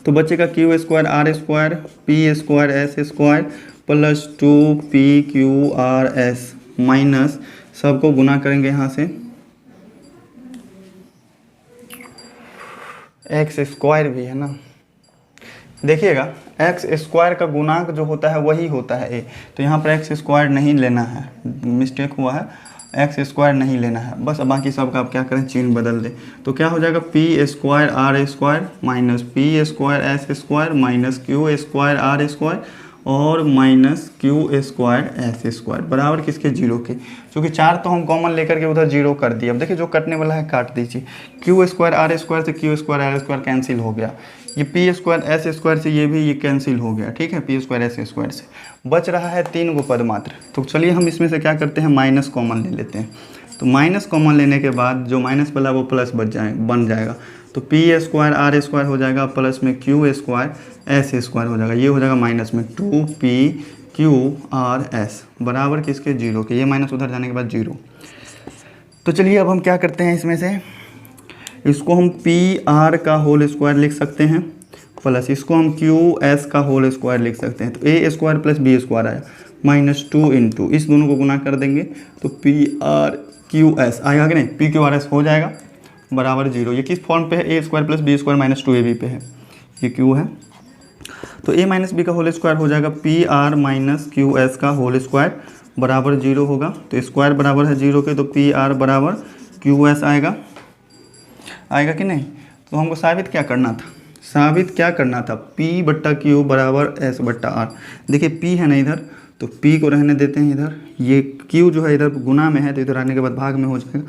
तो बचेगा Q square are square P square S square plus 2pqrs minus सबको गुना करेंगे यहाँ से एक्स स्क्वायर भी है ना। देखिएगा एक्स स्क्वायर का गुणांक जो होता है वही होता है ए, तो यहाँ पर एक्स स्क्वायर नहीं लेना है, मिस्टेक हुआ है, एक्स स्क्वायर नहीं लेना है, बस बाकी सबका आप क्या करें, चिन्ह बदल दें। तो क्या हो जाएगा p square are square minus P square S square minus Q square are square और minus Q square S square बराबर किसके, 0 के। क्योंकि 4 तो हम कॉमन लेकर के उधर 0 कर दिए। अब देखिए जो कटने वाला है काट दीजिए, क्यू स्क्वायर आर स्क्वायर से Q square are square cancel हो गया, ये पी स्क्वायर एस स्क्वायर से ये कैंसिल हो गया, ठीक है, पी स्क्वायर एस स्क्वायर से बच रहा है 3 गो पद मात्र। तो चलिए हम इसमें से क्या करते हैं, माइनस कॉमन ले लेते हैं। तो माइनस कॉमन लेने के बाद जो माइनस वाला वो प्लस बन जाएगा, तो पी स्क्वायर आर स्क्वायर हो जाएगा प्लस में क्यू स्क्वायर एस स्क्वायर हो जाएगा, ये हो जाएगा माइनस में 2pqrs बराबर किसके, 0 के। ये माइनस उधर जाने के बाद 0। तो चलिए अब हम क्या करते हैं, इसमें से इसको हम पी आर का होल स्क्वायर लिख सकते हैं प्लस इसको हम क्यू एस का होल स्क्वायर लिख सकते हैं। तो ए स्क्वायर प्लस बी स्क्वायर आया माइनस 2 इंटू इस दोनों को गुना कर देंगे तो पी आर क्यू एस आएगा कि नहीं, पी क्यू आर एस हो जाएगा बराबर 0। ये किस फॉर्म पे है, a square plus b square minus 2ab पे है, ये क्यू है। तो a माइनस बी का होल स्क्वायर हो जाएगा p r minus q s का होल स्क्वायर बराबर 0 होगा। तो स्क्वायर बराबर है 0 के, तो पी आर बराबर क्यू एस आएगा कि नहीं। तो हमको साबित क्या करना था, साबित क्या करना था, P बट्टा क्यू बराबर S बट्टा R। देखिए P है ना इधर, तो P को रहने देते हैं इधर, ये Q जो है इधर गुना में है तो इधर आने के बाद भाग में हो जाएगा,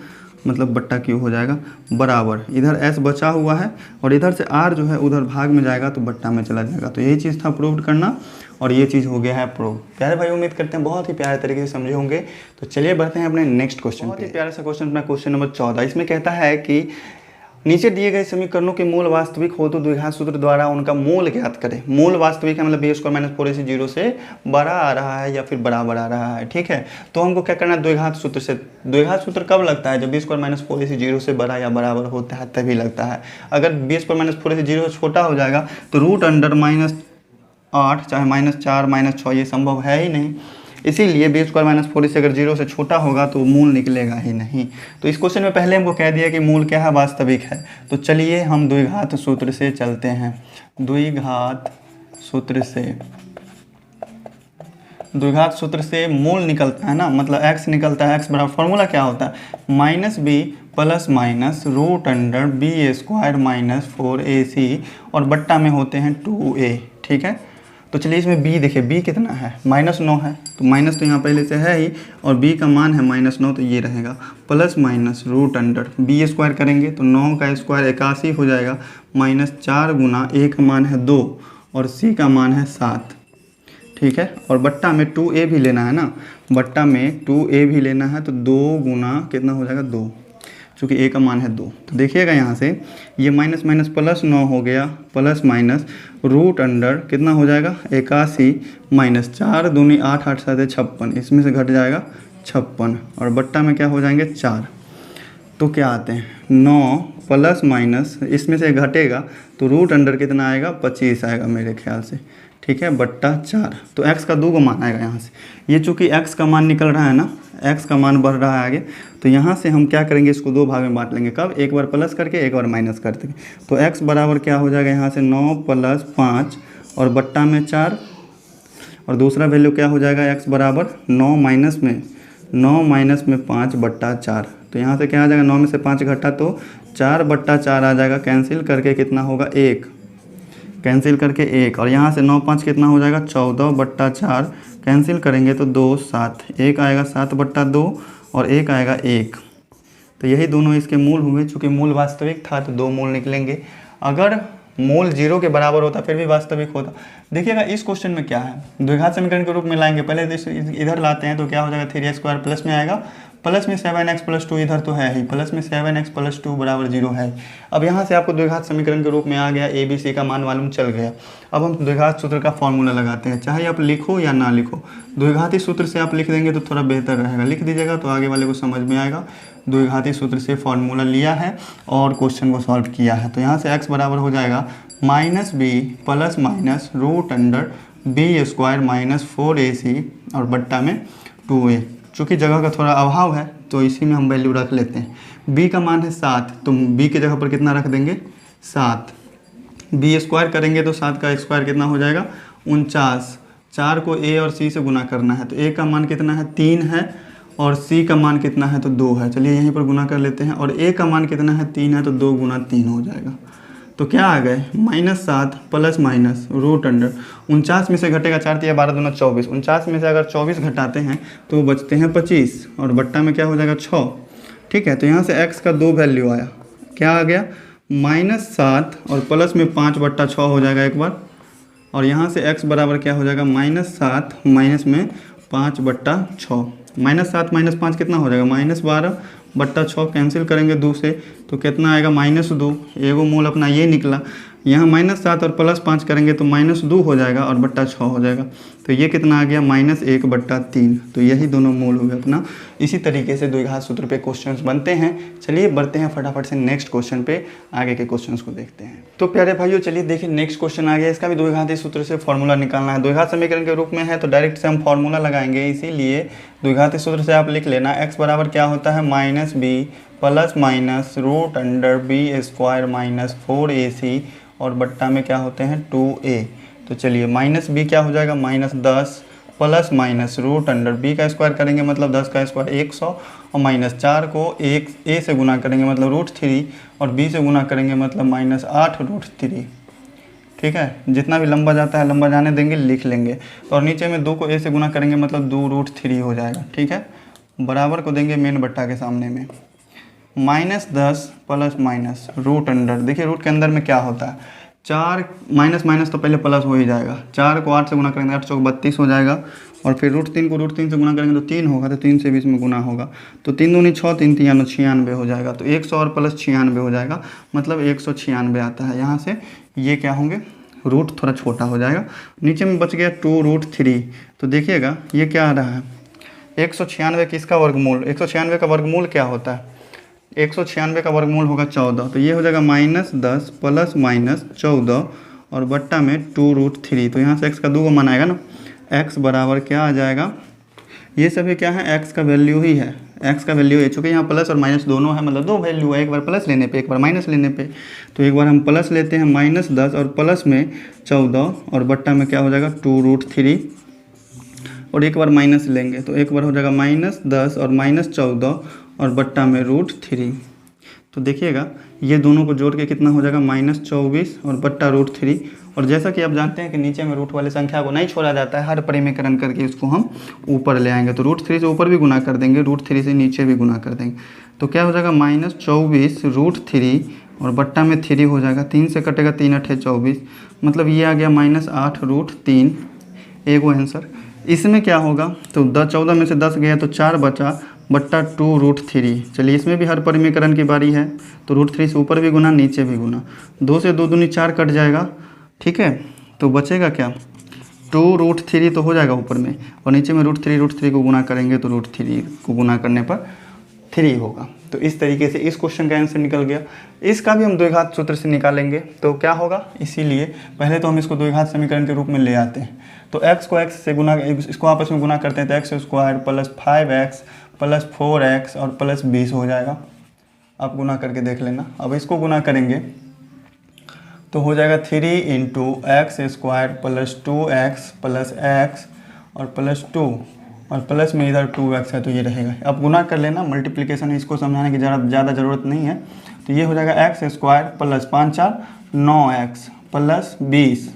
मतलब बट्टा Q हो जाएगा, बराबर इधर S बचा हुआ है और इधर से R जो है उधर भाग में जाएगा तो बट्टा में चला जाएगा। तो यही चीज़ था प्रूव करना और ये चीज़ हो गया है प्रूव। प्यारे भाई उम्मीद करते हैं बहुत ही प्यारे तरीके से समझे होंगे। तो चलिए बढ़ते हैं अपने नेक्स्ट क्वेश्चन। बहुत ही प्यारा सा क्वेश्चन अपना क्वेश्चन नंबर 14। इसमें कहता है कि नीचे दिए गए समीकरणों के मूल वास्तविक हो तो द्विघात सूत्र द्वारा उनका मूल ज्ञात करें। मूल वास्तविक है मतलब बी स्क्वायर माइनस 4ac 0 से बड़ा आ रहा है या फिर बराबर आ रहा है, ठीक है। तो हमको क्या करना है, द्विघात सूत्र से। द्विघात सूत्र कब लगता है, जब बी स्क्वायर माइनस 4ac 0 से बड़ा या बराबर होता है तभी लगता है। अगर बी स्क्वायर माइनस 4ac 0 से छोटा हो जाएगा तो रूट अंडर -8 चाहे -4 -6 ये संभव है ही नहीं। इसीलिए बी स्क्वायर माइनस 4 से अगर 0 से छोटा होगा तो मूल निकलेगा ही नहीं। तो इस क्वेश्चन में पहले हमको कह दिया कि मूल क्या है, वास्तविक है। तो चलिए हम द्विघात सूत्र से चलते हैं। द्विघात सूत्र से मूल निकलता है ना, मतलब x निकलता है। x बराबर फॉर्मूला क्या होता है, -b plus minus root under B square minus 4ac और बट्टा में होते हैं 2a, ठीक है। तो चलिए इसमें b देखिए, b कितना है, -9 है, तो माइनस तो यहाँ पहले से है ही और b का मान है -9, तो ये रहेगा plus minus root under b square करेंगे तो 9 का स्क्वायर 81 हो जाएगा, -4 गुना a का मान है 2 और c का मान है 7, ठीक है। और बट्टा में 2a भी लेना है ना, बट्टा में 2a भी लेना है तो 2 गुना कितना हो जाएगा 2, चूँकि a का मान है 2। तो देखिएगा यहाँ से ये माइनस माइनस प्लस 9 हो गया, प्लस माइनस रूट अंडर कितना हो जाएगा 81 माइनस 4 दूनी 8 8 7 56, इसमें से घट जाएगा 56 और बट्टा में क्या हो जाएंगे 4। तो क्या आते हैं 9 प्लस माइनस इसमें से घटेगा तो रूट अंडर कितना आएगा 25 आएगा मेरे ख्याल से, ठीक है, बट्टा 4। तो x का 2 का मान आएगा यहाँ से। ये चूँकि x का मान निकल रहा है ना, x का मान बढ़ रहा है आगे, तो यहाँ से हम क्या करेंगे, इसको 2 भाग में बांट लेंगे। कब, एक बार प्लस करके एक बार माइनस करके। तो x बराबर क्या हो जाएगा यहाँ से 9 प्लस 5 और बट्टा में 4 और दूसरा वैल्यू क्या हो जाएगा, x बराबर 9 माइनस में 5 बट्टा 4। तो यहाँ से क्या आ जाएगा, 9 में से 5 घटा तो 4 बट्टा 4 आ जाएगा, कैंसिल करके कितना होगा 1, कैंसिल करके 1 और यहाँ से 9 5 कितना हो जाएगा 14 बट्टा 4, कैंसिल करेंगे तो 2 7, 1 आएगा 7 बट्टा 2 और 1 आएगा 1। तो यही दोनों इसके मूल हुए। चूँकि मूल वास्तविक था तो 2 मूल निकलेंगे। अगर मूल 0 के बराबर होता फिर भी वास्तविक होता। देखिएगा इस क्वेश्चन में क्या है, द्विघात समीकरण के रूप में लाएंगे। पहले इधर लाते हैं तो क्या हो जाएगा 3x स्क्वायर प्लस में आएगा, प्लस में 7x प्लस 2 इधर तो है ही, प्लस में 7x प्लस 2 बराबर 0 है। अब यहाँ से आपको द्विघात समीकरण के रूप में आ गया, a b c का मान मालूम चल गया। अब हम द्विघात सूत्र का फॉर्मूला लगाते हैं, चाहे आप लिखो या ना लिखो। द्विघाती सूत्र से आप लिख देंगे तो थोड़ा बेहतर रहेगा, लिख दीजिएगा तो आगे वाले को समझ में आएगा। द्विघाती सूत्र से फॉर्मूला लिया है और क्वेश्चन को सॉल्व किया है। तो यहाँ से x बराबर हो जाएगा -b plus minus root under B square minus 4ac और बट्टा में 2a। चूँकि जगह का थोड़ा अभाव है तो इसी में हम वैल्यू रख लेते हैं। b का मान है 7 तो b की जगह पर कितना रख देंगे 7। b स्क्वायर करेंगे तो 7 का स्क्वायर कितना हो जाएगा 49। 4 को a और c से गुना करना है तो a का मान कितना है 3 है और c का मान कितना है तो 2 है। चलिए यहीं पर गुना कर लेते हैं और a का मान कितना है 3 है तो 2 गुना 3 हो जाएगा। तो क्या आ गए -7 प्लस माइनस रूट अंडर 49 में से घटेगा 4 × 12 दूना 24, 49 में से अगर 24 घटाते हैं तो बचते हैं 25 और बट्टा में क्या हो जाएगा 6, ठीक है। तो यहाँ से x का 2 वैल्यू आया, क्या आ गया -7 और प्लस में 5 बट्टा 6 हो जाएगा एक बार और यहाँ से x बराबर क्या हो जाएगा -7 माइनस में 5 बट्टा 6। -7 माइनस 5 कितना हो जाएगा -12 बट्टा 6, कैंसिल करेंगे 2 से तो कितना आएगा -2। एगो मूल अपना ये निकला। यहाँ -7 और प्लस 5 करेंगे तो -2 हो जाएगा और बट्टा 6 हो जाएगा। तो ये कितना आ गया -1 बट्टा 3। तो यही दोनों मूल हुए अपना। इसी तरीके से द्विघात सूत्र पे क्वेश्चंस बनते हैं। चलिए बढ़ते हैं फटाफट से नेक्स्ट क्वेश्चन पे, आगे के क्वेश्चंस को देखते हैं। तो प्यारे भाइयों चलिए देखिए नेक्स्ट क्वेश्चन आ गया। इसका भी द्विघाती सूत्र से फॉर्मूला निकालना है। द्विघात समीकरण के रूप में है तो डायरेक्ट से हम फॉर्मूला लगाएंगे, इसीलिए द्विघाती सूत्र से आप लिख लेना x बराबर क्या होता है -b plus minus root under B square minus 4ac और बट्टा में क्या होते हैं 2a। तो चलिए -b क्या हो जाएगा -10 plus minus root under b का स्क्वायर करेंगे मतलब 10 का स्क्वायर 100 और -4 को a से गुना करेंगे मतलब √3 और b से गुना करेंगे मतलब -8 √3। ठीक है, जितना भी लंबा जाता है लंबा जाने देंगे, लिख लेंगे। और नीचे में 2 को a से गुना करेंगे मतलब 2√3 हो जाएगा। ठीक है, बराबर को देंगे मेन बट्टा के सामने में -10 प्लस माइनस रूट अंडर। देखिए रूट के अंदर में क्या होता है, 4 माइनस माइनस तो पहले प्लस हो ही जाएगा। 4 को 8 से गुना करेंगे 8 चौक 32 हो जाएगा। और फिर √3 को √3 से गुना करेंगे तो 3 होगा, तो 3 से 20 में गुना होगा तो 3 दूनी 6 3 3 96 हो जाएगा। तो 100 और प्लस 96 हो जाएगा, मतलब 196 आता है। यहाँ से ये क्या होंगे, रूट थोड़ा छोटा हो जाएगा। नीचे में बच गया 2√3। तो देखिएगा ये क्या आ रहा है, 196 किसका वर्गमूल, 196 का वर्गमूल क्या होता है, 196 का वर्गमूल होगा 14। तो ये हो जाएगा -10 प्लस माइनस 14 और बट्टा में 2√3। तो यहाँ से x का 2 को मान आएगा ना, x बराबर क्या आ जाएगा, ये सभी क्या है, x का वैल्यू ही है, x का वैल्यू है। चूँकि यहाँ प्लस और माइनस दोनों है, मतलब 2 वैल्यू है, एक बार प्लस लेने पे एक बार माइनस लेने पे। तो एक बार हम प्लस लेते हैं -10 और प्लस में 14 और बट्टा में क्या हो जाएगा 2√3 और एक बार माइनस लेंगे तो एक बार हो जाएगा -10 और -14 और बट्टा में √3। तो देखिएगा ये दोनों को जोड़ के कितना हो जाएगा -24 और बट्टा √3। और जैसा कि आप जानते हैं कि नीचे में रूट वाले संख्या को नहीं छोड़ा जाता है, हर परिमीकरण करके इसको हम ऊपर ले आएंगे। तो √3 से ऊपर भी गुना कर देंगे, √3 से नीचे भी गुना कर देंगे। तो क्या हो जाएगा -24 √3 और बट्टा में 3 हो जाएगा। 3 से कटेगा 3 8 24, मतलब ये आ गया -8 √3 एगो आंसर। इसमें क्या होगा, तो 14 में से 10 गया तो 4 बचा, बट्टा 2√3। चलिए इसमें भी हर परिमीकरण की बारी है, तो √3 से ऊपर भी गुना नीचे भी गुना। 2 से 2 दूनी 4 कट जाएगा, ठीक है। तो बचेगा क्या, 2√3 तो हो जाएगा ऊपर में, और नीचे में √3 को गुना करेंगे तो √3 को गुना करने पर 3 होगा। तो इस तरीके से इस क्वेश्चन का आंसर निकल गया। इसका भी हम द्विघात सूत्र से निकालेंगे तो क्या होगा, इसीलिए पहले तो हम इसको द्विघात समीकरण के रूप में ले आते हैं। तो x को x से गुना, इसको आपस में गुना करते हैं तो x² plus 5x plus 4x और प्लस 20 हो जाएगा। आप गुना करके देख लेना। अब इसको गुना करेंगे तो हो जाएगा 3 × x² plus 2x plus x और प्लस 2 और प्लस में इधर 2x है तो ये रहेगा। अब गुना कर लेना, मल्टीप्लिकेशन है, इसको समझाने की ज़्यादा ज़रूरत नहीं है। तो ये हो जाएगा x² प्लस 5 4 9x प्लस 20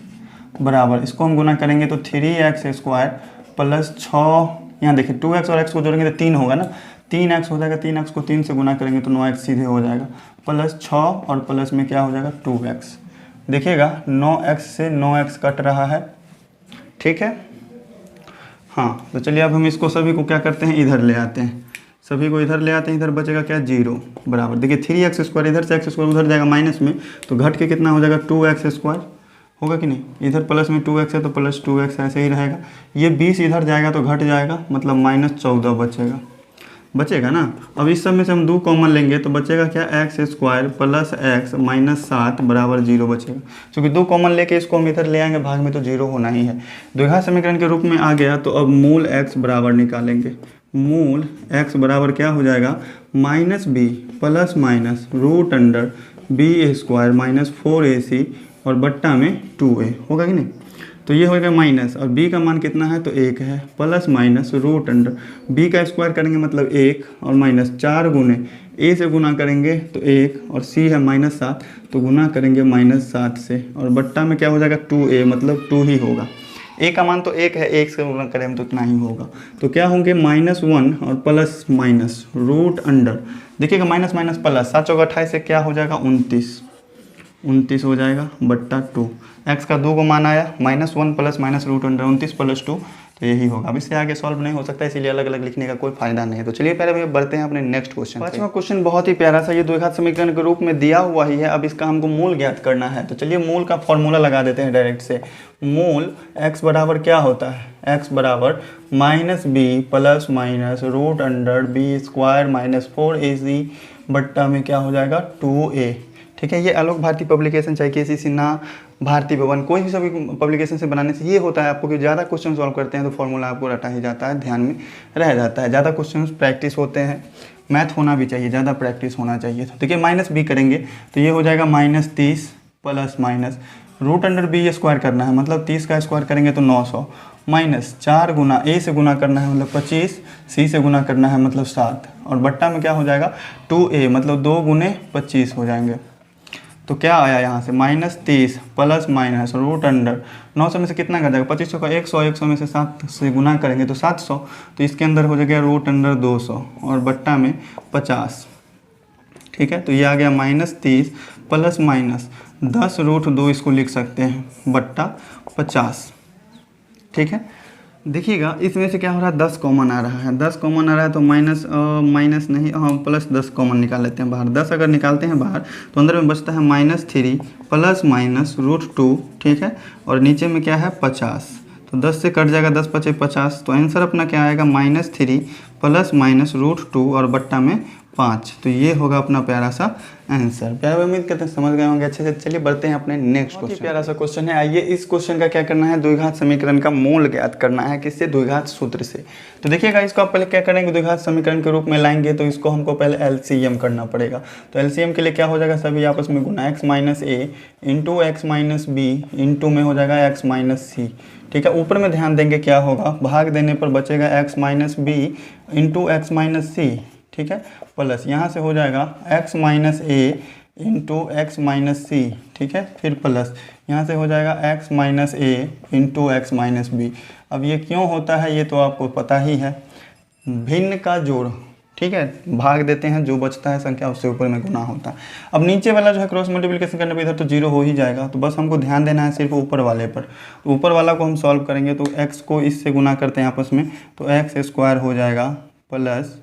बराबर, इसको हम गुना करेंगे तो 3x² प्लस 6, यहाँ देखिए 2x और x को जोड़ेंगे तो 3 होगा ना, 3x हो जाएगा, 3x को 3 से गुना करेंगे तो 9x सीधे हो जाएगा, प्लस 6 और प्लस में क्या हो जाएगा 2x। देखिएगा 9x से 9x कट रहा है, ठीक है। हाँ तो चलिए अब हम इसको सभी को क्या करते हैं, इधर ले आते हैं, सभी को इधर ले आते हैं। इधर बचेगा क्या 0 बराबर, देखिए 3x² इधर से x² उधर जाएगा माइनस में, तो घट के कितना हो जाएगा 2x² होगा कि नहीं। इधर प्लस में 2x है तो प्लस 2x ऐसे ही रहेगा। ये 20 इधर जाएगा तो घट जाएगा, मतलब -14 बचेगा ना। अब इस सब में से हम 2 कॉमन लेंगे तो बचेगा क्या, x² प्लस x माइनस 7 बराबर 0 बचेगा। क्योंकि 2 कॉमन लेके इसको हम इधर ले आएंगे, भाग में तो 0 होना ही है। द्विघात समीकरण के रूप में आ गया तो अब मूल x बराबर निकालेंगे। मूल x बराबर क्या हो जाएगा, -b plus minus root under b² minus 4ac और बट्टा में 2a होगा कि नहीं। तो ये होगा माइनस, और b का मान कितना है तो 1 है, plus minus root under b का स्क्वायर करेंगे मतलब 1 और माइनस 4 गुने a से गुना करेंगे तो 1 और c है -7 तो गुना करेंगे -7 से, और बट्टा में क्या हो जाएगा 2a मतलब 2 ही होगा। a का मान तो 1 है, 1 से गुना करेंगे तो इतना ही होगा। तो क्या होंगे -1 और प्लस माइनस रूट अंडर, देखिएगा माइनस माइनस प्लस, 7 चौका 28 से क्या हो जाएगा 29 हो जाएगा बट्टा 2। x का 2 को मान आया, -1 plus minus root under 29 plus 2, तो यही होगा। अब इससे आगे सॉल्व नहीं हो सकता, इसीलिए अलग अलग लिखने का कोई फायदा नहीं है। तो चलिए पहले बढ़ते हैं अपने नेक्स्ट क्वेश्चन। पांचवा क्वेश्चन बहुत ही प्यारा सा, ये द्विघात समीकरण के रूप में दिया हुआ ही है। अब इसका हमको मूल ज्ञात करना है। तो चलिए मूल का फॉर्मूला लगा देते हैं डायरेक्ट से। मूल x बराबर क्या होता है, x बराबर -b plus minus root under b² minus 4ac बट्टा में क्या हो जाएगा 2a। ठीक है, ये आलोक भारती पब्लिकेशन चाहे KCC ना भारती भवन, कोई भी सभी पब्लिकेशन से बनाने से ये होता है आपको कि ज़्यादा क्वेश्चन सॉल्व करते हैं तो फॉर्मूला आपको रटा ही जाता है, ध्यान में रह जाता है। ज़्यादा क्वेश्चन प्रैक्टिस होते हैं, मैथ होना भी चाहिए, ज़्यादा प्रैक्टिस होना चाहिए। तो देखिए -b करेंगे तो ये हो जाएगा -30 plus minus root under b² करना है, मतलब 30 का स्क्वायर करेंगे तो 900 माइनस 4 गुना a से गुना करना है मतलब 25, c से गुना करना है मतलब 7, और बट्टा में क्या हो जाएगा 2a मतलब 2 गुने 25 हो जाएंगे। तो क्या आया यहाँ से -30 प्लस माइनस रूट अंडर 900 में से कितना कर जाएगा 2500 का 100, 100 में से 7 से गुना करेंगे तो 700, तो इसके अंदर हो जाएगा रूट अंडर 200 और बट्टा में 50। ठीक है, तो ये आ गया -30 प्लस माइनस 10√2 इसको लिख सकते हैं बट्टा 50। ठीक है, देखिएगा इसमें से क्या हो रहा है 10 कॉमन आ रहा है, 10 कॉमन आ रहा है तो माइनस नहीं हम प्लस 10 कॉमन निकाल लेते हैं बाहर। 10 अगर निकालते हैं बाहर तो अंदर में बचता है -3 प्लस माइनस √2। ठीक है, और नीचे में क्या है 50, तो 10 से कट जाएगा 10 × 5 = 50, तो आंसर अपना क्या आएगा -3 प्लस माइनस √2 और बट्टा में 5। तो ये होगा अपना प्यारा सा आंसर। प्यारा, उम्मीद करते हैं समझ गए होंगे अच्छे से। चलिए बढ़ते हैं अपने नेक्स्ट क्वेश्चन। प्यारा सा क्वेश्चन है, आइए इस क्वेश्चन का क्या करना है, द्विघात समीकरण का मूल ज्ञात करना है। किससे? द्विघात सूत्र से। तो देखिएगा इसको आप पहले क्या करेंगे, द्विघात समीकरण के रूप में लाएंगे तो इसको हमको पहले एलसीएम करना पड़ेगा। तो एलसीएम के लिए क्या हो जाएगा, सभी आपस में गुना x - a into x - b into में हो जाएगा x - c। ठीक है, ऊपर में ध्यान देंगे क्या होगा, भाग देने पर बचेगा x - b into x - c। ठीक है, प्लस यहाँ से हो जाएगा x - a into x - c। ठीक है, फिर प्लस यहाँ से हो जाएगा x - a into x - b। अब ये क्यों होता है ये तो आपको पता ही है, भिन्न का जोड़। ठीक है, भाग देते हैं, जो बचता है संख्या उससे ऊपर में गुना होता है। अब नीचे वाला जो है क्रॉस मल्टीप्लिकेशन करने पर इधर तो 0 हो ही जाएगा, तो बस हमको ध्यान देना है सिर्फ ऊपर वाले पर। तो ऊपर वाला को हम सॉल्व करेंगे तो x को इससे गुना करते हैं आपस में, तो x² हो जाएगा प्लस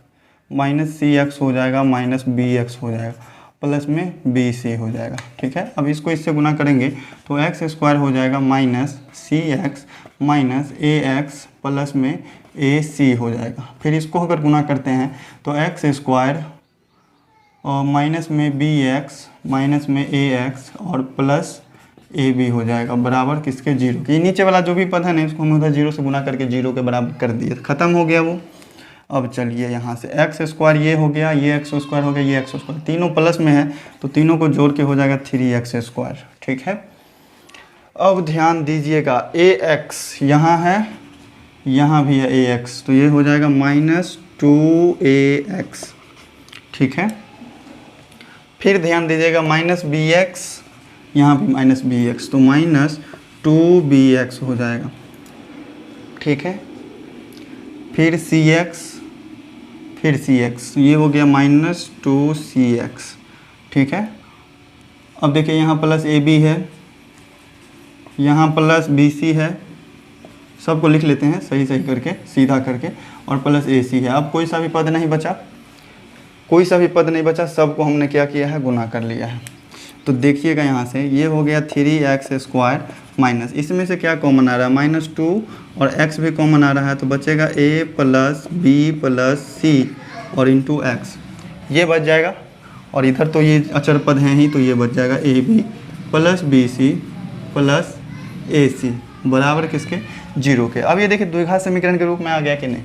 -cx हो जाएगा -bx हो जाएगा प्लस में bc हो जाएगा। ठीक है, अब इसको इससे गुना करेंगे तो x² हो जाएगा -cx -ax प्लस में ac हो जाएगा। फिर इसको अगर गुना करते हैं तो x² और माइनस में bx माइनस में ax और प्लस ab हो जाएगा बराबर किसके 0 के। नीचे वाला जो भी पद है ना इसको हम उधर 0 से गुना करके 0 के बराबर कर दिए, खत्म हो गया वो। अब चलिए यहाँ से x² ये हो गया, ये x² हो गया, ये x², तीनों प्लस में है तो तीनों को जोड़ के हो जाएगा 3x²। ठीक है, अब ध्यान दीजिएगा ax यहाँ है, यहाँ भी है ax, तो ये हो जाएगा -2ax। ठीक है, फिर ध्यान दीजिएगा -bx, यहाँ भी -bx, तो -2bx हो जाएगा। ठीक है, फिर cx, फिर cx, ये हो गया -2cx। ठीक है, अब देखिए यहाँ प्लस ab है, यहाँ प्लस bc है, सबको लिख लेते हैं सही सही करके सीधा करके, और प्लस ac है। अब कोई सा भी पद नहीं बचा, कोई सा भी पद नहीं बचा, सबको हमने क्या किया है, गुना कर लिया है। तो देखिएगा यहाँ से ये हो गया 3x² माइनस, इसमें से क्या कॉमन आ रहा है -2 और x भी कॉमन आ रहा है, तो बचेगा a plus b plus c और इंटू x, ये बच जाएगा। और इधर तो ये अचर पद हैं ही, तो ये बच जाएगा ab plus bc plus ac बराबर किसके 0 के। अब ये देखिए द्विघात समीकरण के रूप में आ गया कि नहीं,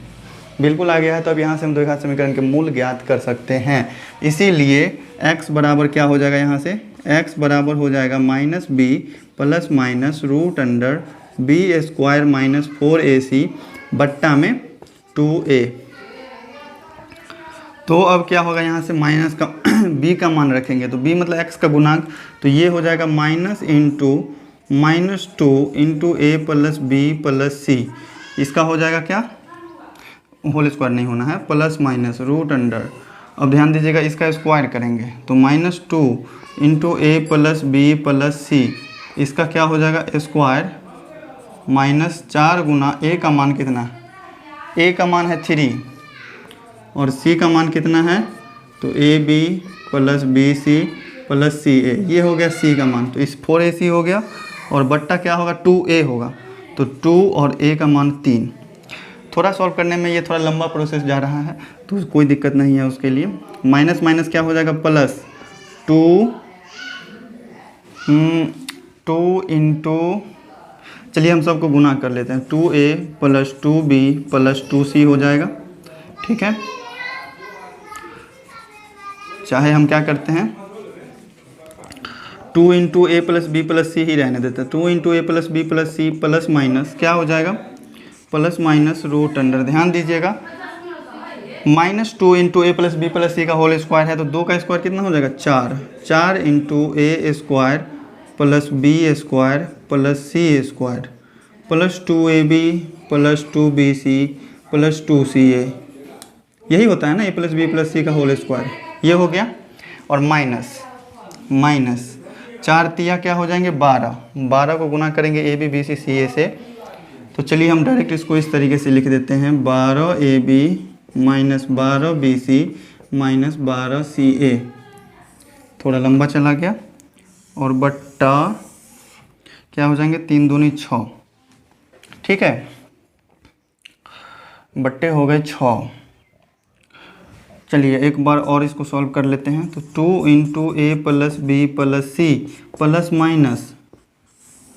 बिल्कुल आ गया है। तो अब यहाँ से हम द्विघात समीकरण के मूल ज्ञात कर सकते हैं। इसीलिए x बराबर क्या हो जाएगा, यहाँ से x बराबर हो जाएगा -b plus minus √b² -4ac बट्टा में 2a। तो अब क्या होगा, यहाँ से माइनस का b का मान रखेंगे, तो b मतलब x का गुणांक, तो ये हो जाएगा -2 into a plus b plus c, इसका हो जाएगा क्या, होल स्क्वायर नहीं होना है, प्लस माइनस √। अब ध्यान दीजिएगा इसका स्क्वायर करेंगे तो -2 into a plus b plus c, इसका क्या हो जाएगा स्क्वायर -4 गुना a का मान कितना है, a का मान है 3 और c का मान कितना है, तो ab plus bc plus ca, ये हो गया c का मान, तो इस 4ac हो गया और बट्टा क्या होगा 2a होगा, तो 2 और a का मान 3। थोड़ा सॉल्व करने में ये थोड़ा लंबा प्रोसेस जा रहा है तो कोई दिक्कत नहीं है उसके लिए। माइनस माइनस क्या हो जाएगा, प्लस 2 इंटू, चलिए हम सबको गुना कर लेते हैं, 2a plus 2b plus 2c हो जाएगा। ठीक है, चाहे हम क्या करते हैं 2 into a plus b plus c ही रहने देते हैं, 2 into a plus b plus c plus minus क्या हो जाएगा, प्लस माइनस √। ध्यान दीजिएगा -2 into a plus b plus c का होल स्क्वायर है, तो 2 का स्क्वायर कितना हो जाएगा 4, 4 into a square plus b square plus c square plus 2ab plus 2bc plus 2ca, यही होता है ना a plus b plus c का होल स्क्वायर, ये हो गया। और माइनस 4 तिया क्या हो जाएंगे 12, 12 को गुना करेंगे ए बी बी सी सी ए से, तो चलिए हम डायरेक्ट इसको इस तरीके से लिख देते हैं 12ab minus 12bc minus 12ca, थोड़ा लंबा चला गया, और बट्टा क्या हो जाएंगे 3 दूनी 6, ठीक है, बट्टे हो गए 6। चलिए एक बार और इसको सॉल्व कर लेते हैं, तो 2 into a plus b plus c plus minus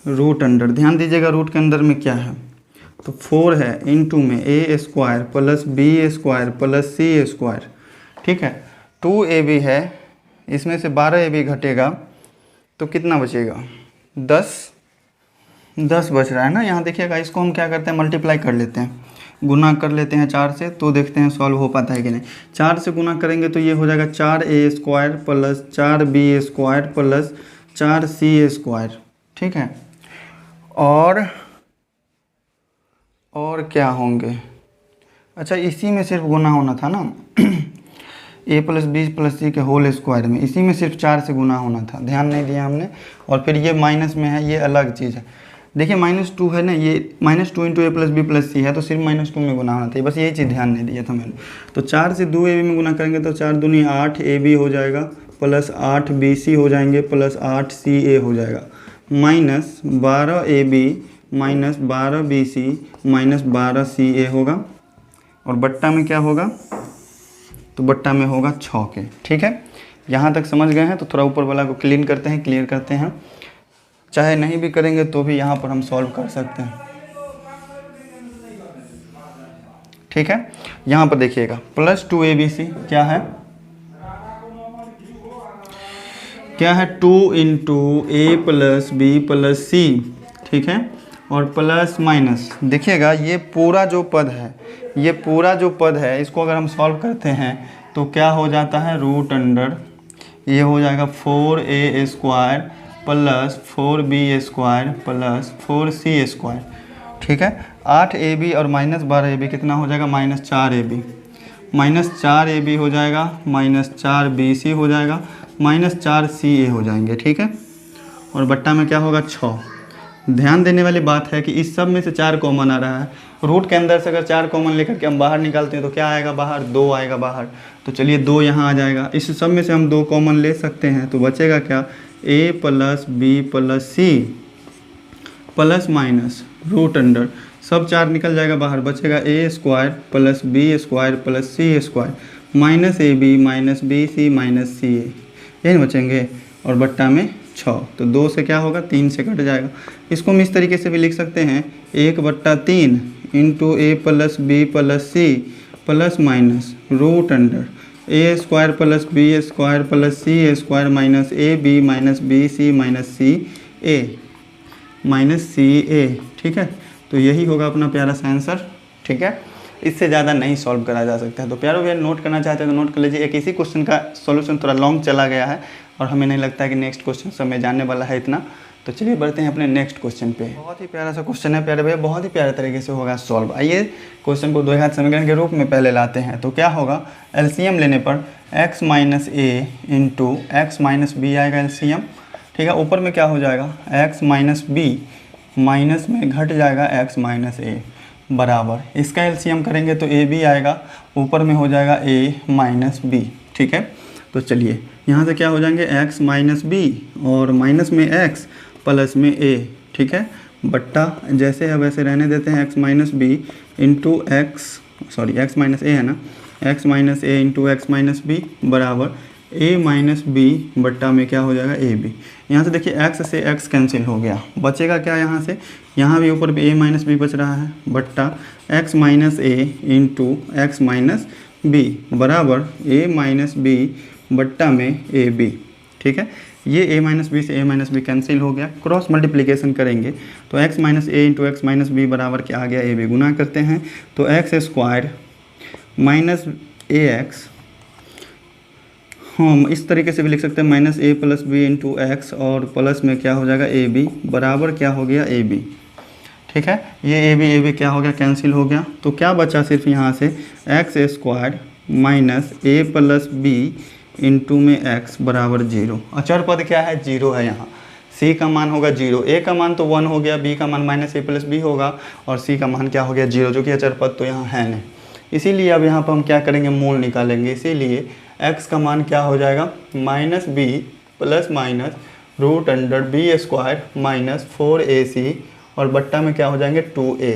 root under, ध्यान दीजिएगा रूट के अंदर में क्या है, तो 4 है, इंटू में a square plus b square plus c square, ठीक है। 2ab है, इसमें से 12ab घटेगा तो कितना बचेगा 10 बच रहा है ना। यहाँ देखिएगा, इसको हम क्या करते हैं मल्टीप्लाई कर लेते हैं, गुना कर लेते हैं 4 से, तो देखते हैं सॉल्व हो पाता है कि नहीं। 4 से गुना करेंगे तो ये हो जाएगा 4a square plus 4b square plus 4c square, ठीक है। और क्या होंगे, अच्छा इसी में सिर्फ गुना होना था ना a plus b plus c के होल स्क्वायर में, इसी में सिर्फ 4 से गुना होना था, ध्यान नहीं दिया हमने। और फिर ये माइनस में है, ये अलग चीज़ है। देखिए -2 है ना, ये -2 into a plus b plus सी है, तो सिर्फ -2 में गुना होना था, बस यही चीज़ ध्यान नहीं दिया था मैंने। तो 4 से 2ab में गुना करेंगे तो 4 दूनी 8ab हो जाएगा प्लस 8bc हो जाएंगे प्लस 8ca हो जाएगा, minus 12ab minus 12bc minus 12ca होगा। और बट्टा में क्या होगा, तो बट्टा में होगा 6 के, ठीक है। यहाँ तक समझ गए हैं, तो थोड़ा ऊपर वाला को क्लीयर करते हैं, चाहे नहीं भी करेंगे तो भी यहाँ पर हम सॉल्व कर सकते हैं, ठीक है। यहाँ पर देखिएगा प्लस 2abc क्या है 2 into a plus b plus सी, ठीक है, और प्लस माइनस, देखिएगा ये पूरा जो पद है इसको अगर हम सॉल्व करते हैं तो क्या हो जाता है रूट अंडर, ये हो जाएगा 4a square plus 4b square plus 4c square, ठीक है। 8ab और माइनस 12ab कितना हो जाएगा -4ab, -4ab हो जाएगा -4bc हो जाएगा -4ca हो जाएंगे, ठीक है। और बट्टा में क्या होगा 6। ध्यान देने वाली बात है कि इस सब में से 4 कॉमन आ रहा है, रूट के अंदर से अगर 4 कॉमन लेकर के हम बाहर निकालते हैं तो क्या आएगा बाहर 2 आएगा बाहर, तो चलिए 2 यहाँ आ जाएगा। इस सब में से हम 2 कॉमन ले सकते हैं, तो बचेगा क्या a plus b plus c plus minus root under, सब 4 निकल जाएगा बाहर, बचेगा a square plus b square plus c square minus ab minus b c minus c a, यही बचेंगे। और बट्टा में 6, तो 2 से क्या होगा 3 से कट जाएगा। इसको हम इस तरीके से भी लिख सकते हैं 1/3 into a plus b plus c plus minus root under a square plus b square plus c square minus a b minus b c minus c a, ठीक है। तो यही होगा अपना प्यारा सा आंसर, ठीक है। इससे ज़्यादा नहीं सॉल्व करा जा सकता है। तो प्यारो भैया नोट करना चाहते हैं तो नोट कर लीजिए। एक इसी क्वेश्चन का सॉल्यूशन थोड़ा लॉन्ग चला गया है और हमें नहीं लगता है कि नेक्स्ट क्वेश्चन समय जानने वाला है इतना, तो चलिए बढ़ते हैं अपने नेक्स्ट क्वेश्चन पे। बहुत ही प्यारा सा क्वेश्चन है प्यारे भैया, बहुत ही प्यारे तरीके से होगा सॉल्व। आइए क्वेश्चन को द्विघात समीकरण के रूप में पहले लाते हैं। तो क्या होगा, एलसीएम लेने पर x minus a into x minus B आएगा एलसीएम, ठीक है। ऊपर में क्या हो जाएगा x माइनस बी, माइनस में घट जाएगा x माइनस ए बराबर, इसका एलसीएम करेंगे तो ए बी आएगा, ऊपर में हो जाएगा a माइनस बी, ठीक है। तो चलिए यहाँ से क्या हो जाएंगे x माइनस बी और माइनस में x प्लस में a, ठीक है। बट्टा जैसे है वैसे रहने देते हैं, x minus b into x minus a है ना, x minus a into x minus b बराबर a माइनस बी बट्टा में क्या हो जाएगा a बी। यहाँ से देखिए x से x कैंसिल हो गया, बचेगा क्या यहाँ से, यहाँ भी ऊपर भी a माइनस बी बच रहा है, बट्टा x minus a into x minus b बराबर a माइनस बी बट्टा में ए बी, ठीक है। ये a माइनस बी से a माइनस बी कैंसिल हो गया, क्रॉस मल्टीप्लिकेशन करेंगे तो x minus a into x minus b बराबर क्या आ गया a बी। गुना करते हैं तो एक्स स्क्वायर माइनस ए एक्स, हम इस तरीके से भी लिख सकते हैं माइनस ए प्लस बी इंटू एक्स, और प्लस में क्या हो जाएगा ए बी बराबर क्या हो गया ए बी। ठीक है, ये ए बी क्या हो गया, कैंसिल हो गया। तो क्या बचा सिर्फ यहाँ से एक्स स्क्वायर माइनस ए प्लस बी इंटू में एक्स बराबर 0। अचर पद क्या है, 0 है। यहाँ सी का मान होगा 0, ए का मान तो 1 हो गया, बी का मान माइनस ए प्लस बी होगा, और सी का मान क्या हो गया 0, जो कि अचर पद तो यहाँ है नहीं। इसीलिए अब यहाँ पर हम क्या करेंगे, मूल निकालेंगे। इसीलिए x का मान क्या हो जाएगा, minus B plus minus root under B square minus 4ac, और बट्टा में क्या हो जाएंगे 2a।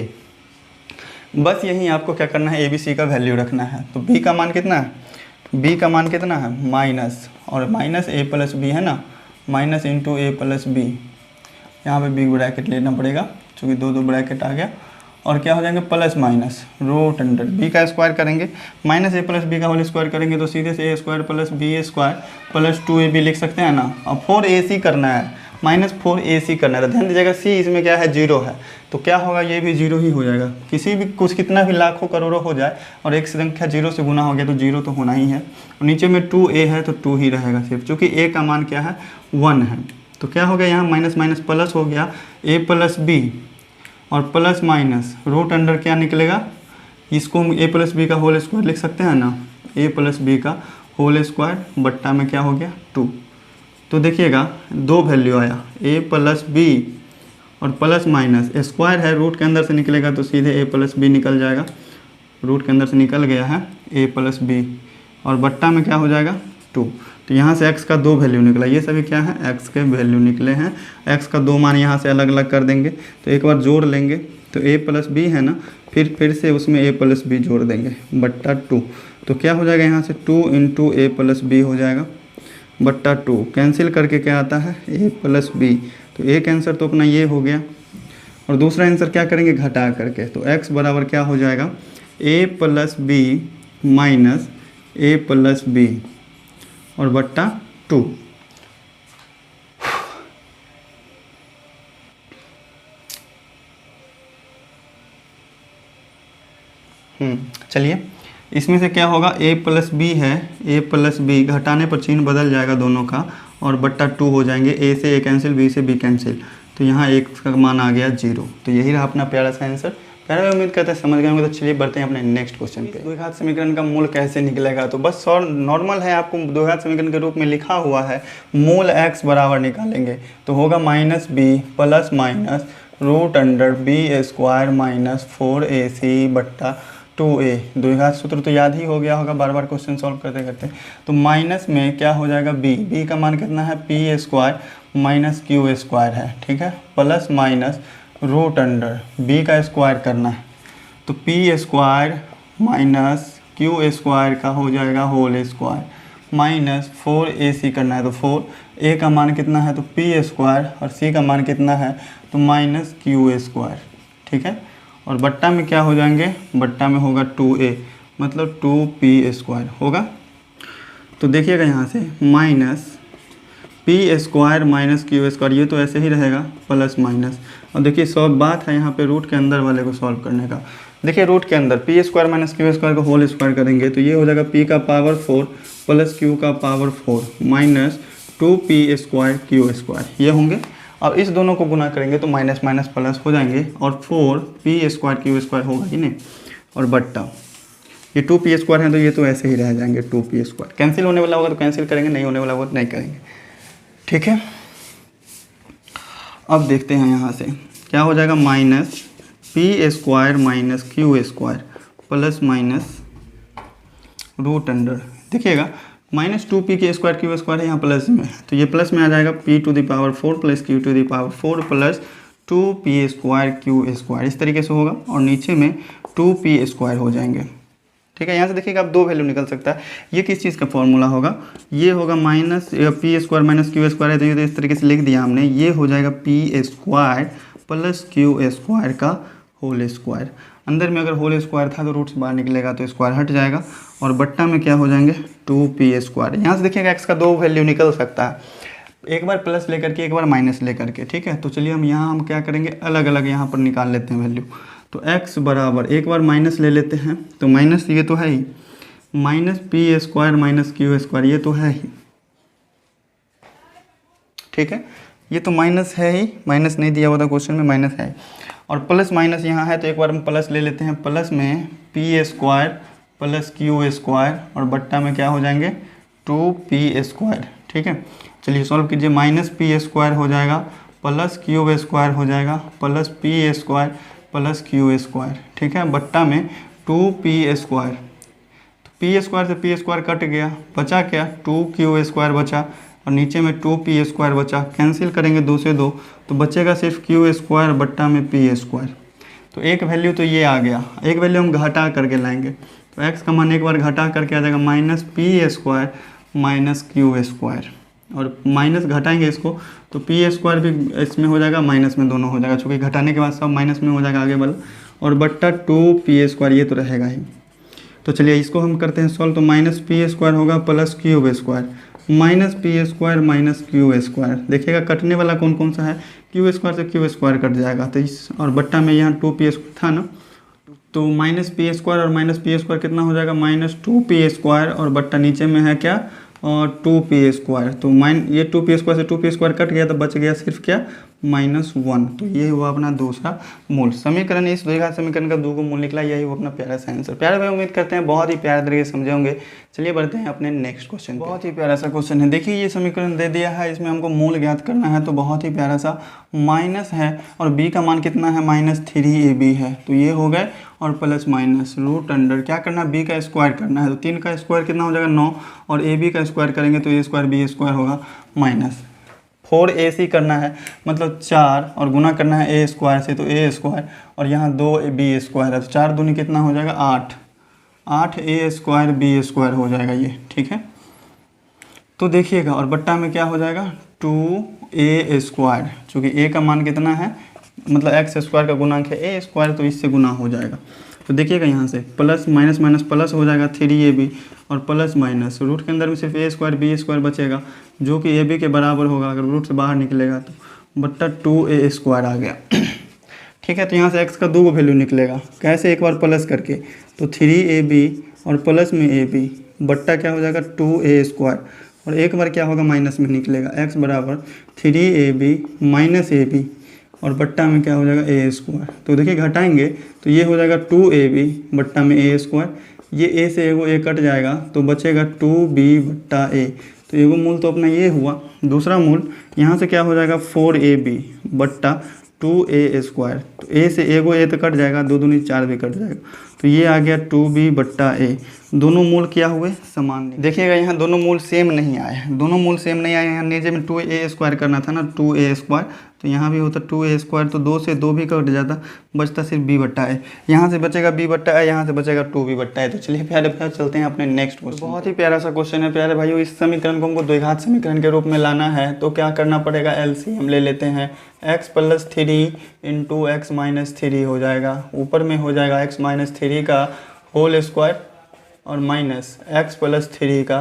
बस यही आपको क्या करना है, ABC का वैल्यू रखना है। तो b का मान कितना है, b का मान कितना है माइनस, और माइनस a प्लस बी है ना, minus into a plus B, यहाँ पे बिग ब्रैकेट लेना पड़ेगा क्योंकि दो ब्रैकेट आ गया, और क्या हो जाएंगे plus minus root under b का स्क्वायर करेंगे, माइनस ए प्लस बी का होल स्क्वायर करेंगे तो सीधे से a square plus b square plus 2ab लिख सकते हैं ना। अब 4ac करना है, माइनस 4ac करना है। तो ध्यान दीजिएगा सी इसमें क्या है 0 है, तो क्या होगा ये भी 0 ही हो जाएगा। किसी भी कुछ कितना भी लाखों करोड़ों हो जाए और एक संख्या 0 से गुना हो गया तो 0 तो होना ही है। और नीचे में 2a है तो 2 ही रहेगा सिर्फ, क्योंकि a का मान क्या है 1 है। तो क्या हो गया यहाँ माइनस माइनस प्लस हो गया, a प्लस बी और प्लस माइनस रूट अंडर क्या निकलेगा, इसको हम ए प्लस बी का होल स्क्वायर लिख सकते हैं ना, ए प्लस बी का होल स्क्वायर बट्टा में क्या हो गया 2। तो देखिएगा दो वैल्यू आया, ए प्लस बी और प्लस माइनस, स्क्वायर है रूट के अंदर से निकलेगा तो सीधे ए प्लस बी निकल जाएगा, रूट के अंदर से निकल गया है ए प्लस बी, और बट्टा में क्या हो जाएगा 2। तो यहाँ से x का 2 वैल्यू निकला, ये सभी क्या है x के वैल्यू निकले हैं। x का 2 मान यहाँ से अलग अलग कर देंगे, तो एक बार जोड़ लेंगे तो a प्लस बी है ना, फिर से उसमें a प्लस बी जोड़ देंगे बट्टा 2। तो क्या हो जाएगा यहाँ से 2 इंटू ए प्लस बी हो जाएगा बट्टा 2, कैंसिल करके क्या आता है a प्लस बी। तो एक आंसर तो अपना ये हो गया, और दूसरा आंसर क्या करेंगे घटा करके, तो x बराबर क्या हो जाएगा a plus B minus A plus B और बट्टा 2। चलिए इसमें से क्या होगा, a प्लस बी है, a प्लस बी घटाने पर चिन्ह बदल जाएगा दोनों का, और बट्टा 2 हो जाएंगे। a से a कैंसिल, b से b कैंसिल, तो यहाँ एक का मान आ गया 0। तो यही रहा अपना प्यारा सा आंसर। पहले उम्मीद करते हैं समझ गए होंगे। तो चलिए बढ़ते हैं अपने नेक्स्ट क्वेश्चन पे। द्विघात समीकरण का मूल कैसे निकलेगा, तो बस नॉर्मल है, आपको द्विघात समीकरण के रूप में लिखा हुआ है, मूल x बराबर निकालेंगे तो होगा minus B plus minus root under B square minus 4ac बट्टा 2a। द्विघात सूत्र तो याद ही हो गया होगा बार बार क्वेश्चन सॉल्व करते करते। तो माइनस में क्या हो जाएगा b का मान कितना है P square minus Q square है, ठीक है, plus minus root under b का स्क्वायर करना है तो P square minus Q square का हो जाएगा होल स्क्वायर माइनस 4ac करना है तो 4a का मान कितना है तो पी स्क्वायर, और c का मान कितना है तो माइनस क्यू स्क्वायर, ठीक है। और बट्टा में क्या हो जाएंगे, बट्टा में होगा 2a मतलब 2p स्क्वायर होगा। तो देखिएगा यहाँ से minus P square minus Q square, ये तो ऐसे ही रहेगा प्लस माइनस। और देखिए सब बात है यहाँ पे रूट के अंदर वाले को सॉल्व करने का। देखिए रूट के अंदर P square minus Q square का होल स्क्वायर करेंगे तो ये हो जाएगा p का पावर 4 प्लस q का power 4 minus 2p square Q square, ये होंगे। अब इस दोनों को गुना करेंगे तो माइनस माइनस प्लस हो जाएंगे, और 4p स्क्वायर क्यू स्क्वायर होगा कि नहीं, और बट्टा ये 2p स्क्वायर है तो ये तो ऐसे ही रह जाएंगे 2p स्क्वायर। कैंसिल होने वाला होगा तो कैंसिल करेंगे, नहीं होने वाला होगा तो नहीं करेंगे, ठीक है। अब देखते हैं यहाँ से क्या हो जाएगा, minus P square minus Q square plus minus root under, देखिएगा माइनस 2p के स्क्वायर क्यू स्क्वायर है यहाँ प्लस में, तो ये प्लस में आ जाएगा p टू द पावर 4 प्लस q to the power 4 plus 2p square Q square, इस तरीके से होगा, और नीचे में 2p स्क्वायर हो जाएंगे, ठीक है। यहाँ से देखिएगा आप दो वैल्यू निकल सकता है। ये किस चीज़ का फॉर्मूला होगा, ये होगा minus P square minus Q square है तो ये तो इस तरीके से लिख दिया हमने, ये हो जाएगा p square plus Q square का होल स्क्वायर। अंदर में अगर होल स्क्वायर था तो रूट से बाहर निकलेगा तो स्क्वायर हट जाएगा, और बट्टा में क्या हो जाएंगे 2p स्क्वायर। यहाँ से देखिएगा x का दो वैल्यू निकल सकता है, एक बार प्लस लेकर के एक बार माइनस लेकर के, ठीक है। तो चलिए हम क्या करेंगे अलग अलग यहाँ पर निकाल लेते हैं वैल्यू। तो x बराबर एक बार माइनस ले लेते हैं, तो माइनस ये तो है ही, minus P square minus Q square, ये तो है ही, ठीक है, ये तो माइनस है ही, माइनस नहीं दिया हुआ था क्वेश्चन में, माइनस है। और प्लस माइनस यहाँ है तो एक बार हम प्लस ले लेते हैं, प्लस में P square plus Q square और बट्टा में क्या हो जाएंगे 2p स्क्वायर, ठीक है। चलिए सॉल्व कीजिए, माइनस पी स्क्वायर हो जाएगा प्लस क्यू स्क्वायर हो जाएगा plus P square plus Q square, ठीक है, बट्टा में 2p स्क्वायर, तो पी स्क्वायर से पी स्क्वायर कट गया, बचा क्या 2q स्क्वायर बचा और नीचे में 2p स्क्वायर बचा, कैंसिल करेंगे 2 से 2 तो बचेगा सिर्फ क्यू स्क्वायर बट्टा में पी स्क्वायर। तो एक वैल्यू तो ये आ गया, एक वैल्यू हम घटा करके लाएंगे तो x का मान एक बार घटा करके आ जाएगा minus P square minus Q square, और माइनस घटाएंगे इसको तो पी स्क्वायर भी इसमें हो जाएगा माइनस में, दोनों हो जाएगा, चूँकि घटाने के बाद सब माइनस में हो जाएगा आगे वाला, और बट्टा 2p स्क्वायर ये तो रहेगा ही। तो चलिए इसको हम करते हैं सॉल्व, तो माइनस पी स्क्वायर होगा plus Q square minus P square minus Q square, देखिएगा कटने वाला कौन कौन सा है, क्यू स्क्वायर से क्यू स्क्वायर कट जाएगा तो इस, और बट्टा में यहाँ 2p था ना, तो माइनस पी स्क्वायर और माइनस पी स्क्वायर कितना हो जाएगा माइनस 2p स्क्वायर, और बट्टा नीचे में है क्या और 2p स्क्वायर, तो ये 2p स्क्वायर से 2p स्क्वायर कट गया तो बच गया सिर्फ क्या -1, तो ये हुआ अपना दूसरा मूल समीकरण। इस द्विघात समीकरण का 2 को मूल निकला, यही हुआ अपना प्यारा सा आंसर। प्यारे भाई उम्मीद करते हैं बहुत ही प्यारे तरीके से समझे होंगे। चलिए बढ़ते हैं अपने नेक्स्ट क्वेश्चन। बहुत ही प्यारा सा क्वेश्चन है, देखिए ये समीकरण दे दिया है, इसमें हमको मूल ज्ञात करना है, तो बहुत ही प्यारा सा माइनस है और b का मान कितना है -3ab है, तो ये हो गए, और प्लस माइनस रूट अंडर क्या करना है b का स्क्वायर करना है, तो 3 का स्क्वायर कितना हो जाएगा 9, और ab का स्क्वायर करेंगे तो a स्क्वायर b स्क्वायर होगा माइनस 4ac करना है, मतलब 4 और गुना करना है a स्क्वायर से तो a स्क्वायर, और यहाँ 2b स्क्वायर है तो 4 दूनी कितना हो जाएगा 8 a स्क्वायर b स्क्वायर हो जाएगा ये, ठीक है। तो देखिएगा और बट्टा में क्या हो जाएगा 2a स्क्वायर, चूँकि a का मान कितना है मतलब x स्क्वायर का गुणांक है a स्क्वायर, तो इससे गुना हो जाएगा। तो देखिएगा यहाँ से प्लस माइनस माइनस प्लस हो जाएगा 3ab और प्लस माइनस रूट के अंदर में सिर्फ a स्क्वायर b स्क्वायर बचेगा जो कि ab के बराबर होगा, अगर रूट से बाहर निकलेगा तो बट्टा 2a स्क्वायर आ गया, ठीक है। तो यहाँ से x का 2 वैल्यू निकलेगा, कैसे, एक बार प्लस करके, तो 3ab और प्लस में ab बट्टा क्या हो जाएगा 2a स्क्वायर, और एक बार क्या होगा माइनस में निकलेगा, x बराबर 3ab माइनस ab और बट्टा में क्या हो जाएगा a स्क्वायर। तो देखिए घटाएंगे तो ये हो जाएगा 2ab बट्टा में a स्क्वायर, ये a से एगो a कट जाएगा तो बचेगा 2b बट्टा a, तो एगो मूल तो अपना ये हुआ। दूसरा मूल यहाँ से क्या हो जाएगा 4ab बट्टा 2a स्क्वायर, तो a से एगो a तो कट जाएगा, 2 दूनी 4 भी कट जाएगा, तो ये आ गया 2b बट्टा a। दोनों मूल क्या हुए समान, देखिएगा यहाँ दोनों मूल सेम नहीं आए हैं, दोनों मूल सेम नहीं आए, यहाँ नीचे में 2a स्क्वायर करना था ना 2a स्क्वायर, तो यहाँ भी होता 2a स्क्वायर, तो 2 से 2 भी कट जाता, बचता सिर्फ b बट्टा a, यहाँ से बचेगा b बट्टा a, यहाँ से बचेगा 2b बट्टा a। तो चलिए प्यारे प्यारे चलते हैं अपने नेक्स्ट क्वेश्चन। बहुत ही प्यारा सा क्वेश्चन है प्यारे भाइयों, इस समीकरण को हमको द्विघात समीकरण के रूप में लाना है, तो क्या करना पड़ेगा LCM ले लेते हैं, x + 3 × x - 3 हो जाएगा, ऊपर में हो जाएगा x - 3 का होल स्क्वायर और माइनस x + 3 का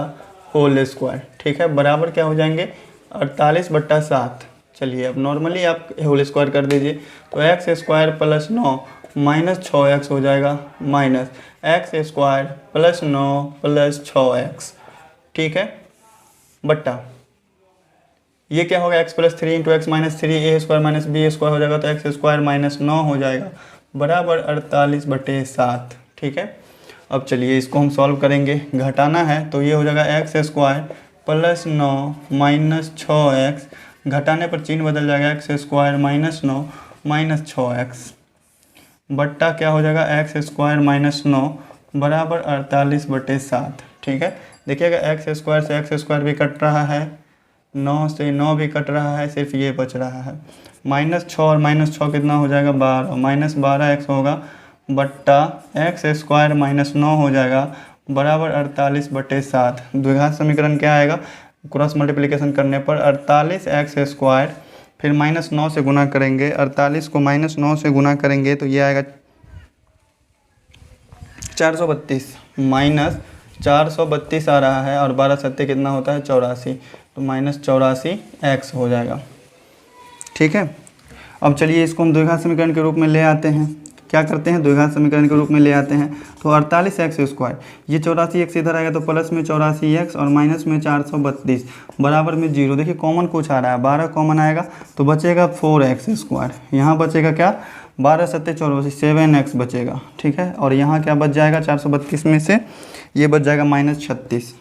होल स्क्वायर, ठीक है, बराबर क्या हो जाएंगे 48 बट्टा 7। चलिए अब नॉर्मली आप होल स्क्वायर कर दीजिए, तो x स्क्वायर + 9 माइनस 6x हो जाएगा, माइनस x स्क्वायर + 9 + 6x, ठीक है, बट्टा ये क्या होगा x + 3 × x - 3 a square - b square हो जाएगा, तो x स्क्वायर - 9 हो जाएगा बराबर 48 बटे 7, ठीक है। अब चलिए इसको हम सॉल्व करेंगे, घटाना है तो ये हो जाएगा x स्क्वायर + 9 माइनस 6x, घटाने पर चिन्ह बदल जाएगा x स्क्वायर -9 माइनस 6x, बट्टा क्या हो जाएगा x स्क्वायर -9 बराबर 48 बटे 7, ठीक है। देखिएगा x स्क्वायर से x स्क्वायर भी कट रहा है, 9 से 9 भी कट रहा है, सिर्फ ये बच रहा है, -6 और -6 कितना हो जाएगा 12, -12x होगा बट्टा x स्क्वायर -9 हो जाएगा बराबर 48 बटे 7। द्विघात समीकरण क्या आएगा, क्रॉस मल्टीप्लिकेशन करने पर 48x स्क्वायर फिर -9 से गुना करेंगे, 48 को -9 से गुना करेंगे तो ये आएगा 432, -432 आ रहा है, और 12 सत्ते कितना होता है 84, तो -84x हो जाएगा, ठीक है। अब चलिए इसको हम द्विघात समीकरण के रूप में ले आते हैं, क्या करते हैं, द्विघात समीकरण के रूप में ले आते हैं। तो 48x², ये 84x इधर आएगा तो प्लस में 84x और माइनस में 432 बराबर में 0। देखिए कॉमन कुछ आ रहा है, 12 कॉमन आएगा तो बचेगा 4x²। यहाँ बचेगा क्या, 12 7 84, 7x बचेगा, ठीक है। और यहाँ क्या बच जाएगा, 432 में से ये बच जाएगा -36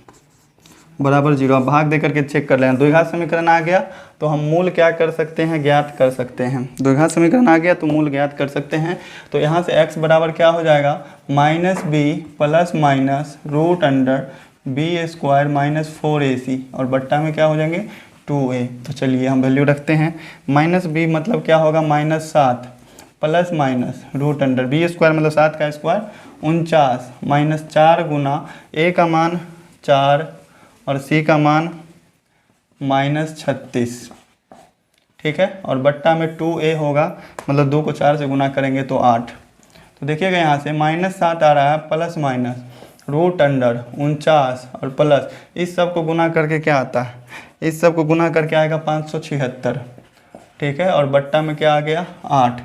बराबर 0। अब भाग दे करके चेक कर लेना। द्विघात समीकरण आ गया तो हम मूल क्या कर सकते हैं, ज्ञात कर सकते हैं। द्विघात समीकरण आ गया तो मूल ज्ञात कर सकते हैं। तो यहाँ से x बराबर क्या हो जाएगा, -b plus minus √b² -4ac और बट्टा में क्या हो जाएंगे 2a। तो चलिए हम वैल्यू रखते हैं। -b मतलब क्या होगा, -7 प्लस माइनस √b² मतलब 7 का स्क्वायर 49 -4 गुना a का मान 4 और c का मान -36, ठीक है। और बट्टा में 2a होगा, मतलब 2 को 4 से गुना करेंगे तो 8। तो देखिएगा यहाँ से -7 आ रहा है प्लस माइनस √49 और प्लस इस सब को गुना करके क्या आता है, इस सब को गुना करके आएगा 576, ठीक है। और बट्टा में क्या आ गया 8।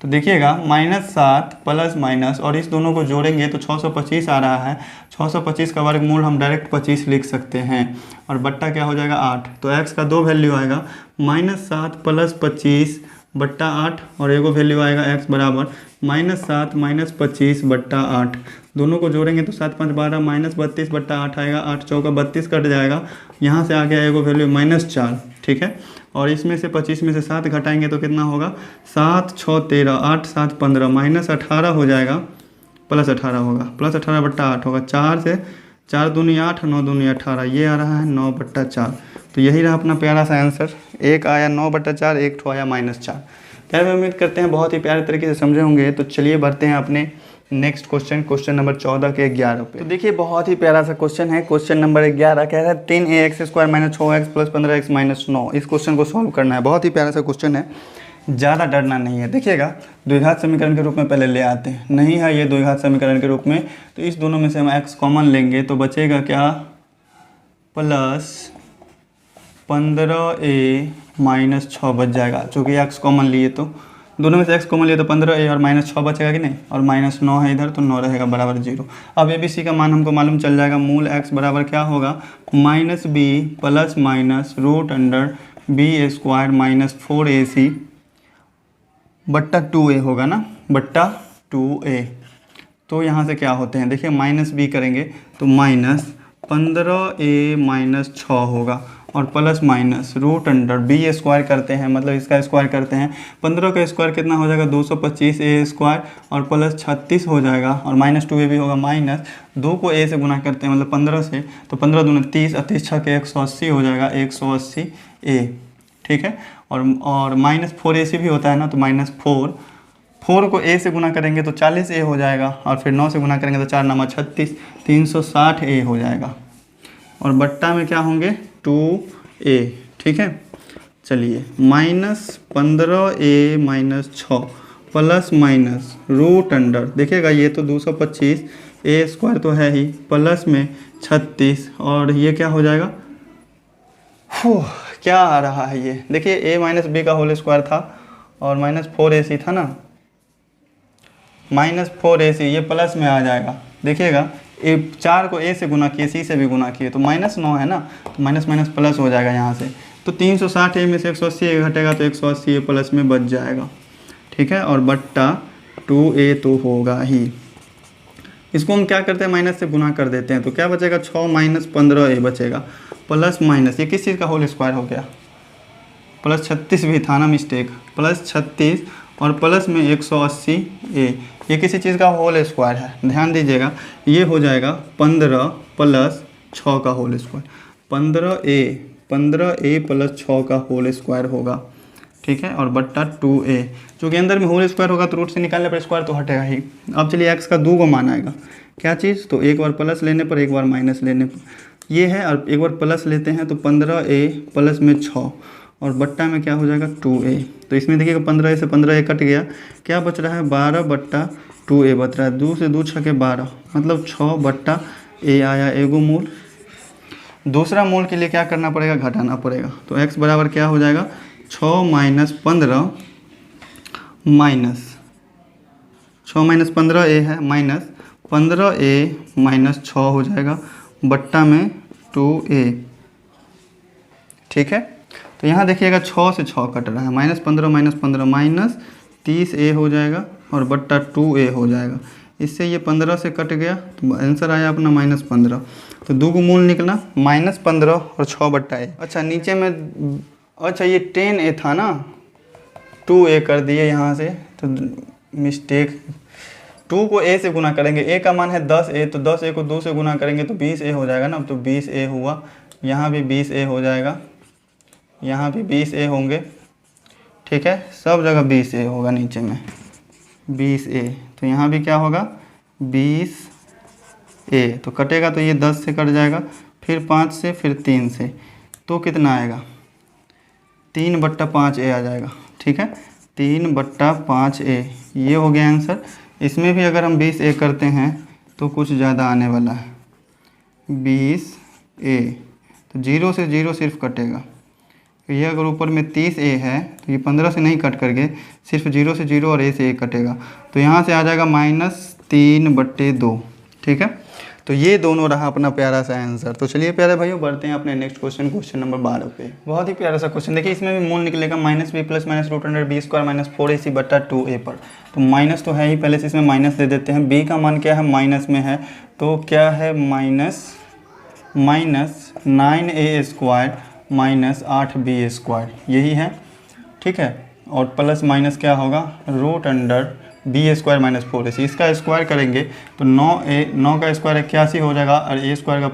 तो देखिएगा -7 प्लस माइनस और इस दोनों को जोड़ेंगे तो 625 आ रहा है। 625 का वर्गमूल हम डायरेक्ट 25 लिख सकते हैं और बट्टा क्या हो जाएगा 8। तो x का 2 वैल्यू आएगा -7 प्लस 25 बट्टा 8 और एगो वैल्यू आएगा x बराबर -7 - 25 बट्टा 8। दोनों को जोड़ेंगे तो 7 5 12 -32 बट्टा 8 आएगा। 8 चौका 32 कट जाएगा। यहाँ से आ गया एगो वैल्यू -4, ठीक है। और इसमें से 25 में से 7 घटाएंगे तो कितना होगा, 7 6 13 8 7 15 -18 हो जाएगा, प्लस 18 होगा, प्लस 18 बट्टा 8 होगा। 4 से 4 दूनी 8 9 दूनी 18, ये आ रहा है 9 बट्टा 4। तो यही रहा अपना प्यारा सा आंसर। एक आया 9 बट्टा 4, एक ठो आया -4। खैर उम्मीद करते हैं बहुत ही प्यारे तरीके से समझे होंगे। तो चलिए बढ़ते हैं अपने नेक्स्ट क्वेश्चन नंबर 14 के 11 पे। तो देखिए बहुत ही प्यारा सा क्वेश्चन है। क्वेश्चन नंबर 11 कह रहा है 3ax² - 6x + 15x - 9। इस क्वेश्चन को सॉल्व करना है। बहुत ही प्यारा सा क्वेश्चन है, ज़्यादा डरना नहीं है। देखिएगा द्विघात समीकरण के रूप में पहले ले आते हैं। नहीं है ये द्विघात समीकरण के रूप में, तो इस दोनों में से हम x कॉमन लेंगे तो बचेगा क्या, प्लस 15a - 6 बच जाएगा। चूँकि x कॉमन लिए तो दोनों में से x कॉमन लिए तो 15a और -6 बचेगा कि नहीं, और -9 है इधर तो 9 रहेगा बराबर 0। अब a b c का मान हमको मालूम चल जाएगा। मूल x बराबर क्या होगा, -b plus minus √b² -4ac बट्टा 2a होगा ना, बट्टा 2a। तो यहाँ से क्या होते हैं, देखिए -b करेंगे तो -15a - 6 होगा और प्लस माइनस √b² करते हैं, मतलब इसका स्क्वायर करते हैं। 15 का स्क्वायर कितना हो जाएगा, 225a² और प्लस 36 हो जाएगा और -2a भी होगा। माइनस 2 को a से गुना करते हैं, मतलब 15 से, तो 15 दूनी 30 और 30 छः के 180 हो जाएगा, 180a, ठीक है। और -4ac भी होता है ना, तो -4 को a से गुना करेंगे तो 40a हो जाएगा और फिर 9 से गुना करेंगे तो 4 9 36, 360a हो जाएगा। और बट्टा में क्या होंगे 2a, ठीक है। चलिए -15a - 6 प्लस माइनस √, देखिएगा ये तो 225 a² तो है ही, प्लस में 36 और ये क्या हो जाएगा, क्या आ रहा है ये, देखिए a - b का होल स्क्वायर था और -4ac था ना, -4ac ये प्लस में आ जाएगा। देखिएगा 4 को a से गुना किए, c से भी गुना किए तो -9 है ना, तो माइनस माइनस प्लस हो जाएगा यहाँ से। तो 360a में से 180a घटेगा तो 180a प्लस में बच जाएगा, ठीक है। और बट्टा 2a तो होगा ही। इसको हम क्या करते हैं, माइनस से गुना कर देते हैं तो क्या बचेगा, 6 - 15a बचेगा, प्लस माइनस ये किस चीज़ का होल स्क्वायर हो गया, प्लस 36 भी था ना, मिस्टेक, प्लस 36 और प्लस में 180a, ये किसी चीज़ का होल स्क्वायर है, ध्यान दीजिएगा। ये हो जाएगा 15 प्लस 6 का होल स्क्वायर, 15a प्लस 6 का होल स्क्वायर होगा, ठीक है। और बट्टा 2a, चूँकि अंदर में होल स्क्वायर होगा तो रूट से निकालने पर स्क्वायर तो हटेगा ही। अब चलिए x का 2 को मान आएगा, क्या चीज़, तो एक बार प्लस लेने पर एक बार माइनस लेने पर ये है, और एक बार प्लस लेते हैं तो 15a प्लस में 6 और बट्टा में क्या हो जाएगा 2a। तो इसमें देखिएगा 15a से 15a कट गया, क्या बच रहा है 12 बट्टा 2a बच रहा है। 2 से 2 छके 12, मतलब 6 बट्टा a आया एगो मूल। दूसरा मूल के लिए क्या करना पड़ेगा, घटाना पड़ेगा। तो x बराबर क्या हो जाएगा, 6 - 15 - 6 6 माइनस 15a है माइनस 15a माइनस 6 हो जाएगा बट्टा में 2a। ठीक है, तो यहाँ देखिएगा 6 से 6 कट रहा है, माइनस 15 माइनस 30a हो जाएगा और बट्टा 2a हो जाएगा। इससे ये 15 से कट गया तो आंसर आया अपना -15। तो दो को मूल निकला -15 और 6 बट्टा a। अच्छा नीचे में, अच्छा ये 10a था ना, 2a कर दिए यहाँ से, तो मिस्टेक। 2 को a से गुना करेंगे, a का मान है 10a, तो 10a को 2 से गुना करेंगे तो 20a हो जाएगा ना, तो 20a हुआ। यहाँ भी 20a हो जाएगा, यहाँ भी 20a होंगे। ठीक है, सब जगह 20a होगा, नीचे में 20a। तो यहाँ भी क्या होगा 20a। तो कटेगा तो ये 10 से कट जाएगा, फिर 5 से, फिर 3 से, तो कितना आएगा 3/5a आ जाएगा। ठीक है, 3/5a ये हो गया आंसर। इसमें भी अगर हम 20a करते हैं तो कुछ ज़्यादा आने वाला है 20a। तो 0 से 0 सिर्फ कटेगा। तो ये अगर ऊपर में 30a है तो ये 15 से नहीं कट करके सिर्फ 0 से 0 और a से a कटेगा, तो यहाँ से आ जाएगा -3/2। ठीक है, तो ये दोनों रहा अपना प्यारा सा आंसर। तो चलिए प्यारे भाइयों बढ़ते हैं अपने नेक्स्ट क्वेश्चन, क्वेश्चन नंबर 12 पे। बहुत ही प्यारा सा क्वेश्चन, देखिए इसमें भी मूल निकलेगा -b प्लस -√b² -4ac बट्टा 2a पर। तो माइनस तो है ही, पहले से इसमें माइनस दे देते हैं। b का मान क्या है, माइनस में है, तो क्या है -9a² -8b², यही है। ठीक है, और प्लस माइनस क्या होगा √b² -4ac। इसका स्क्वायर करेंगे तो 9 का स्क्वायर 81 हो जाएगा और a² का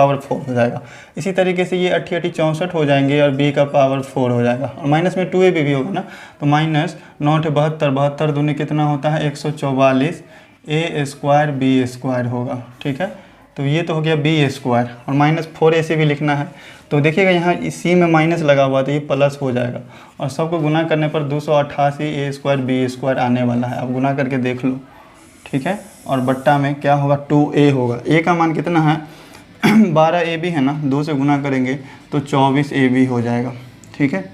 a⁴ हो जाएगा। इसी तरीके से ये 88 64 हो जाएंगे और b का पावर 4 हो जाएगा, और माइनस में 2a भी होगा ना, तो -9 72 दूनी कितना होता है 144 a² b² होगा। ठीक है, तो ये तो हो गया b² और -4ac भी लिखना है। तो देखिएगा यहाँ इसी में माइनस लगा हुआ तो ये प्लस हो जाएगा, और सबको गुना करने पर 288 a² b² आने वाला है। अब गुना करके देख लो। ठीक है, और बट्टा में क्या होगा 2a होगा। a का मान कितना है 12ab है ना, 2 से गुना करेंगे तो 24ab हो जाएगा। ठीक है,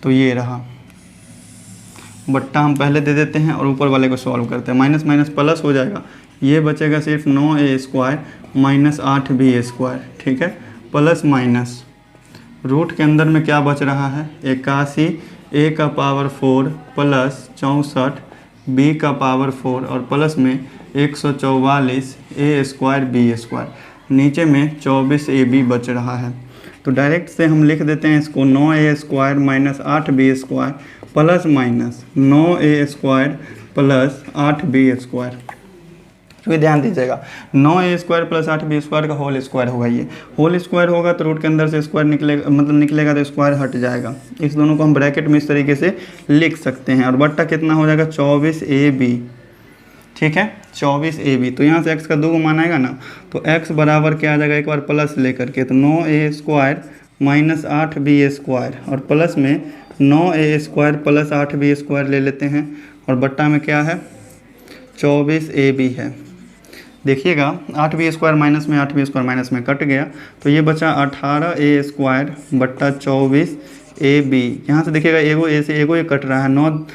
तो ये रहा बट्टा, हम पहले दे देते हैं और ऊपर वाले को सॉल्व करते हैं। माइनस माइनस प्लस हो जाएगा, ये बचेगा सिर्फ 9a² -8b²। ठीक है, प्लस माइनस रूट के अंदर में क्या बच रहा है 81 a का पावर 4 प्लस 64 b का पावर 4 और प्लस में 144 a² b²। नीचे में 24ab बच रहा है, तो डायरेक्ट से हम लिख देते हैं इसको 9a² -8b² plus minus 9a² plus 8b²। क्योंकि ध्यान दीजिएगा 9a² प्लस 8b² का होल स्क्वायर होगा। ये होल स्क्वायर होगा तो रूट के अंदर से स्क्वायर निकलेगा, मतलब निकलेगा तो स्क्वायर हट जाएगा। इस दोनों को हम ब्रैकेट में इस तरीके से लिख सकते हैं, और बट्टा कितना हो जाएगा 24ab। ठीक है, 24ab। तो यहाँ से x का 2 को मान आएगा ना, तो x बराबर क्या आ जाएगा, एक बार प्लस लेकर के, तो 9a² -8b² और प्लस में 9a² प्लस 8b² ले लेते हैं, और बट्टा में क्या है 24ab है। देखिएगा 8b² माइनस में 8b² माइनस में कट गया, तो ये बचा 18a² बट्टा 24ab। यहाँ से देखिएगा एगो ए से एगो ये कट रहा है, 9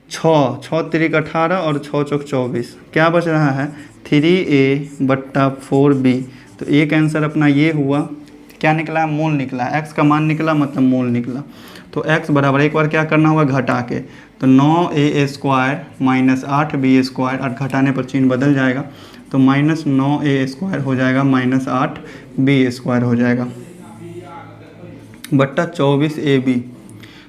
6 3 18 और 6 चौक 24, क्या बच रहा है 3a बट्टा 4b। तो एक आंसर अपना ये हुआ, क्या निकला मूल निकला, x का मान निकला मतलब मूल निकला। तो x बराबर एक बार क्या करना होगा घटा के, तो 9a² -8b² और घटाने पर चिन्ह बदल जाएगा, तो -9a² हो जाएगा -8b² हो जाएगा बट्टा 24ab।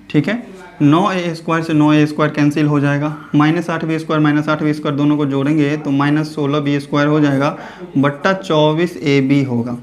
ठीक है, 9a² से 9a² कैंसिल हो जाएगा, -8b² दोनों को जोड़ेंगे तो -16b² हो जाएगा बट्टा 24ab होगा।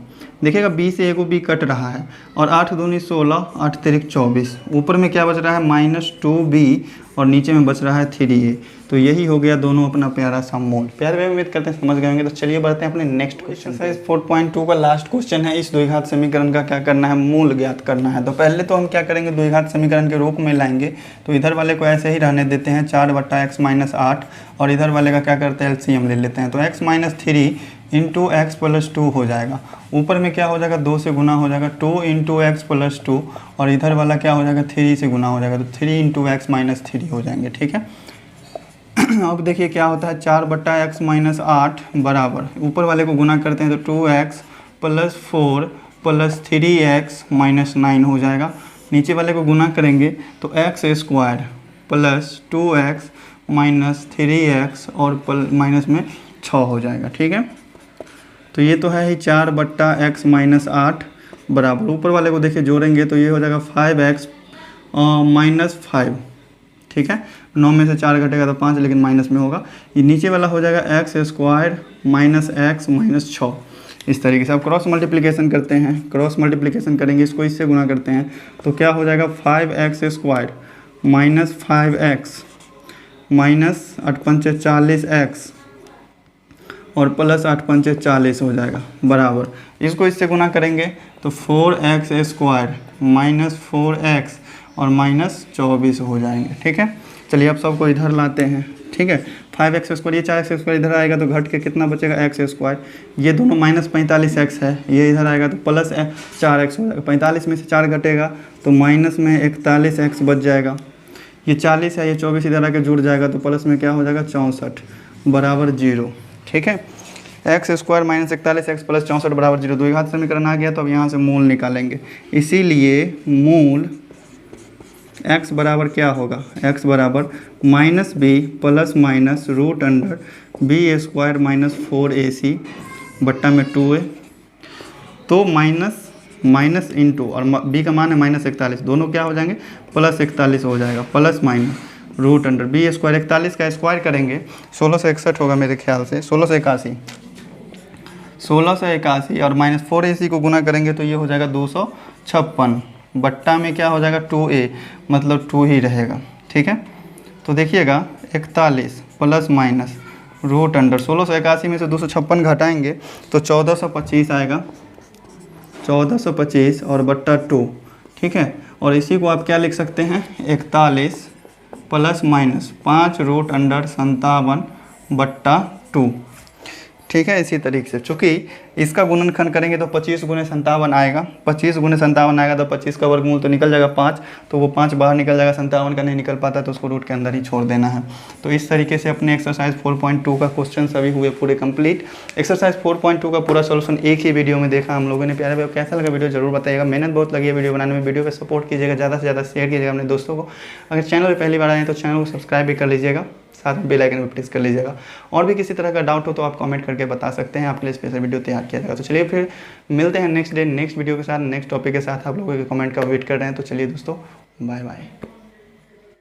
देखिएगा b से एगो b कट रहा है, और 8 दूनी 16 8 तिरिक 24, ऊपर में क्या बच रहा है -2b और नीचे में बच रहा है 3a। तो यही हो गया दोनों अपना प्यारा सा मूल। प्यारे भाई उम्मीद करते हैं समझ गए होंगे। तो चलिए बढ़ते हैं अपने नेक्स्ट क्वेश्चन। एक्सरसाइज 4.2 का लास्ट क्वेश्चन है। इस द्विघात समीकरण का क्या करना है, मूल ज्ञात करना है। तो पहले तो हम क्या करेंगे, द्विघात समीकरण के रूप में लाएंगे। तो इधर वाले को ऐसे ही रहने देते हैं 4/x - 8, और इधर वाले का क्या करते हैं एलसीएम ले लेते हैं। तो x - 3 × x + 2 हो जाएगा। ऊपर में क्या हो जाएगा 2 से गुना हो जाएगा 2 × x + 2, और इधर वाला क्या हो जाएगा 3 से गुना हो जाएगा, तो 3 × x - 3 हो जाएंगे। ठीक है अब देखिए क्या होता है, 4/x - 8 बराबर, ऊपर वाले को गुना करते हैं तो 2x + 4 + 3x - 9 हो जाएगा। नीचे वाले को गुना करेंगे तो x² + 2x - 3x और माइनस में 6 हो जाएगा। ठीक है, तो ये तो है ही 4/x - 8 बराबर, ऊपर वाले को देखिए जोड़ेंगे तो ये हो जाएगा 5x - 5। ठीक है, 9 में से 4 घटेगा तो 5, लेकिन माइनस में होगा। ये नीचे वाला हो जाएगा x² - x - 6। इस तरीके से अब क्रॉस मल्टीप्लिकेशन करते हैं, क्रॉस मल्टीप्लिकेशन करेंगे, इसको इससे गुना करते हैं तो क्या हो जाएगा, 5x² - 5x - 8 पंचे 40x और प्लस 8 पंचे 40 हो जाएगा बराबर, इसको इससे गुना करेंगे तो 4x² - 4x और -24 हो जाएंगे। ठीक है, चलिए अब सबको इधर लाते हैं। ठीक है, 5x², ये 4x² इधर आएगा तो घट के कितना बचेगा, x²। ये दोनों -45x है, ये इधर आएगा तो प्लस 4x हो जाएगा। 45 में से 4 घटेगा तो माइनस में 41x बच जाएगा। ये 40 है, ये 24 इधर आके जुड़ जाएगा तो प्लस में क्या हो जाएगा, 64 बराबर 0। ठीक है, x² - 41x + 64 बराबर 0, द्विघात समीकरण आ गया। तो अब यहाँ से मूल निकालेंगे, इसीलिए मूल x बराबर क्या होगा, x बराबर -b ± √b² - 4ac बट्टा में 2a। तो माइनस इंटू और b का मान है -41, दोनों क्या हो जाएंगे, +41 हो जाएगा, प्लस माइनस √b²। 41 का स्क्वायर करेंगे 1661 होगा मेरे ख्याल से, 1681 और -4ac को गुना करेंगे तो ये हो जाएगा 256 बट्टा में क्या हो जाएगा, 2a, मतलब 2 ही रहेगा। ठीक है, तो देखिएगा 41 प्लस माइनस √1681 में से 256 घटाएंगे तो 1425 आएगा, 1425 और बट्टा 2। ठीक है, और इसी को आप क्या लिख सकते हैं, 41 प्लस माइनस 5 √57 बट्टा 2। ठीक है, इसी तरीके से चूँकि इसका गुणनखंड करेंगे तो 25 × 57 आएगा, 25 × 57 आएगा तो 25 का वर्गमूल तो निकल जाएगा 5, तो वो 5 बाहर निकल जाएगा, 57 का नहीं निकल पाता तो उसको रूट के अंदर ही छोड़ देना है। तो इस तरीके से अपने एक्सरसाइज 4.2 का क्वेश्चन सभी हुए पूरे कंप्लीट। एक्सरसाइज 4.2 का पूरा सोल्यूशन एक ही वीडियो में देखा हम लोगों ने। प्यारे भाई कैसा लगा वीडियो जरूर बताइएगा, मेहनत बहुत लगी है वीडियो बनाने में। वीडियो को सपोर्ट कीजिएगा, ज़्यादा से ज़्यादा शेयर कीजिएगा अपने दोस्तों को। अगर चैनल पर पहली बार आए तो चैनल को सब्सक्राइब भी कर लीजिएगा, साथ में बेल आइकन भी प्रेस कर लीजिएगा। और भी किसी तरह का डाउट हो तो आप कमेंट करके बता सकते हैं, आपके लिए स्पेशल वीडियो तैयार किया जाएगा। तो चलिए फिर मिलते हैं नेक्स्ट डे नेक्स्ट वीडियो के साथ, नेक्स्ट टॉपिक के साथ। आप लोगों के कमेंट का वेट कर रहे हैं। तो चलिए दोस्तों, बाय बाय।